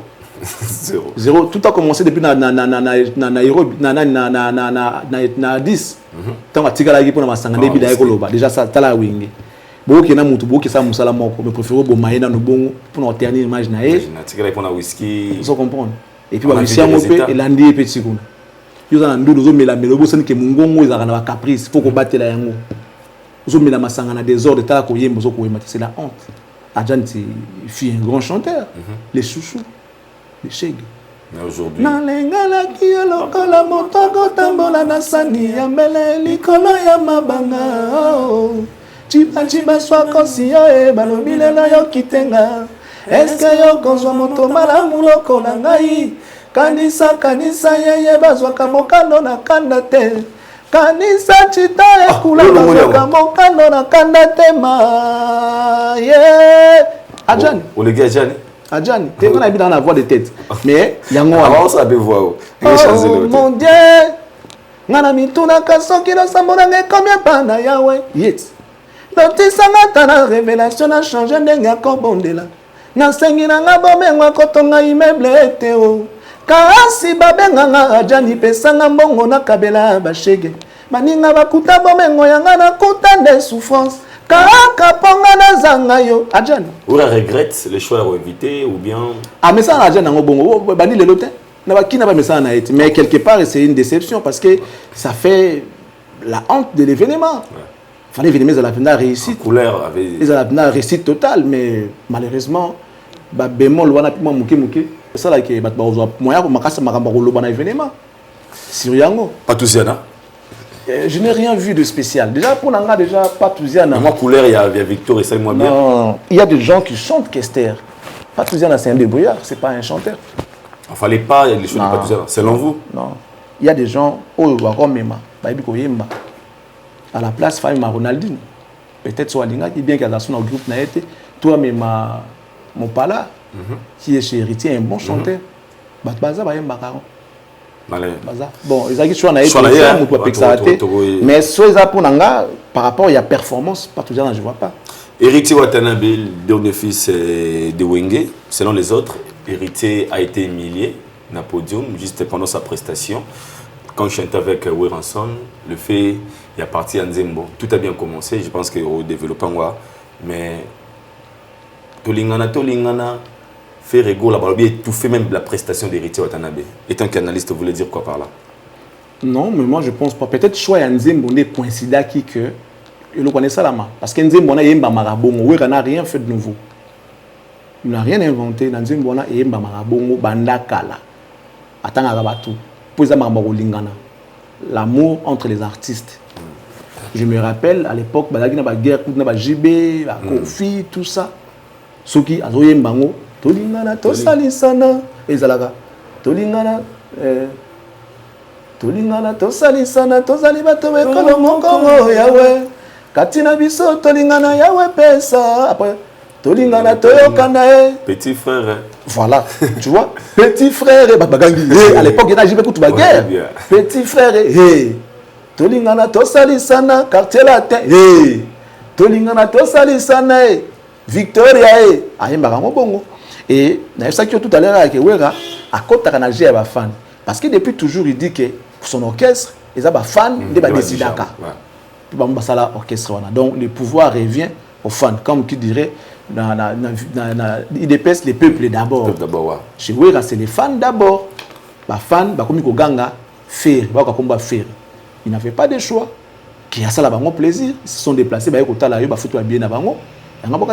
0. Tout a commencé depuis Nairobi, na 10. Tant que tu as dit pour ma sangane bidaya déjà ça tala wingi. Boki na mutu boki sa musala moko me préfère bo maina no bongo pour terminer image na e. Na tikala pour na whisky. Vous comprenez? Et puis ba whisky mo pe elandi pe tsikuna. Yo za ndudu zo mela melo bo sani ke mungongo ezaka na ba caprice, faut ko batela yango. Zo mela masanga na désordre tala ko yembo zo ko yemba, c'est la honte. Adjanti fut un grand chanteur, les chouchous, les chègues. Mais aujourd'hui nalengala ki lokola motoko tambola na sani ya mele likolo ya mabanga. Chiba swa kosiyo e balobile na yo kitenga. Eske yo kozwa moto malamu lokola ngai. Kanisa yeye bazwaka mokano na kanda te. Kanisa chita ekula bazwaka mokano na kanda te ma. Adjani. On le gars Adjani. Adjani. T'es on a mis dans la voix de tête. Mais yango. Avant ça peut voir. Oh mon Dieu. Ngana mituna kasoki na sambona nge combien pana yawe. Yet. Notisanga tana révélation a changé ndenge akobondela. Nasengi nanga bomengo kotonga immeuble eteo. Kasi babenganga Adjani pesanga mbongo na kabela bashege. Maninga bakuta bomengo yanga na kuta de souffrance. Kaka ponga na zanga yo Adjani. Ou la regrette le choix d'avoir invité ou bien ah mais ça Adjani ngo bongo bani le lotin. Na ba kina ba message na été mais quelque part c'est une déception parce que ça fait la honte de l'événement. Fallait évidemment la réussite. Couleur avait la réussite totale mais malheureusement ba bémol wana pima muke ça là que ba moyen pour makasa makamba ko loba na événement sur yango pas tous yana Je n'ai rien vu de spécial. Déjà, pour Nanga, déjà, Patouziana. Moi, couleur, il y a Victor et ça, moi bien. Non, il y a des gens qui chantent Kester. Patouziana, c'est un débrouillard, c'est pas un chanteur. Il ne fallait pas les choses de Patouziana, selon vous? Non. Il y a des gens, oh, Waromema, Baibiko-Yemba. À la place, Faima Ronaldinho. Peut-être soit Linga, qui bien qu'il y a dans le groupe Naete. Toi, mais mon pala, qui est chez Héritier, un bon chanteur. Baza, Bayemba, bon, ils ont dit que mais soit pour Nanga, par rapport à la performance, pas toujours, je ne vois pas. Héritier Watanabe, le dernier fils de Wenge, selon les autres, Héritier a été humilié dans le podium juste pendant sa prestation. Quand je chantais avec Weranson, le fait, il a parti à Nzembo. Tout a bien commencé, je pense qu'au développement, mais Tolingana, faire égaux là-bas, tout fait même la prestation d'Héritier Watanabe. Étant qu'analyste, vous voulez dire quoi par là? Non, mais moi je pense pas. Peut-être choix à Nzembo n'est coïncida qui que le connaît ça là-bas. Parce que Nzembo n'a rien fait de nouveau. Il n'a rien inventé. Nzembo n'a rien marabongo banda kala. Attends à tout. Pour ça l'amour entre les artistes. Je me rappelle à l'époque, il y avait une guerre, il y avait JB, Kofi, tout ça. Ceux qui ont eu bango, Tolingana, Tosalisana, et Zalaga. Tolingana, Tosalisana, Tosalibato, Kolomongo, Yahweh. Katina Biso, Tolingana, Yahweh, Pesa. Après, Tolingana, Toyokanae. Petit frère. Voilà, tu vois, petit frère, à l'époque, il y a JB Koutou Baguerre. Petit frère, Tolingana, Tosalisana, quartier latin, Tolingana, Tosalisana, Victoria, Bongo. Et ça qui tout à l'heure avec Wera, à côté de la fan. Parce que depuis toujours, il dit que son orchestre, ils sont fans de Décidaka. Donc le pouvoir revient aux fans, comme qui dirait, il dépasse les peuples d'abord. Chez Wera, c'est les fans d'abord. Les fans, comme Ganga, faire, il n'a fait pas de choix. Qui a ça là plaisir. Ils se sont déplacés, ils ont bien avant.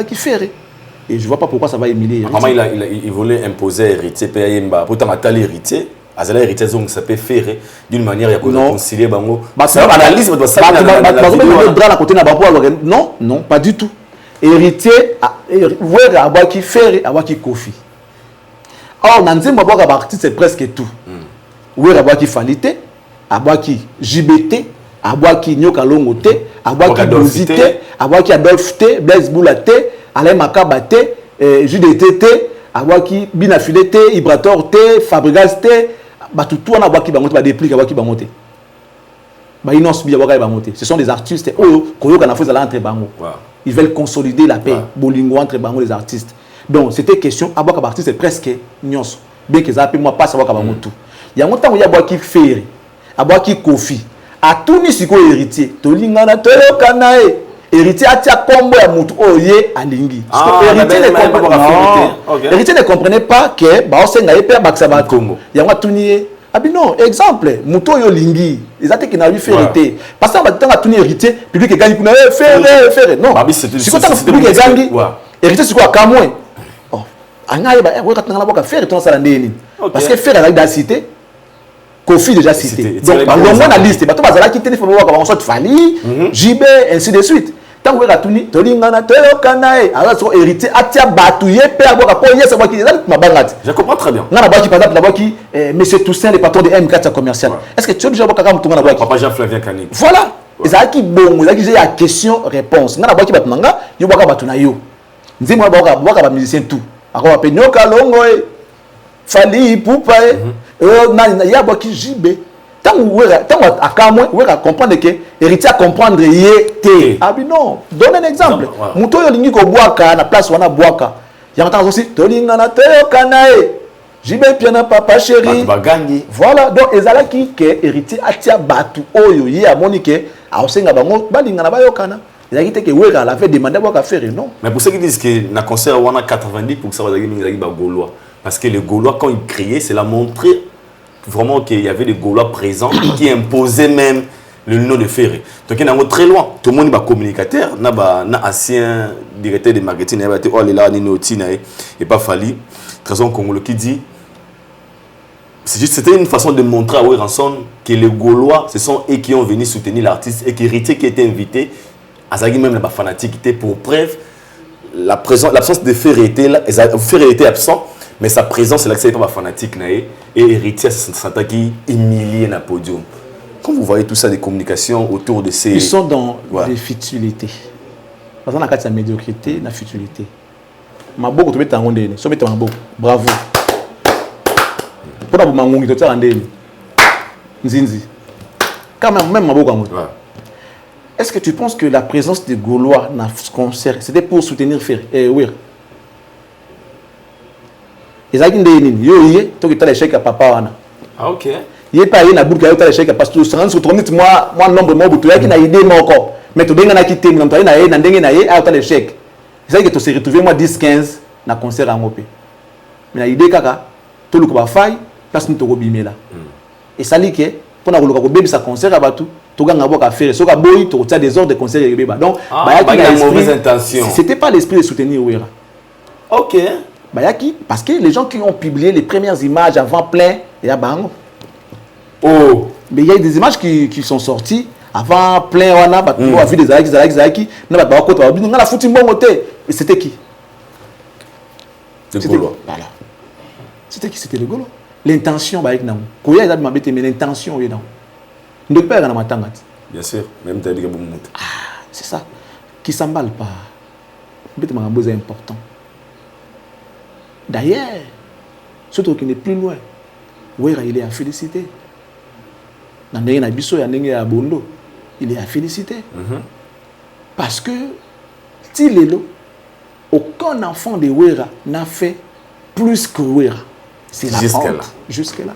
Qui fait. Et je ne vois pas pourquoi ça va émuler. Comment il voulait imposer héritier Payemba. Pourtant, il héritier. Azala héritier donc ça peut faire d'une manière il y a quoi concilier bango. Ça analyse doit ça. Non, non, pas du tout. Héritier voir avoir qui faire avoir qui kofi. Or dans Nzembo avoir artiste c'est presque tout. Voir avoir qui Falité, avoir qui JBT, avoir qui Nyoka Longote, avoir qui Dosité, avoir qui Adolphe T, Blaise Boulaté, Alain Makabate, JDT, avoir qui Binafile T, Ibrator T, Fabregas T, tout on a voir qui va monter, déplique avoir qui va monter. Ce sont des artistes ils veulent consolider la paix bolingo entre les artistes. Donc c'était question à voir artiste c'est presque nyos bien que ça moi pas savoir tout. Il y a longtemps où il y a bois qui fait à bois qui Kofi à tout ni siko héritier tolingana toyokanae héritier atia kombo ya mutu oye alingi héritier ne comprenait pas que ba osenga yepe baksa Congo ya ngwa tunier ah non exemple mutu oyo lingi ezate qui n'a lui fait hériter parce que ba tuni héritier public gagne kuna faire non c'est quoi ça public gagne héritier c'est quoi kamwe oh anga ba ko katanga ba faire ton sala ndeni parce que faire avec la cité Kofi déjà cité. Donc, on a la liste. Bato bazala qui téléphone wa on sort Fali, JB ainsi de suite. Tant que Ratuni, Tolingana, Toyokanae, alors son héritier atia batouye pe aboka po yesa ba ki ma bangati. Je comprends très bien. Ngana ba ki par exemple là-bas qui monsieur Toussaint le patron de M4 commercial. Est-ce que tu as déjà boka kam tunga na ba ki Papa Jean-Flavien Kanik. Voilà. Ezaki bon, ezaki j'ai la question réponse. Ngana ba ki batanga, yo boka batuna yo. Nzimo boka ba musicien tout. Ako ba Nyoka Longo Fali Poupa il y a qui JB tant à comprendre que héritier à comprendre yé ah ben non donne un exemple muto yo lingi ko boaka na place wana boaka ya ngata aussi tolinga na toyokanae JB piana papa chéri voilà donc ezala ki que héritier atia batu oyo yé a monique a osenga bango balinga na bayokana ezaki te que wera la fait demander boaka faire non mais pour ceux qui disent que na concert on a 90% bazaki mingi ba Gaulois parce que les Gaulois quand ils criaient c'est la montrer vraiment qu'il y avait des Gaulois présents qui imposaient même le nom de Ferré. Donc il y a très loin. Tout le monde est communicateur, na ancien directeur de marketing, oh là, et pas Fali. Très souvent Congolais qui dit C'était une façon de montrer à Weranson que les Gaulois, ce sont eux qui ont venu soutenir l'artiste et que Héritier qui était invité, à Zaghi même la fanatique était pour preuve, l'absence de Ferré était là, Ferré était absent, mais sa présence, c'est l'accepté par la fanatique et Héritier s'entend qui humilié dans le podium. Quand vous voyez tout ça, des communications autour de ces... Ils sont dans des futilités. Parce qu'on a la médiocrité, la futilité. Maboko, tu mets ta ronde, so mets ta maboko. Bravo. Pour la mangongi, tu as rendu. Nzinzi. Quand même maboko. Est-ce que tu penses que la présence des Gaulois dans ce concert, c'était pour soutenir Weir? Ils ont dit que tu as l'échec à papa. Ah, ok. Il n'y a pas une boule qui a été l'échec parce que tu as moi nombre de mots, tu as une idée encore. Mais tu as quitté, tu as l'échec. C'est que tu t'es retrouvé moi 10-15 dans le concert à Mopé. Mais l'idée kaka, tout le monde faille parce que tu as bimé là. Et ça dit que pour le bébé sa concert à Batou, tu as un faire so ka boy tu as des ordres de concert et bébé. Donc il y a une mauvaise intention. C'était pas l'esprit de soutenir Wera. OK. Parce que les gens qui ont publié les premières images avant plein, il y a bango. Oh, mais il y a des images qui sont sorties avant plein on a vu des Zalaki na ba ko to na la fouti mbongo te. Et c'était qui? C'était Gaulois. Voilà. C'était qui? C'était le Gaulois. L'intention ba avec na. Ko ya za mabete mais l'intention est dans. Ndo père na matanga. Bien sûr, même tu as dit que bon monte. C'est ça. Qui s'emballe pas. Bête magambo c'est important. D'ailleurs, surtout qui n'est plus loin. Wera il est à féliciter. Il est à féliciter. Parce que, aucun enfant de Wera n'a fait plus que Wera. C'est la honte. Jusque-là.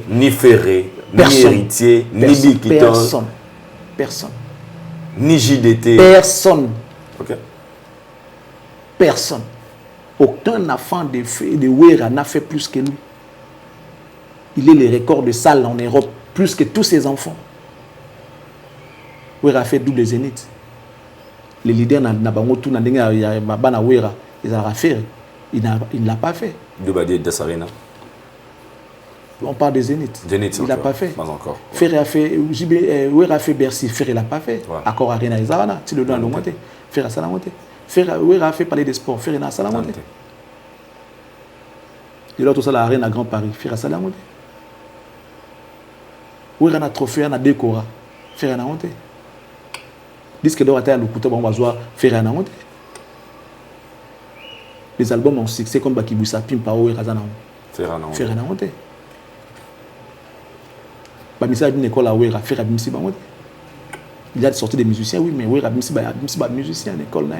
Ni Ferré, ni Héritier, ni Bikiton. Personne. Ni JDT. Personne. Ok. Personne. Aucun enfant de Wera n'a fait plus que lui. Il est le record de salles en Europe, plus que tous ses enfants. Wera a fait double zénith. Les leaders n'a pas tout Wera, ils ont fait. Il ne l'a pas fait. On parle de zénith. Il ne l'a pas fait. Pas encore. Ferré a fait, Wera a fait Bercy, Ferré ne l'a pas fait. Accord Arena Izarana, tu le dois le monter. Ferré a salamonté. Wera a fait parler des sports, Ferré n'a salamonté. Il a tout ça la Arena Grand Paris, Ferré a salamonté. Wera na trophée na décora Ferré na honte. Disque d'or à le couteau on va jouer Ferré na honte. Les albums ont succès comme Bakibusa Pimpa Wera za na honte. Ferré na honte. Ba misa d'une école à Wera Ferré bimsi ba honte. Il y a sorti des musiciens oui mais Wera bimsi ba musicien école na.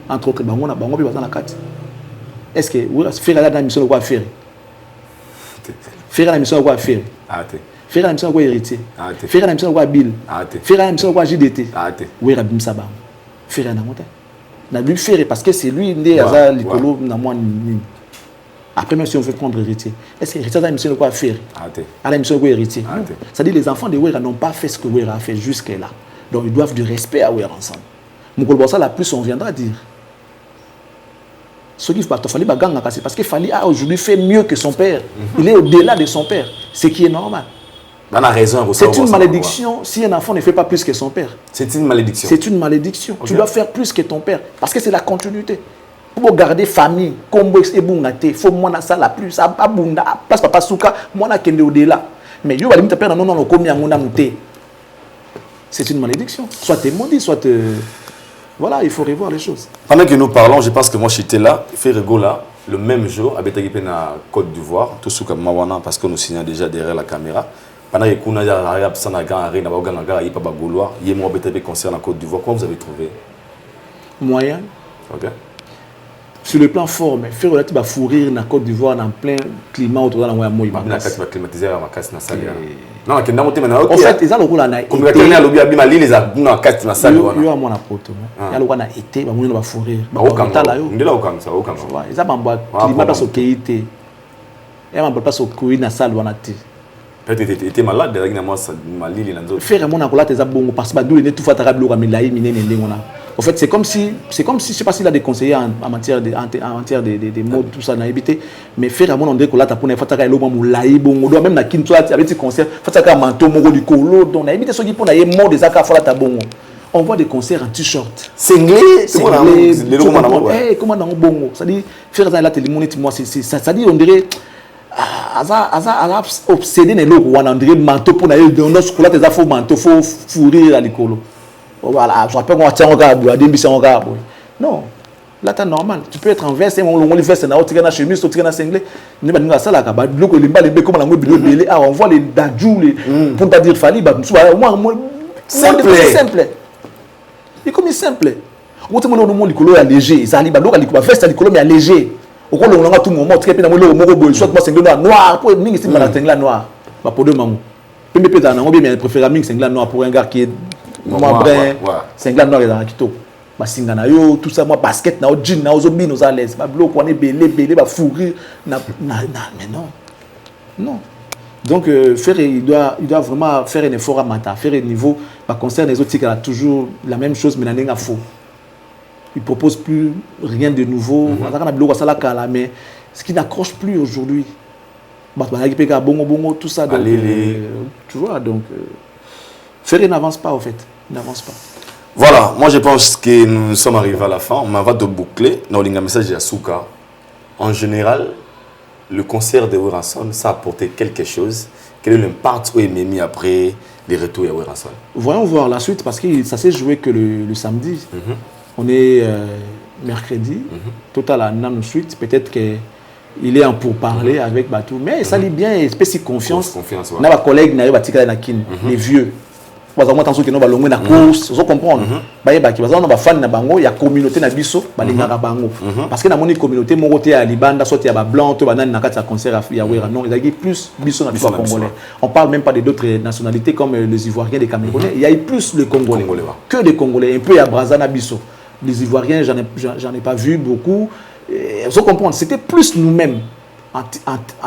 Entre autres bango na bango bi bazana kati. Est-ce que Wera Ferré la mission quoi faire? Ferré la mission quoi faire? Faire la mission quoi héritier. Faire la mission quoi bill. Faire la mission quoi JDT. Oui rabim saba. Faire na monta. Na lui faire parce que c'est lui né à l'écolo na moi ni. Après même si on veut prendre héritier. Est-ce que héritier a une mission quoi faire? À la mission quoi héritier. Ça dit les enfants de Wera n'ont pas fait ce que Wera a fait jusqu'à là. Donc ils doivent du respect à Wera ensemble. Mon ça la plus on viendra dire. Ce qui va falloir baganga parce que Fali a aujourd'hui fait mieux que son père. Il est au-delà de son père, ce qui est normal. C'est une malédiction si un enfant ne fait pas plus que son père. C'est une malédiction. C'est une malédiction. Okay. Tu dois faire plus que ton père parce que c'est la continuité. Pour garder famille, combo et bungate, faut moi ça la plus, abunda, place papa souka, moi na kende au-delà. Mais yo va limite père non comme ngona muté. C'est une malédiction. Soit tu es maudit, soit voilà, il faut revoir les choses. Pendant que nous parlons, je pense que moi j'étais là, Ferrego là, le même jour, à Betagipena, Côte d'Ivoire, tout ce comme Mawana, parce que nous signons déjà derrière la caméra. Pendant que nous avons concert en Côte d'Ivoire, comment vous avez trouvé? Moyen. Ok. Sur le plan fort, mais faire relativement fourrir dans Côte d'Ivoire dans plein climat autour de la moyen moyen. La carte va climatiser à ma casse na salle. Non, que ndamo temena ok. En fait, ils ont le rôle à comme la télé à l'objet abima li les a na carte na salle. Yo a mon apôtre. Il y a le rôle à été, ba moyen va fourrir. Ba okanga là yo. Ndela okanga ça okanga. Ils ont bamba climat pas au kéité. Et on pas au courir na salle wana té. Peut-être était malade derrière moi malili na nzo. Faire mon akola tes abongo parce que ba dou ne tout fa tarabi lo ka milayi minene ndengona. En fait, c'est comme si, je sais pas s'il a des conseillers en matière de modes, tout ça, n'a évité. Mais faire à mon endroit que là, t'as pour ne faire ta carrière, on doit même na kin toi avec tes concerts, faire ta carrière manteau, mon du colo, donc n'a évité ceux qui pour n'aller mode des accords là, t'as bon. On voit des concerts en t-shirt. Cinglé, comment dans bongo. Ça dit faire ça là, t'es limonite moi, ça dit on dirait. Obsédé les locaux, on dirait manteau pour n'aller dans notre scola, t'es affaires manteau, faut fourrir à l'écolo. Voilà, je rappelle qu'on tient au gars, à des au gars. Non, là t'es normal. Tu peux être en veste, on le veste, on tire la chemise, on tire la cinglé. On va dire ça là, on voit les dadjou, pour pas dire fali, simple. Il comme simple. On te montre le monde l'écolo est léger, ça arrive, la veste l'écolo mais léger. Au cours de tout moment, tu es soit moi cinglé noir, pour mingi c'est la cinglé noir. Pas pour deux mamans. PMP dans un bien préfère mingi cinglé noir pour un gars qui est moi brun, cinglé noir dans Akito. Ba singana yo tout ça moi basket na jean na ozobi nous à l'aise. Ba bloc on est belé ba fourrir mais non. Donc faire il doit vraiment faire un effort à matin, faire un niveau ba concerne les autres qui a toujours la même chose mais n'a faux. Il ne propose plus rien de nouveau. Mais ce qui n'accroche plus aujourd'hui, tout ça. Donc, tu vois, donc, Ferré n'avance pas, en fait. Il n'avance pas. Voilà, moi je pense que nous sommes arrivés à la fin. On va de boucler. Dans le message de Yasuka, en général, le concert de Weranson, ça a apporté quelque chose. Quel est l'impact où il est mis après les retours à Weranson? Voyons voir la suite, parce que ça s'est joué que le samedi. On est mercredi, total à Nam Suite. Peut-être qu'il est en pourparler avec Batou. Mais ça lit bien, espèce de confiance. On a un collègue qui arrive à tirer la kin, les vieux. Parce que moi, tant que nous allons la course, vous comprenez. Il y a fan na bango, il y a communauté na biso, parce que dans mon communauté, mon côté à Libanda, soit il y a blanc, tout banane na kata concert à Fiawera. Non, il y a plus biso na biso congolais. On parle même pas d'autres nationalités comme les Ivoiriens, les Camerounais. Il y a plus les Congolais que les Congolais. Un peu il y a Brazana biso. Les Ivoiriens, j'en ai pas vu beaucoup. Vous comprenez, c'était plus nous-mêmes, en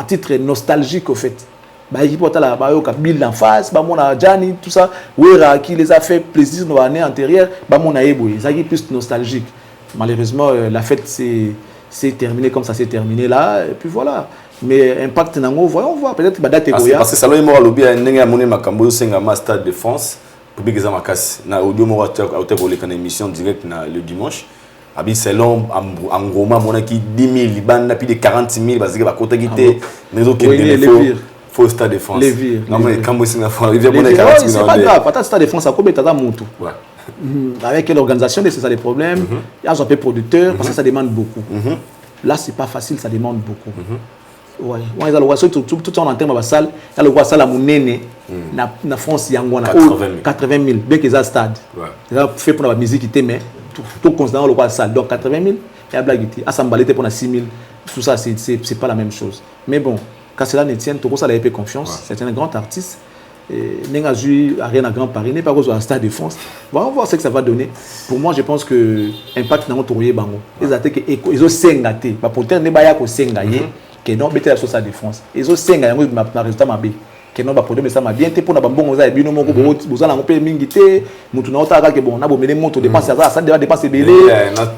titre nostalgique au fait. L'équipe a Bill en face, Gianni, tout ça, Wera qui les a fait plaisir dans l'année antérieure, c'est plus nostalgique. Malheureusement, la fête s'est terminée comme ça s'est terminé là, et puis voilà. Mais impact nango, voyons voir, peut-être que date Goya. Parce que ça l'a émoré lobby à Nenga Moné Makambo, Sengama Stade de France. Public examen casse na audio mo wa une émission directe le dimanche abi selon en gros mon qui 10 000 bande plus de 40 000 parce que ba côté guité mais autres qui faut Stade de France non mais quand moi c'est la fois rivière mon 40 000 c'est pas grave pas Stade de France à combien t'as montou avec l'organisation c'est ça des problèmes il y a un peu producteur parce que ça demande beaucoup là c'est pas facile ça demande beaucoup. Ouais, ils ont le tout en termes de salle, il y a le salle à Mounene, na France, il y a 80 000, bien qu'ils aient un stade. Ils ont fait pour la musique, mais tout considérant le salle. Donc 80 000, il y a blague, Assemblée pour 6 000, tout ça, c'est pas la même chose. Mais bon, quand cela ne tient, tout ça, il a eu confiance. C'est un grand artiste. Nenga Zui, Arena Grand Paris, n'est pas au Stade de France. On va voir ce que ça va donner. Pour moi, je pense que l'impact dans notre bango. Ils ont sengaté. Pour terre, n'est pas sengaté. Que non, mais c'est la défense. Ils ont 5 ans de résultat mabé. Que non, problème ça m'a bien été pour na bango za bino moko boza na ngopé mingité mutu na otaka que bon na bomele moto dépense ça doit dépenser belé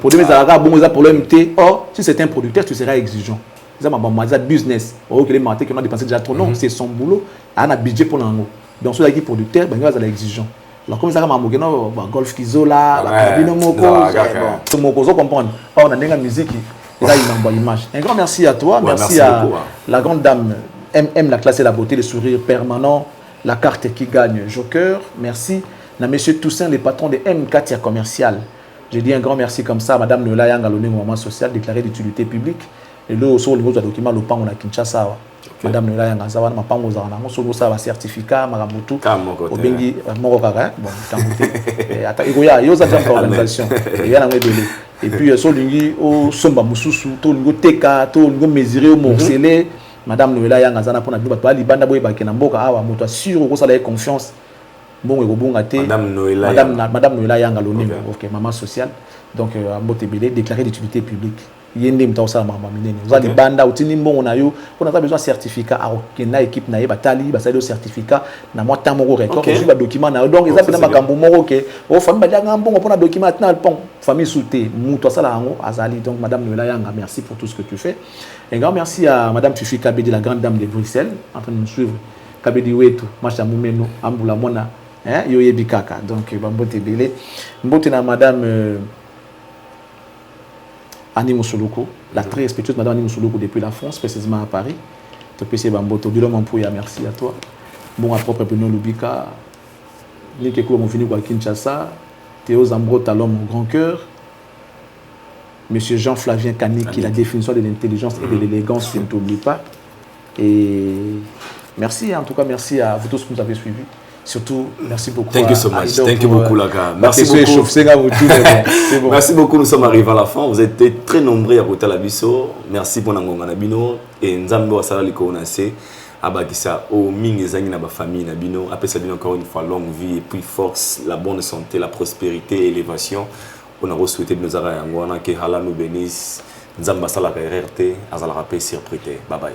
pour demain ça bongo za problème té. Or si c'est un producteur tu seras exigeant. Ça m'a ça business. Oh que les maté que on a dépensé déjà trop non, c'est son boulot, a un budget pour nango. Donc sur l'équipe producteur ben va ça exigeant. Alors comme ça m'a moqué non golf kizola, ba bino moko bon moko zo comprendre. On a denga musique. Là, il m'envoie l'image. Un grand merci à toi. Ouais, merci à beaucoup, la grande dame la classe et la beauté, le sourire permanent, la carte qui gagne Joker. Merci. À monsieur Toussaint, le patron de M4 Commercial. Je dis un grand merci comme ça à madame Nola Yang, au moment social déclaré d'utilité publique. Et là, sur le niveau du document, le pan, on a Kinshasa. Madame Nola Yang, on a pas un certificat, Maramutu. Au Bengi, Morokara. Bon, attends, il y a une organisation. Il y a un délai. Et puis, sur l'ungi, au Somba Moussousou, tout le Teka, tout le mesuré, au Morcelé, madame Noëlla Yang, Azana pour la Bibata, Libanda Boy Bakenamboka, Awa, Moto, sûr, au salaire confiance. Bon, et au bon gâté. Madame Noëlla Yang, ok, maman sociale. Donc, à Motebele, déclaré d'utilité publique. yende mta osala mama minene oza libanda utini mbongo na yo on a besoin certificat a okena équipe na ye batali basali o certificat na moi temps moko record je ba document na donc eza pena makambo moko ke o famille badianga mbongo pona document na pon famille souté muto asala yango azali donc madame Noela Yanga merci pour tout ce que tu fais et grand merci à madame Fifi Kabedi la grande dame de Bruxelles en train de nous suivre Kabedi wetu macha mumeno ambula mona hein yo yebi kaka donc bambote belé mbote na madame Annie Moussoloko, la très respectueuse madame Annie Moussoloko depuis la France, précisément à Paris. Tu peux essayer Bamboto, Bilom Ampouya, merci à toi. Bon, à propre Peno Lubika, Linkekou Monfini à Kinshasa, Théo Zambro Talon, mon grand cœur, monsieur Jean-Flavien Cani, qui est la définition de l'intelligence et de l'élégance, je ne t'oublie pas. Et merci, en tout cas, merci à vous tous qui nous avez suivis. Surtout, merci beaucoup. Thank you so much. Thank you beaucoup, Laga. Merci beaucoup. Merci beaucoup. Nous sommes arrivés à la fin. Vous êtes très nombreux à côté de la biso. Merci pour Nangonga Nabino. Et Nzambo Asala Liko Nase. Abakisa, au Ming et Zangi Naba famille Nabino. Après ça, encore une fois, longue vie et puis force, la bonne santé, la prospérité, l'élévation. On a souhaité de nous avoir un que Allah nous bénisse. Nzamba Sala RRT, Azala Rapé, surprité. Bye bye.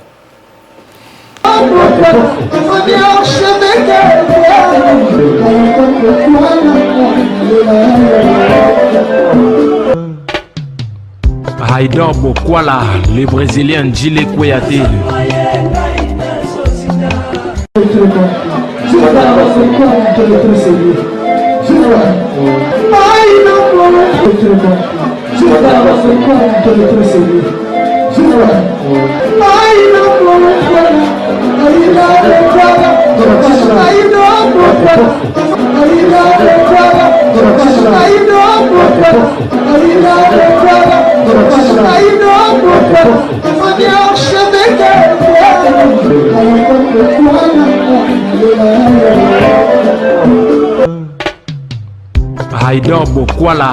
Haïdor Bokwala, le Brésilien Djile Kouyaté. Haïdor Bokwala.